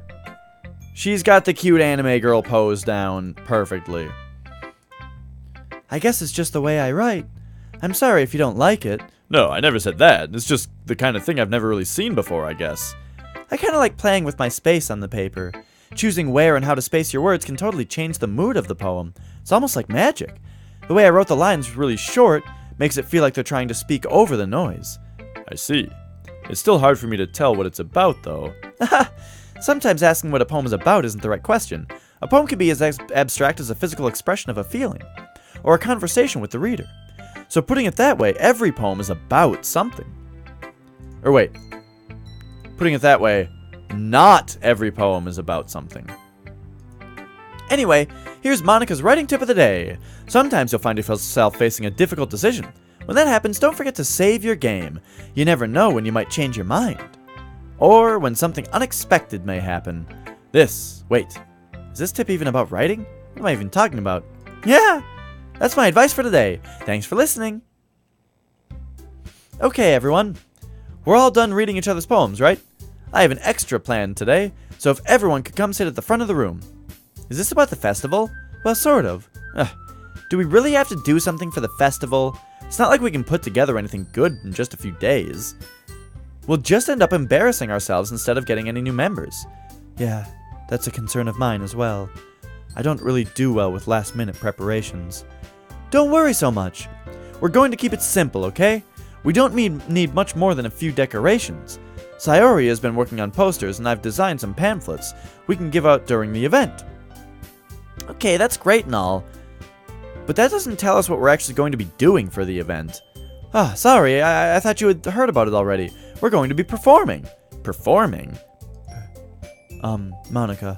the cute anime girl pose down perfectly. I guess it's just the way I write. I'm sorry if you don't like it. No, I never said that. It's just the kind of thing I've never really seen before, I guess. I kind of like playing with my space on the paper. Choosing where and how to space your words can totally change the mood of the poem. It's almost like magic. The way I wrote the lines really short makes it feel like they're trying to speak over the noise. I see. It's still hard for me to tell what it's about, though. Sometimes asking what a poem is about isn't the right question. A poem can be as abstract as a physical expression of a feeling, or a conversation with the reader. So putting it that way, every poem is about something. Or wait, putting it that way, not every poem is about something. Anyway, here's Monica's writing tip of the day. Sometimes you'll find yourself facing a difficult decision. When that happens, don't forget to save your game. You never know when you might change your mind. Or when something unexpected may happen. Wait, is this tip even about writing? What am I even talking about? Yeah, that's my advice for today. Thanks for listening. Okay, everyone. We're all done reading each other's poems, right? I have an extra plan today, so if everyone could come sit at the front of the room. Is this about the festival? Well, sort of. Do we really have to do something for the festival? It's not like we can put together anything good in just a few days. We'll just end up embarrassing ourselves instead of getting any new members. Yeah, that's a concern of mine as well. I don't really do well with last-minute preparations. Don't worry so much. We're going to keep it simple, okay? We don't need much more than a few decorations. Sayori has been working on posters, and I've designed some pamphlets we can give out during the event. Okay, that's great and all, but that doesn't tell us what we're actually going to be doing for the event. Sorry, I thought you had heard about it already. We're going to be performing. Performing? Monica.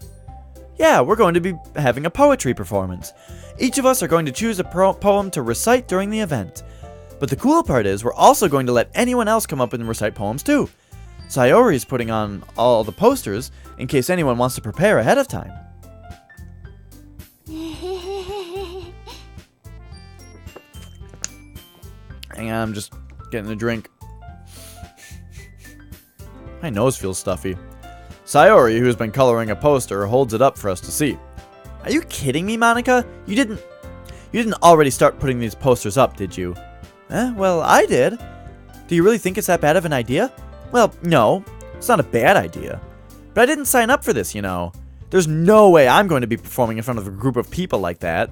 Yeah, we're going to be having a poetry performance. Each of us are going to choose a poem to recite during the event. But the cool part is, we're also going to let anyone else come up and recite poems too. Sayori is putting on all the posters in case anyone wants to prepare ahead of time. Hang on, I'm just getting a drink. My nose feels stuffy. Sayori, who's been coloring a poster, holds it up for us to see. Are you kidding me, Monica? You didn't already start putting these posters up, did you? Well, I did. Do you really think it's that bad of an idea? Well, no, it's not a bad idea. But I didn't sign up for this, you know. There's no way I'm going to be performing in front of a group of people like that.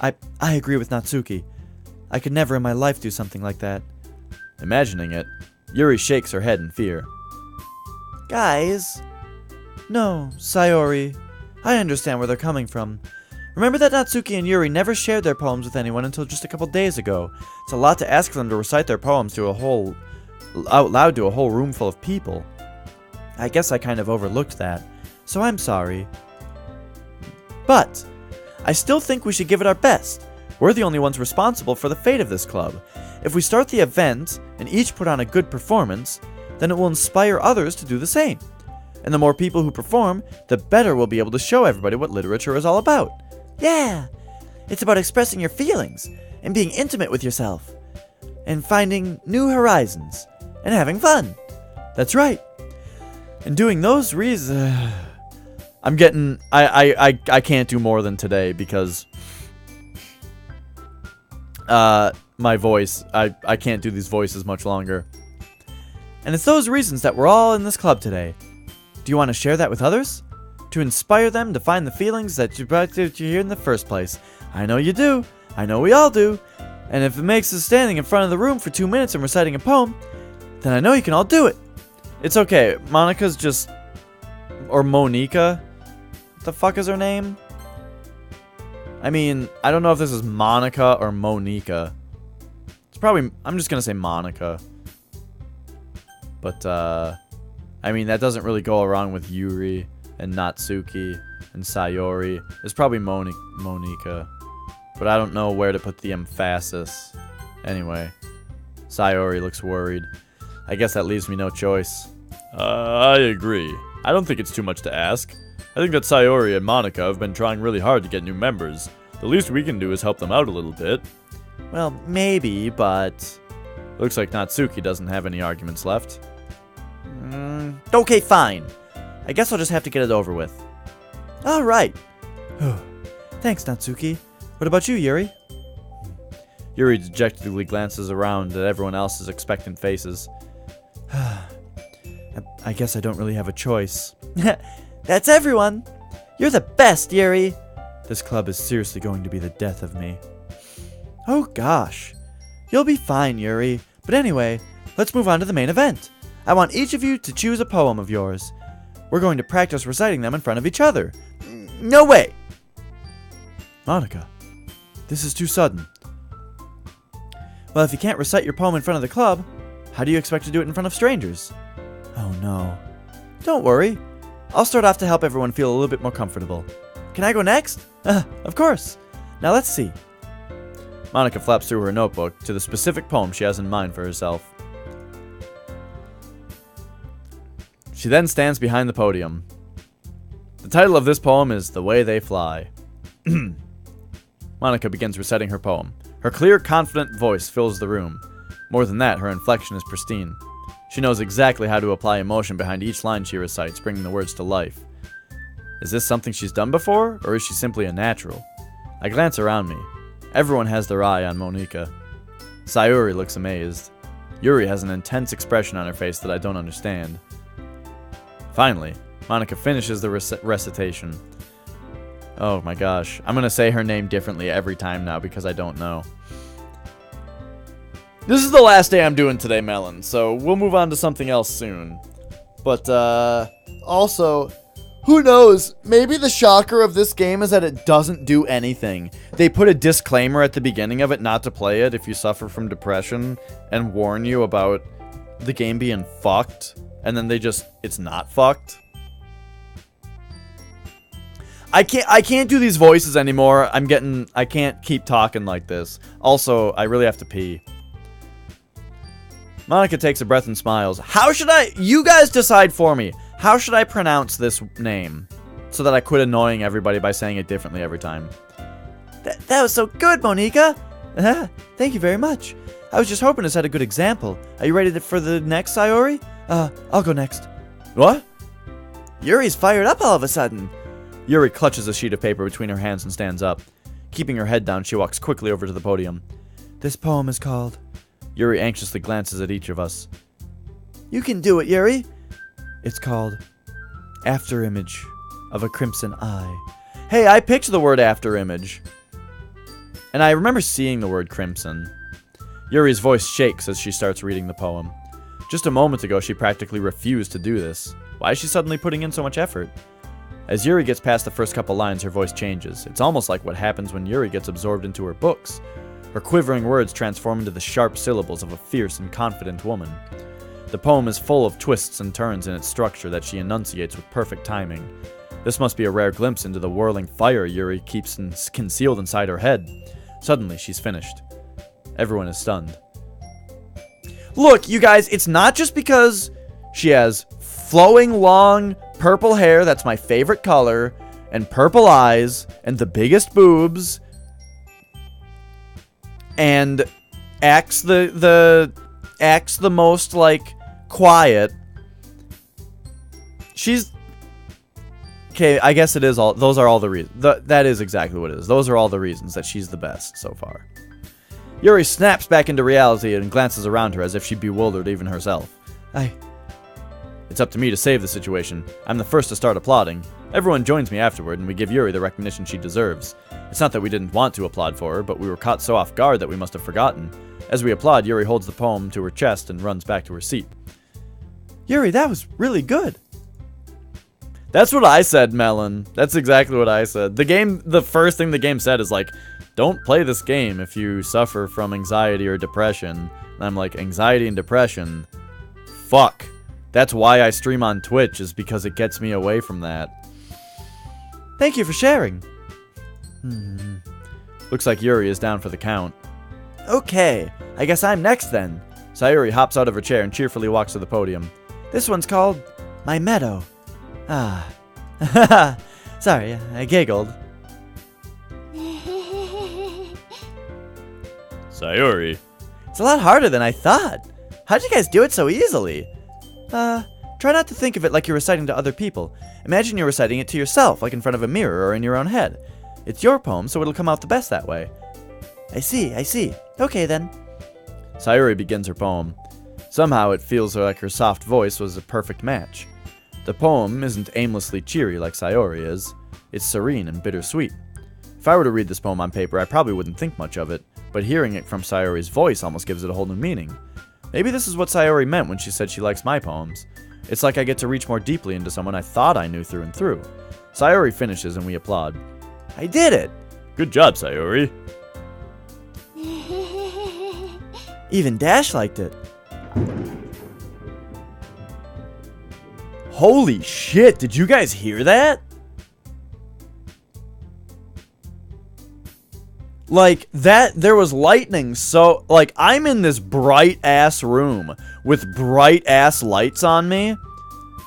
I agree with Natsuki. I could never in my life do something like that. Imagining it, Yuri shakes her head in fear. Guys. No, Sayori. I understand where they're coming from. Remember that Natsuki and Yuri never shared their poems with anyone until just a couple days ago. It's a lot to ask them to recite their poems out loud to a whole room full of people. I guess I kind of overlooked that, so I'm sorry. But I still think we should give it our best. We're the only ones responsible for the fate of this club. If we start the event and each put on a good performance, then it will inspire others to do the same. And the more people who perform, the better we'll be able to show everybody what literature is all about. Yeah, it's about expressing your feelings and being intimate with yourself and finding new horizons and having fun. That's right. And doing those reasons, I'm getting, I can't do more than today because, my voice, I can't do these voices much longer. And it's those reasons that we're all in this club today. Do you want to share that with others? To inspire them to find the feelings that you brought you here in the first place. I know you do. I know we all do. And if it makes us standing in front of the room for 2 minutes and reciting a poem, then I know you can all do it. It's okay. Monica's just... Or Monica? What the fuck is her name? I mean, I don't know if this is Monica or Monica. It's probably... I'm just gonna say Monica. But, I mean, that doesn't really go along with Yuri and Natsuki and Sayori. It's probably Monica. But I don't know where to put the emphasis. Anyway, Sayori looks worried. I guess that leaves me no choice. I agree. I don't think it's too much to ask. I think that Sayori and Monica have been trying really hard to get new members. The least we can do is help them out a little bit. Well, maybe, but... Looks like Natsuki doesn't have any arguments left. Okay, fine. I guess I'll just have to get it over with. Alright. Thanks, Natsuki. What about you, Yuri? Yuri dejectedly glances around at everyone else's expectant faces. I guess I don't really have a choice. That's everyone! You're the best, Yuri! This club is seriously going to be the death of me. Oh gosh. You'll be fine, Yuri. But anyway, let's move on to the main event. I want each of you to choose a poem of yours. We're going to practice reciting them in front of each other. No way! Monica, this is too sudden. Well, if you can't recite your poem in front of the club, how do you expect to do it in front of strangers? Oh no. Don't worry. I'll start off to help everyone feel a little bit more comfortable. Can I go next? Of course. Now let's see. Monica flaps through her notebook to the specific poem she has in mind for herself. She then stands behind the podium. The title of this poem is The Way They Fly. Monica begins reciting her poem. Her clear, confident voice fills the room. More than that, her inflection is pristine. She knows exactly how to apply emotion behind each line she recites, bringing the words to life. Is this something she's done before, or is she simply a natural? I glance around me. Everyone has their eye on Monica. Sayori looks amazed. Yuri has an intense expression on her face that I don't understand. Finally, Monica finishes the recitation. Oh my gosh. I'm gonna say her name differently every time now because I don't know. This is the last day I'm doing today, Melon, so we'll move on to something else soon. But, also, who knows? Maybe the shocker of this game is that it doesn't do anything. They put a disclaimer at the beginning of it not to play it if you suffer from depression and warn you about the game being fucked, and then it's not fucked. I can't do these voices anymore. I can't keep talking like this. Also, I really have to pee. Monica takes a breath and smiles. You guys decide for me. How should I pronounce this name? So that I quit annoying everybody by saying it differently every time. That was so good, Monica. Thank you very much. I was just hoping to set a good example. Are you ready for the next, Sayori? I'll go next. What? Yuri's fired up all of a sudden. Yuri clutches a sheet of paper between her hands and stands up. Keeping her head down, she walks quickly over to the podium. This poem is called... Yuri anxiously glances at each of us. You can do it, Yuri. It's called After Image. of a crimson eye. Hey, I picked the word after image. And I remember seeing the word crimson. Yuri's voice shakes as she starts reading the poem. Just a moment ago, she practically refused to do this. Why is she suddenly putting in so much effort? As Yuri gets past the first couple lines, her voice changes. It's almost like what happens when Yuri gets absorbed into her books. Her quivering words transform into the sharp syllables of a fierce and confident woman. The poem is full of twists and turns in its structure that she enunciates with perfect timing. This must be a rare glimpse into the whirling fire Yuri keeps concealed inside her head. Suddenly, she's finished. Everyone is stunned. Look, you guys, it's not just because she has flowing, long, purple hair, that's my favorite color, and purple eyes, and the biggest boobs, and acts the most, like, quiet. She's... Okay, I guess it is all... Those are all the reasons. That is exactly what it is. Those are all the reasons that she's the best so far. Yuri snaps back into reality and glances around her as if she bewildered even herself. It's up to me to save the situation. I'm the first to start applauding. Everyone joins me afterward, and we give Yuri the recognition she deserves. It's not that we didn't want to applaud for her, but we were caught so off guard that we must have forgotten. As we applaud, Yuri holds the poem to her chest and runs back to her seat. Yuri, that was really good. That's what I said, Melon. That's exactly what I said. The first thing the game said is like, don't play this game if you suffer from anxiety or depression. And I'm like, anxiety and depression? Fuck. That's why I stream on Twitch, is because it gets me away from that. Thank you for sharing. Looks like Yuri is down for the count. Okay, I guess I'm next then. Sayuri hops out of her chair and cheerfully walks to the podium. This one's called My Meadow. Ah. Sorry, I giggled. Sayuri. It's a lot harder than I thought. How'd you guys do it so easily? Try not to think of it like you're reciting to other people. Imagine you're reciting it to yourself, like in front of a mirror or in your own head. It's your poem, so it'll come out the best that way. I see. Okay then. Sayuri begins her poem. Somehow it feels like her soft voice was a perfect match. The poem isn't aimlessly cheery like Sayuri is. It's serene and bittersweet. If I were to read this poem on paper, I probably wouldn't think much of it, but hearing it from Sayuri's voice almost gives it a whole new meaning. Maybe this is what Sayuri meant when she said she likes my poems. It's like I get to reach more deeply into someone I thought I knew through and through. Sayuri finishes and we applaud. I did it! Good job, Sayuri. Even Dash liked it. Holy shit, did you guys hear that? Like, there was lightning, so, like, I'm in this bright-ass room with bright-ass lights on me,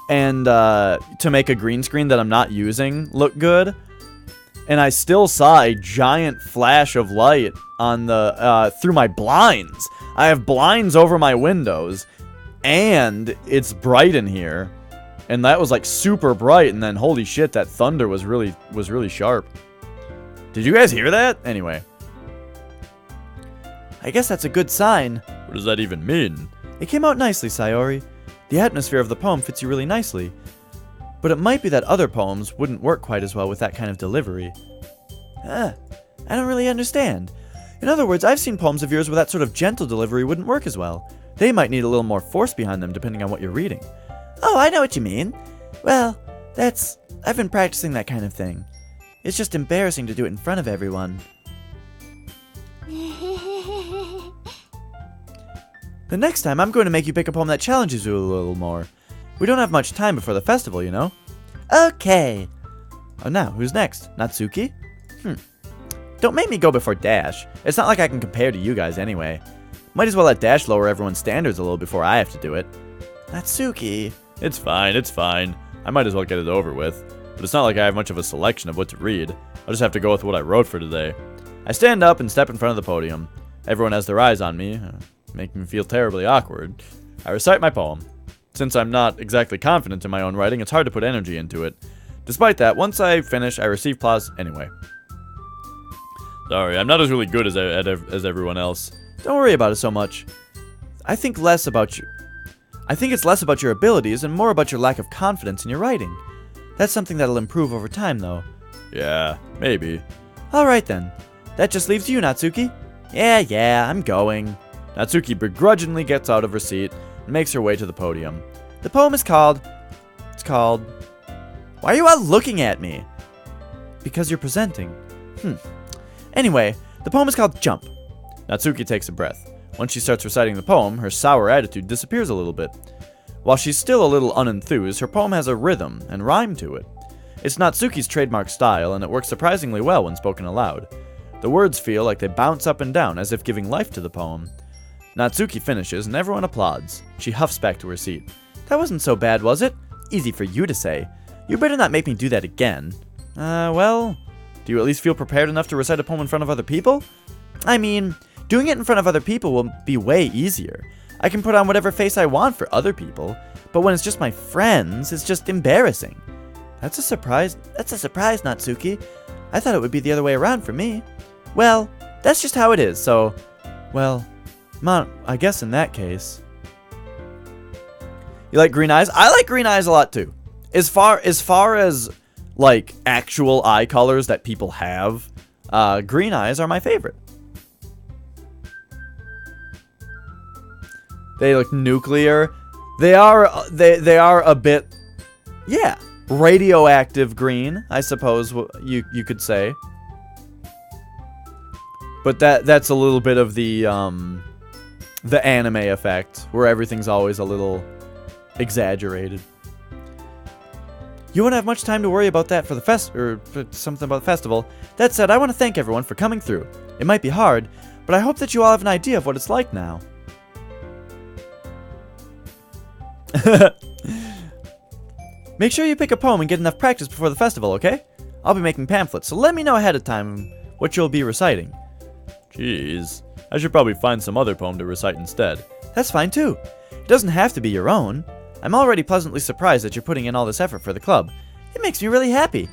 and, to make a green screen that I'm not using look good, and I still saw a giant flash of light on the, through my blinds. I have blinds over my windows, and it's bright in here, and that was, like, super bright, and then, holy shit, that thunder was really sharp. Did you guys hear that? Anyway. I guess that's a good sign. What does that even mean? It came out nicely, Sayori. The atmosphere of the poem fits you really nicely. But it might be that other poems wouldn't work quite as well with that kind of delivery. I don't really understand. In other words, I've seen poems of yours where that sort of gentle delivery wouldn't work as well. They might need a little more force behind them depending on what you're reading. Oh, I know what you mean. Well, I've been practicing that kind of thing. It's just embarrassing to do it in front of everyone. The next time, I'm going to make you pick a poem that challenges you a little more. We don't have much time before the festival, you know? Okay. Oh, now, who's next? Natsuki? Don't make me go before Dash. It's not like I can compare to you guys anyway. Might as well let Dash lower everyone's standards a little before I have to do it. Natsuki. It's fine. I might as well get it over with. But it's not like I have much of a selection of what to read. I'll just have to go with what I wrote for today. I stand up and step in front of the podium. Everyone has their eyes on me, making me feel terribly awkward. I recite my poem. Since I'm not exactly confident in my own writing, it's hard to put energy into it. Despite that, once I finish, I receive applause anyway. Sorry, I'm not as really good as everyone else. Don't worry about it so much. I think it's less about your abilities and more about your lack of confidence in your writing. That's something that'll improve over time, though. Yeah, maybe. Alright then. That just leaves you, Natsuki. Yeah, I'm going. Natsuki begrudgingly gets out of her seat and makes her way to the podium. The poem is called... It's called... Why are you all looking at me? Because you're presenting. Anyway, the poem is called Jump. Natsuki takes a breath. Once she starts reciting the poem, her sour attitude disappears a little bit. While she's still a little unenthused, her poem has a rhythm and rhyme to it. It's Natsuki's trademark style, and it works surprisingly well when spoken aloud. The words feel like they bounce up and down, as if giving life to the poem. Natsuki finishes, and everyone applauds. She huffs back to her seat. That wasn't so bad, was it? Easy for you to say. You better not make me do that again. Well, do you at least feel prepared enough to recite a poem in front of other people? I mean, doing it in front of other people will be way easier. I can put on whatever face I want for other people, but when it's just my friends, it's just embarrassing. That's a surprise, Natsuki. I thought it would be the other way around for me. Well, that's just how it is, so... Well, I guess in that case... You like green eyes? I like green eyes a lot too. As far as like actual eye colors that people have, green eyes are my favorite. They look nuclear. They are a bit, yeah, radioactive green, I suppose you could say. But that's a little bit of the anime effect, where everything's always a little exaggerated. You won't have much time to worry about that for something about the festival. That said, I want to thank everyone for coming through. It might be hard, but I hope that you all have an idea of what it's like now. Make sure you pick a poem and get enough practice before the festival, okay? I'll be making pamphlets, so let me know ahead of time what you'll be reciting. Jeez, I should probably find some other poem to recite instead. That's fine too. It doesn't have to be your own. I'm already pleasantly surprised that you're putting in all this effort for the club. It makes me really happy.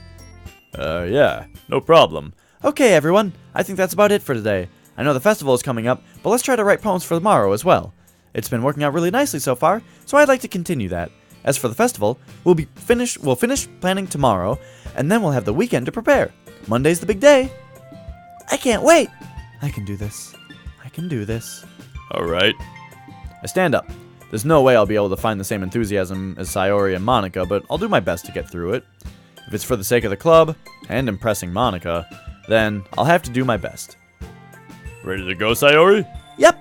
Yeah, no problem. Okay, everyone, I think that's about it for today. I know the festival is coming up, but let's try to write poems for tomorrow as well. It's been working out really nicely so far, so I'd like to continue that. As for the festival, we'll finish planning tomorrow, and then we'll have the weekend to prepare. Monday's the big day. I can't wait. I can do this. I can do this. Alright. I stand up. There's no way I'll be able to find the same enthusiasm as Sayori and Monica, but I'll do my best to get through it. If it's for the sake of the club, and impressing Monica, then I'll have to do my best. Ready to go, Sayori? Yep.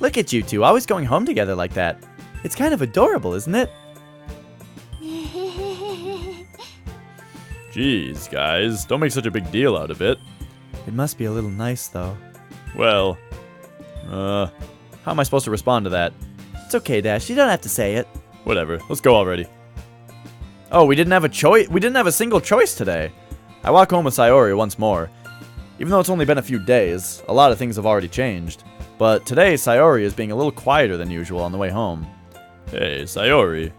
Look at you two, always going home together like that. It's kind of adorable, isn't it? Jeez, guys, don't make such a big deal out of it. It must be a little nice, though. Well, how am I supposed to respond to that? It's okay, Dash. You don't have to say it. Whatever, let's go already. Oh, we didn't have a choice. We didn't have a single choice today. I walk home with Sayori once more. Even though it's only been a few days, a lot of things have already changed. But today, Sayori is being a little quieter than usual on the way home. Hey, Sayori.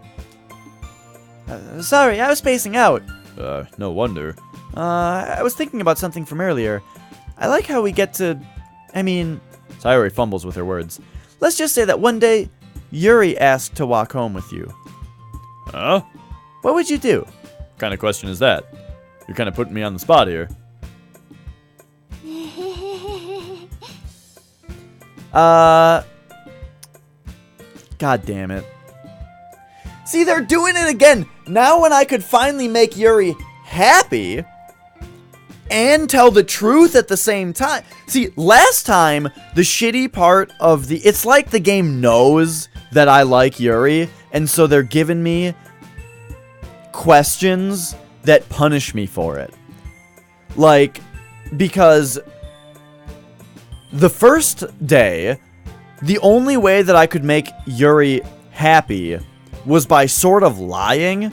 Sorry, I was spacing out. No wonder. I was thinking about something from earlier. I like how we get to... Sayori fumbles with her words. Let's just say that one day, Yuri asked to walk home with you. Huh? What would you do? What kind of question is that? You're kind of putting me on the spot here. God damn it. See, they're doing it again! Now when I could finally make Yuri happy and tell the truth at the same time. See, last time, the shitty part of it's like the game knows that I like Yuri, and so they're giving me questions that punish me for it. Like, because the first day, the only way that I could make Yuri happy was by sort of lying.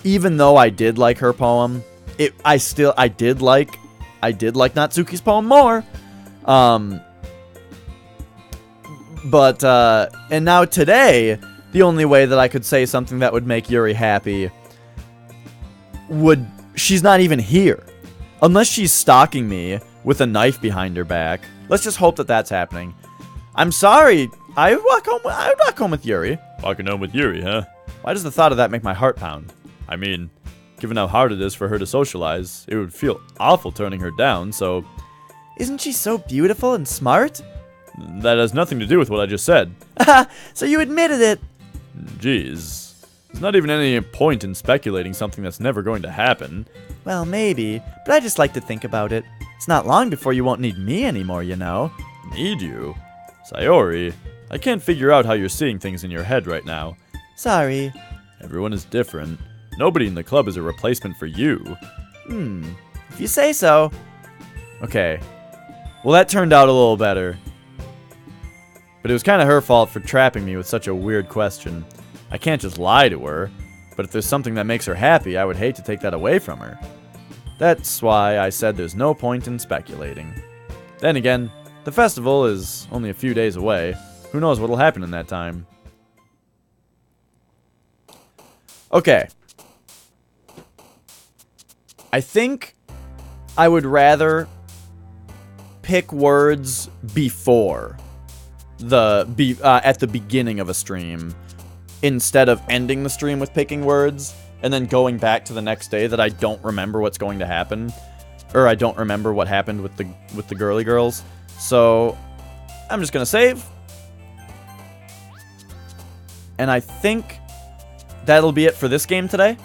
Even though I did like her poem, I did like Natsuki's poem more. And now today, the only way that I could say something that would make Yuri happy she's not even here. Unless she's stalking me with a knife behind her back. Let's just hope that that's happening. I'm sorry. I would walk home with Yuri. Walking home with Yuri, huh? Why does the thought of that make my heart pound? I mean, given how hard it is for her to socialize, it would feel awful turning her down, so Isn't she so beautiful and smart? that has nothing to do with what I just said. So you admitted it. Jeez. There's not even any point in speculating something that's never going to happen. Well, maybe, but I just like to think about it. It's not long before you won't need me anymore, you know. Need you? Sayori, I can't figure out how you're seeing things in your head right now. Sorry. Everyone is different. Nobody in the club is a replacement for you. If you say so. Okay. Well, that turned out a little better. But it was kind of her fault for trapping me with such a weird question. I can't just lie to her, but if there's something that makes her happy, I would hate to take that away from her. That's why I said there's no point in speculating. Then again, the festival is only a few days away. Who knows what'll happen in that time? Okay. I think I would rather pick words before at the beginning of a stream instead of ending the stream with picking words and then going back to the next day that I don't remember what's going to happen, or I don't remember what happened with the girly girls. So I'm just gonna save, and I think that'll be it for this game today.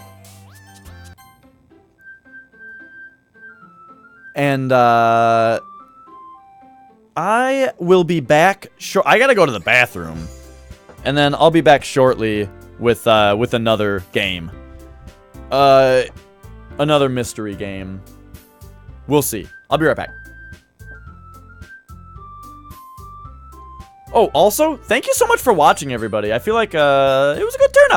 And I will be back. I gotta go to the bathroom, and then I'll be back shortly with another game, another mystery game. We'll see. I'll be right back. Oh, also, thank you so much for watching, everybody. I feel like it was a good turnout.